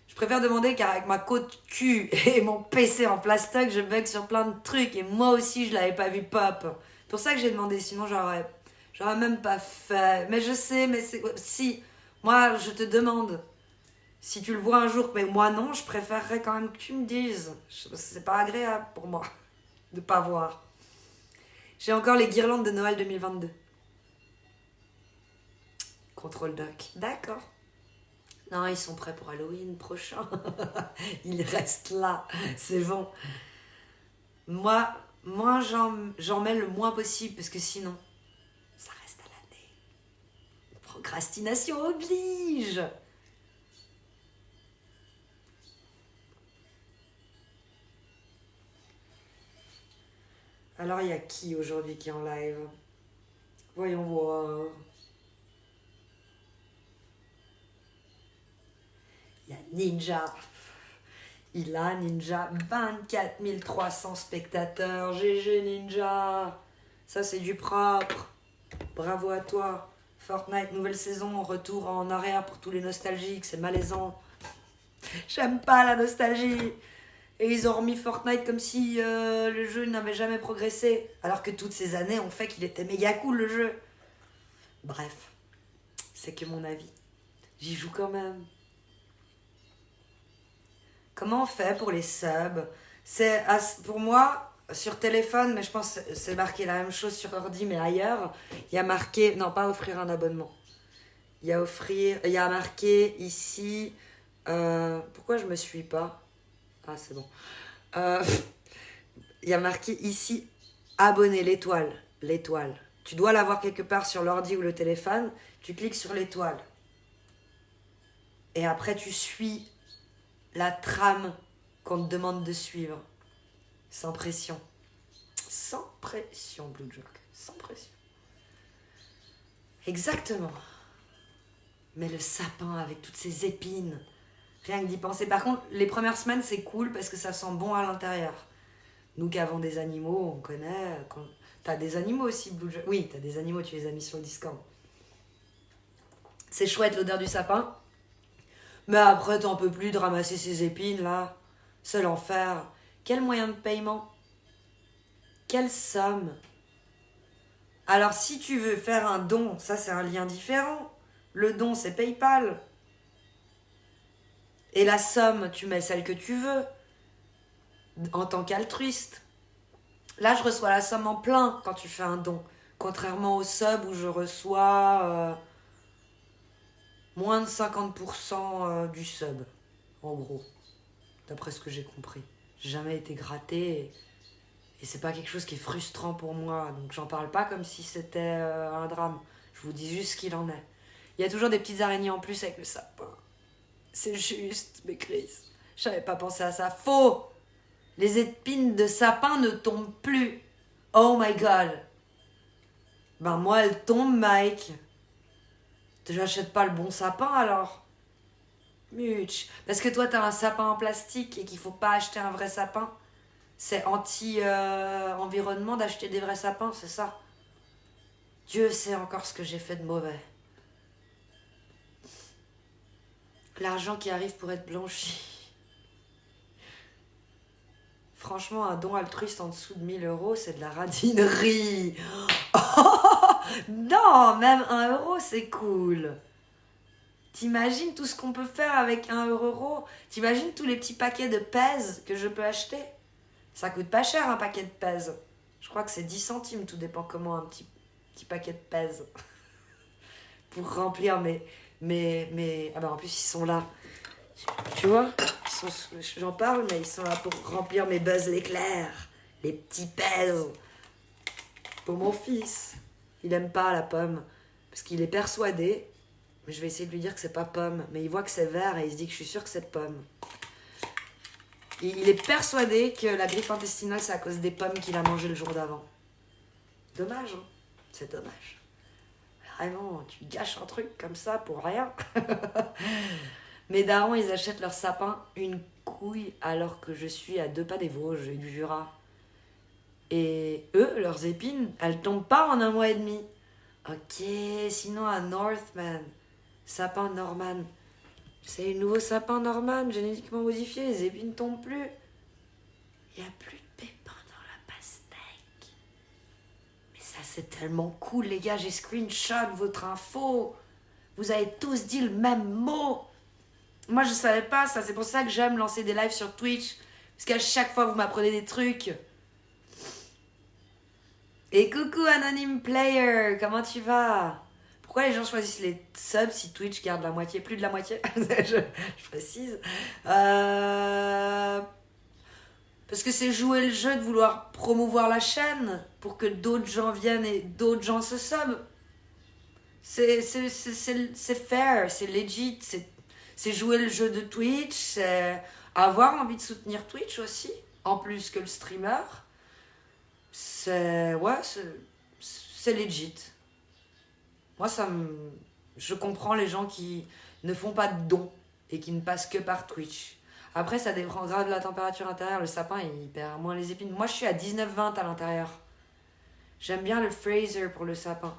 Je préfère demander car avec ma côte cul et mon PC en plastoc, je bug sur plein de trucs. Et moi aussi, je l'avais pas vu pop. C'est pour ça que j'ai demandé, sinon j'aurais même pas fait. Mais je sais, mais c'est... Si, moi, je te demande... Si tu le vois un jour, mais moi non, je préférerais quand même que tu me dises. C'est pas agréable pour moi de pas voir. J'ai encore les guirlandes de Noël 2022. Contrôle doc. D'accord. Non, ils sont prêts pour Halloween prochain. Ils restent là. C'est bon. Moi j'en mets le moins possible parce que sinon, ça reste à l'année. Procrastination oblige. Alors, il y a qui aujourd'hui qui est en live? Voyons voir. Il y a Ninja. Il a Ninja 24 300 spectateurs. GG Ninja. Ça, c'est du propre. Bravo à toi. Fortnite, nouvelle saison, retour en arrière pour tous les nostalgiques. C'est malaisant. J'aime pas la nostalgie. Et ils ont remis Fortnite comme si le jeu n'avait jamais progressé. Alors que toutes ces années ont fait qu'il était méga cool le jeu. Bref, c'est que mon avis. J'y joue quand même. Comment on fait pour les subs? C'est pour moi, sur téléphone, mais je pense que c'est marqué la même chose sur ordi, mais ailleurs. Il y a marqué, non pas offrir un abonnement. Il y a marqué ici, pourquoi je me suis pas? Ah, c'est bon. Il y a marqué ici, abonner, l'étoile. L'étoile. Tu dois l'avoir quelque part sur l'ordi ou le téléphone. Tu cliques sur l'étoile. Et après, tu suis la trame qu'on te demande de suivre. Sans pression. Sans pression, Blue Joke. Sans pression. Exactement. Mais le sapin avec toutes ses épines... Rien que d'y penser. Par contre, les premières semaines, c'est cool parce que ça sent bon à l'intérieur. Nous qui avons des animaux, on connaît. T'as des animaux aussi, Blue Joe. Oui, t'as des animaux, tu les as mis sur le Discord. C'est chouette l'odeur du sapin. Mais après, t'en peux plus de ramasser ces épines, là. C'est l'enfer. Quel moyen de paiement? Quelle somme? Alors, si tu veux faire un don, ça, c'est un lien différent. Le don, c'est PayPal. Et la somme, tu mets celle que tu veux, en tant qu'altruiste. Là, je reçois la somme en plein quand tu fais un don. Contrairement au sub où je reçois moins de 50% du sub, en gros. D'après ce que j'ai compris. J'ai jamais été grattée et c'est pas quelque chose qui est frustrant pour moi. Donc j'en parle pas comme si c'était un drame. Je vous dis juste ce qu'il en est. Il y a toujours des petites araignées en plus avec le sapin. C'est juste, mais Chris, j'avais pas pensé à ça. Faux! Les épines de sapin ne tombent plus. Oh my god. Ben moi, elles tombent, Mike. J'achète pas le bon sapin alors. Much. Parce que toi, t'as un sapin en plastique et qu'il faut pas acheter un vrai sapin. C'est anti-environnement d'acheter des vrais sapins, c'est ça? Dieu sait encore ce que j'ai fait de mauvais. L'argent qui arrive pour être blanchi. Franchement, un don altruiste en dessous de 1 000 €, c'est de la radinerie. Non, même 1 € c'est cool. T'imagines tout ce qu'on peut faire avec 1 €? T'imagines tous les petits paquets de pèse que je peux acheter? Ça coûte pas cher un paquet de pèse. Je crois que c'est 10 centimes, tout dépend comment un petit paquet de pèse. Pour remplir mes... Ah bah en plus ils sont là. Tu vois, j'en parle, mais ils sont là pour remplir mes Buzz l'éclair. Les petits pèses. Pour mon fils. Il aime pas la pomme. Parce qu'il est persuadé. Mais je vais essayer de lui dire que c'est pas pomme. Mais il voit que c'est vert et il se dit que je suis sûre que c'est pomme. Il est persuadé que la grippe intestinale, c'est à cause des pommes qu'il a mangées le jour d'avant. Dommage, hein. C'est dommage. Vraiment, tu gâches un truc comme ça pour rien. Mes darons, ils achètent leur sapin une couille alors que je suis à 2 pas des Vosges et du Jura. Et eux, leurs épines, elles tombent pas en 1 mois et demi. Ok, sinon à Northman, sapin Norman. C'est le nouveau sapin Norman, génétiquement modifié, les épines tombent plus. Il n'y a plus de pépins dans la pastèque. Mais ça, c'est tellement cool, les gars, j'ai screenshot votre info. Vous avez tous dit le même mot. Moi, je savais pas ça, c'est pour ça que j'aime lancer des lives sur Twitch. Parce qu'à chaque fois, vous m'apprenez des trucs. Et coucou Anonyme Player, comment tu vas? Pourquoi les gens choisissent les subs si Twitch garde la moitié, plus de la moitié? je précise. Parce que c'est jouer le jeu de vouloir promouvoir la chaîne pour que d'autres gens viennent et d'autres gens se sub. C'est fair, c'est legit, c'est jouer le jeu de Twitch, c'est avoir envie de soutenir Twitch aussi, en plus que le streamer. C'est legit. Moi, je comprends les gens qui ne font pas de dons et qui ne passent que par Twitch. Après, ça dépend grave de la température intérieure. Le sapin, il perd moins les épines. Moi, je suis à 19-20 à l'intérieur. J'aime bien le Fraser pour le sapin.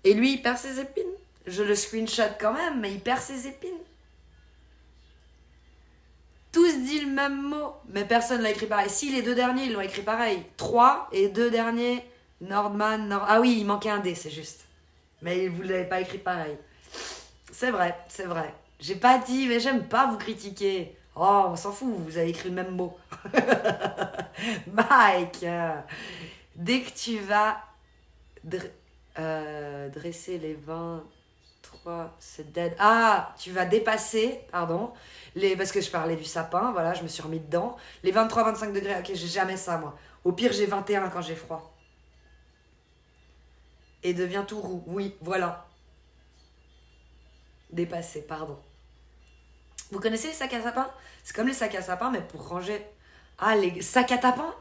Et lui, il perd ses épines. Je le screenshot quand même, mais il perd ses épines. Tous disent le même mot, mais personne l'a écrit pareil. Si, les 2 derniers, ils l'ont écrit pareil. 3 et 2 derniers, Nordman, Ah oui, il manquait un D, c'est juste. Mais vous ne l'avez pas écrit pareil. C'est vrai, c'est vrai. J'ai pas dit, mais j'aime pas vous critiquer. Oh, on s'en fout, vous avez écrit le même mot. Mike, dès que tu vas dresser les 23, c'est dead. Ah, tu vas dépasser, pardon, parce que je parlais du sapin, voilà, je me suis remis dedans. Les 23-25 degrés, ok, j'ai jamais ça, moi. Au pire, j'ai 21 quand j'ai froid. Et devient tout roux, oui, voilà. Dépasser, pardon. Vous connaissez les sacs à sapin? C'est comme les sacs à sapin, mais pour ranger... Ah, les sacs à tapin.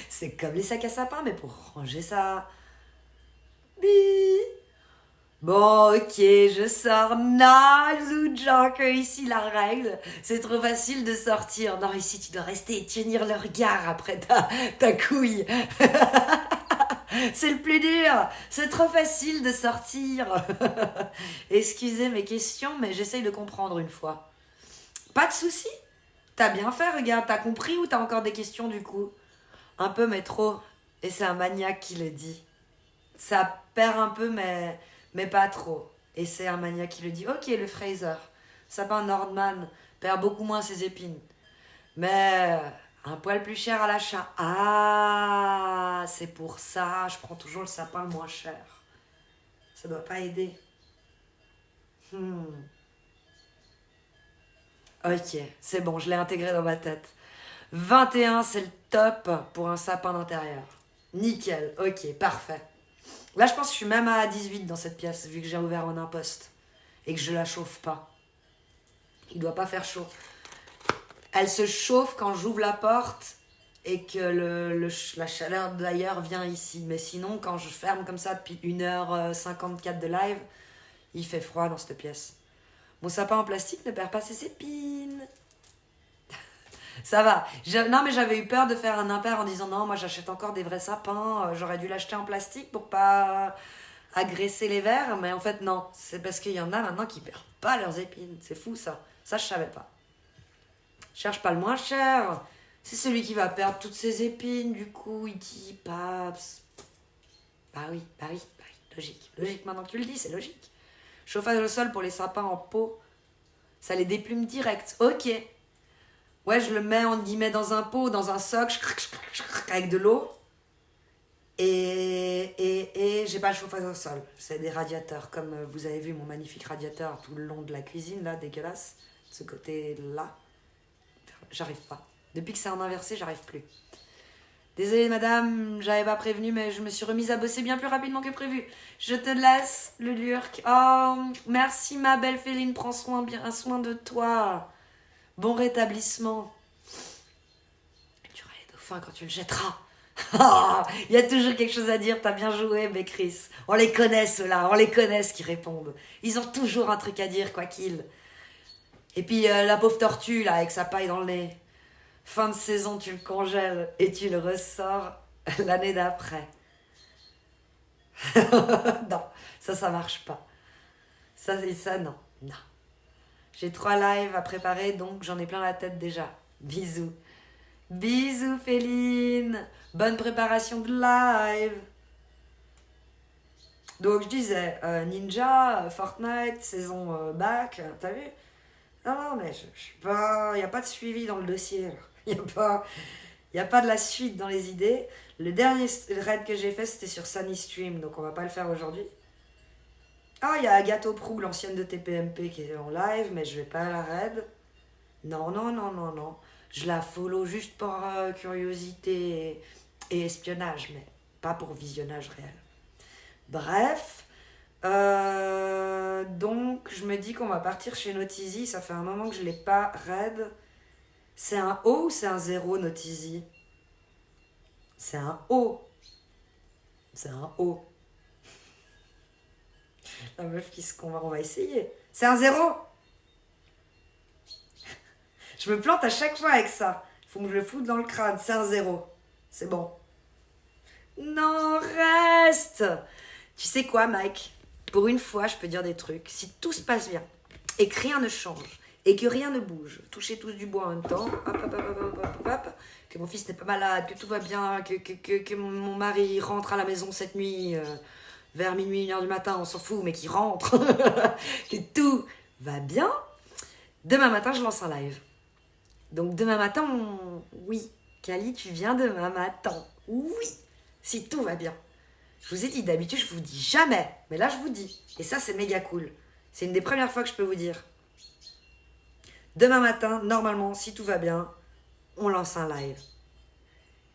C'est comme les sacs à sapin, mais pour ranger ça... Bon, ok, je sors. Non, Lou Joker, ici la règle, c'est trop facile de sortir. Non, ici tu dois rester et tenir le regard après ta couille. C'est le plus dur. C'est trop facile de sortir. Excusez mes questions, mais j'essaye de comprendre une fois. Pas de souci. T'as bien fait, regarde, t'as compris ou t'as encore des questions du coup? Un peu, mais trop. Et c'est un maniaque qui le dit. Ça perd un peu, mais pas trop. Et c'est un maniaque qui le dit. Ok, le Fraser. Sapin Nordman perd beaucoup moins ses épines. Mais un poil plus cher à l'achat. Ah, c'est pour ça. Je prends toujours le sapin le moins cher. Ça doit pas aider. Ok, c'est bon, je l'ai intégré dans ma tête. 21, c'est le top pour un sapin d'intérieur. Nickel, ok, parfait. Là, je pense que je suis même à 18 dans cette pièce, vu que j'ai ouvert en imposte. Et que je la chauffe pas. Il doit pas faire chaud. Elle se chauffe quand j'ouvre la porte et que la chaleur d'ailleurs vient ici. Mais sinon, quand je ferme comme ça depuis 1h54 de live, il fait froid dans cette pièce. Mon sapin en plastique ne perd pas ses épines. Ça va. Non, mais j'avais eu peur de faire un impair en disant non, moi j'achète encore des vrais sapins. J'aurais dû l'acheter en plastique pour pas agresser les verres. Mais en fait, non. C'est parce qu'il y en a maintenant qui perdent pas leurs épines. C'est fou ça. Ça, je savais pas. Cherche pas le moins cher. C'est celui qui va perdre toutes ses épines. Du coup, il dit Paps. Bah oui. Logique. Logique, maintenant que tu le dis, c'est logique. Chauffage au sol pour les sapins en pot. Ça les déplume direct. Ok. Ouais, je le mets en guillemets dans un pot, dans un soc, avec de l'eau. Et j'ai pas le chauffage au sol. C'est des radiateurs. Comme vous avez vu mon magnifique radiateur tout le long de la cuisine, là, dégueulasse. De ce côté-là. J'arrive pas. Depuis que c'est en inversé, j'arrive plus. Désolée madame, j'avais pas prévenu, mais je me suis remise à bosser bien plus rapidement que prévu. Je te laisse, le lurk. Oh, merci ma belle Féline, prends bien soin de toi. Bon rétablissement. Tu auras les dauphins quand tu le jetteras. Il y a toujours quelque chose à dire, t'as bien joué, Bécris. On les connaît ceux-là, on les connaît ceux qui répondent. Ils ont toujours un truc à dire, quoi qu'il. Et puis la pauvre tortue, là, avec sa paille dans le nez. Fin de saison, tu le congèles et tu le ressors l'année d'après. Non, ça marche pas. Ça, non. J'ai 3 lives à préparer, donc j'en ai plein la tête déjà. Bisous. Bisous, Féline. Bonne préparation de live. Donc, je disais, Ninja, Fortnite, saison back, t'as vu? Non, mais je suis pas... Il n'y a pas de suivi dans le dossier. Il n'y a pas de la suite dans les idées. Le dernier raid que j'ai fait, c'était sur Sunny Stream, donc on va pas le faire aujourd'hui. Ah, il y a Agathe Prou, l'ancienne de TPMP, qui est en live, mais je vais pas à la raid. Non. Je la follow juste par curiosité et espionnage, mais pas pour visionnage réel. Bref, donc je me dis qu'on va partir chez Notizy. Ça fait un moment que je l'ai pas raid. C'est un O ou c'est un 0, Notizy? C'est un O. C'est un O. La meuf qui se convainc, on va essayer. C'est un 0. Je me plante à chaque fois avec ça. Faut que je le foute dans le crâne. C'est un 0. C'est bon. Non, reste. Tu sais quoi, Mike? Pour une fois, je peux dire des trucs. Si tout se passe bien et que rien ne change et que rien ne bouge, touchez tous du bois en même temps, hop, que mon fils n'est pas malade, que tout va bien, que mon mari rentre à la maison cette nuit, vers minuit, 1h du matin, on s'en fout, mais qu'il rentre, que tout va bien. Demain matin, je lance un live. Donc demain matin, oui, Kali, tu viens demain matin. Oui, si tout va bien. Je vous ai dit, d'habitude, je vous dis jamais, mais là, je vous dis. Et ça, c'est méga cool. C'est une des premières fois que je peux vous dire. Demain matin, normalement, si tout va bien, on lance un live.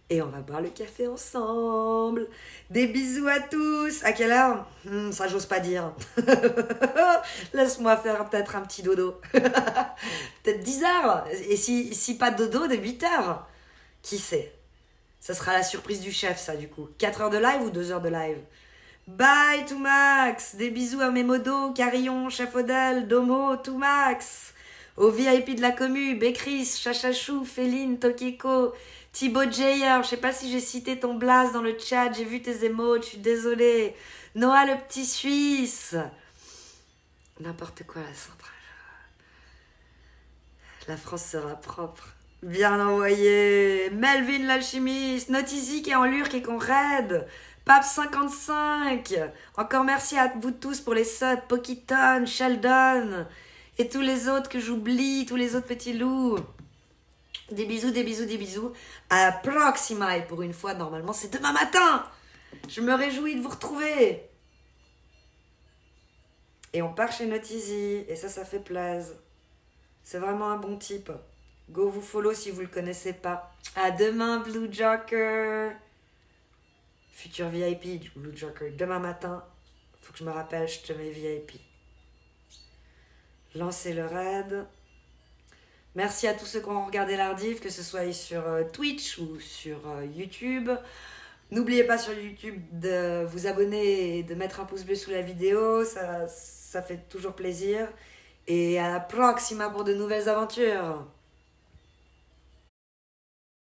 Et on va boire le café ensemble. Des bisous à tous. À quelle heure? Ça, j'ose pas dire. Laisse-moi faire peut-être un petit dodo. Peut-être 10h. Et si pas de dodo, de 8h. Qui sait? Ça sera la surprise du chef, ça, du coup. 4 heures de live ou 2 heures de live? Bye, tout Max. Des bisous à mes modos, Carillon, Chef Odel, Domo, tout Max. Au VIP de la commu, Bécris, Chachachou, Féline, Tokiko, Thibaut Jayer. Je sais pas si j'ai cité ton blaze dans le chat. J'ai vu tes émotes, je suis désolée. Noah, le petit Suisse. N'importe quoi, la centrale. La France sera propre. Bien envoyé. Melvin l'alchimiste. Notizy qui est en lurk et qu'on raid. Pape 55. Encore merci à vous tous pour les subs. Pokiton, Sheldon. Et tous les autres que j'oublie. Tous les autres petits loups. Des bisous. À Proxima. Et pour une fois, normalement, c'est demain matin. Je me réjouis de vous retrouver. Et on part chez Notizy. Et ça fait plaisir. C'est vraiment un bon type. Go vous follow si vous le connaissez pas. À demain, Blue Joker. Futur VIP du Blue Joker. Demain matin, faut que je me rappelle, je te mets VIP. Lancez le raid. Merci à tous ceux qui ont regardé l'ardiv, que ce soit sur Twitch ou sur YouTube. N'oubliez pas sur YouTube de vous abonner et de mettre un pouce bleu sous la vidéo. Ça fait toujours plaisir. Et à la proxima pour de nouvelles aventures.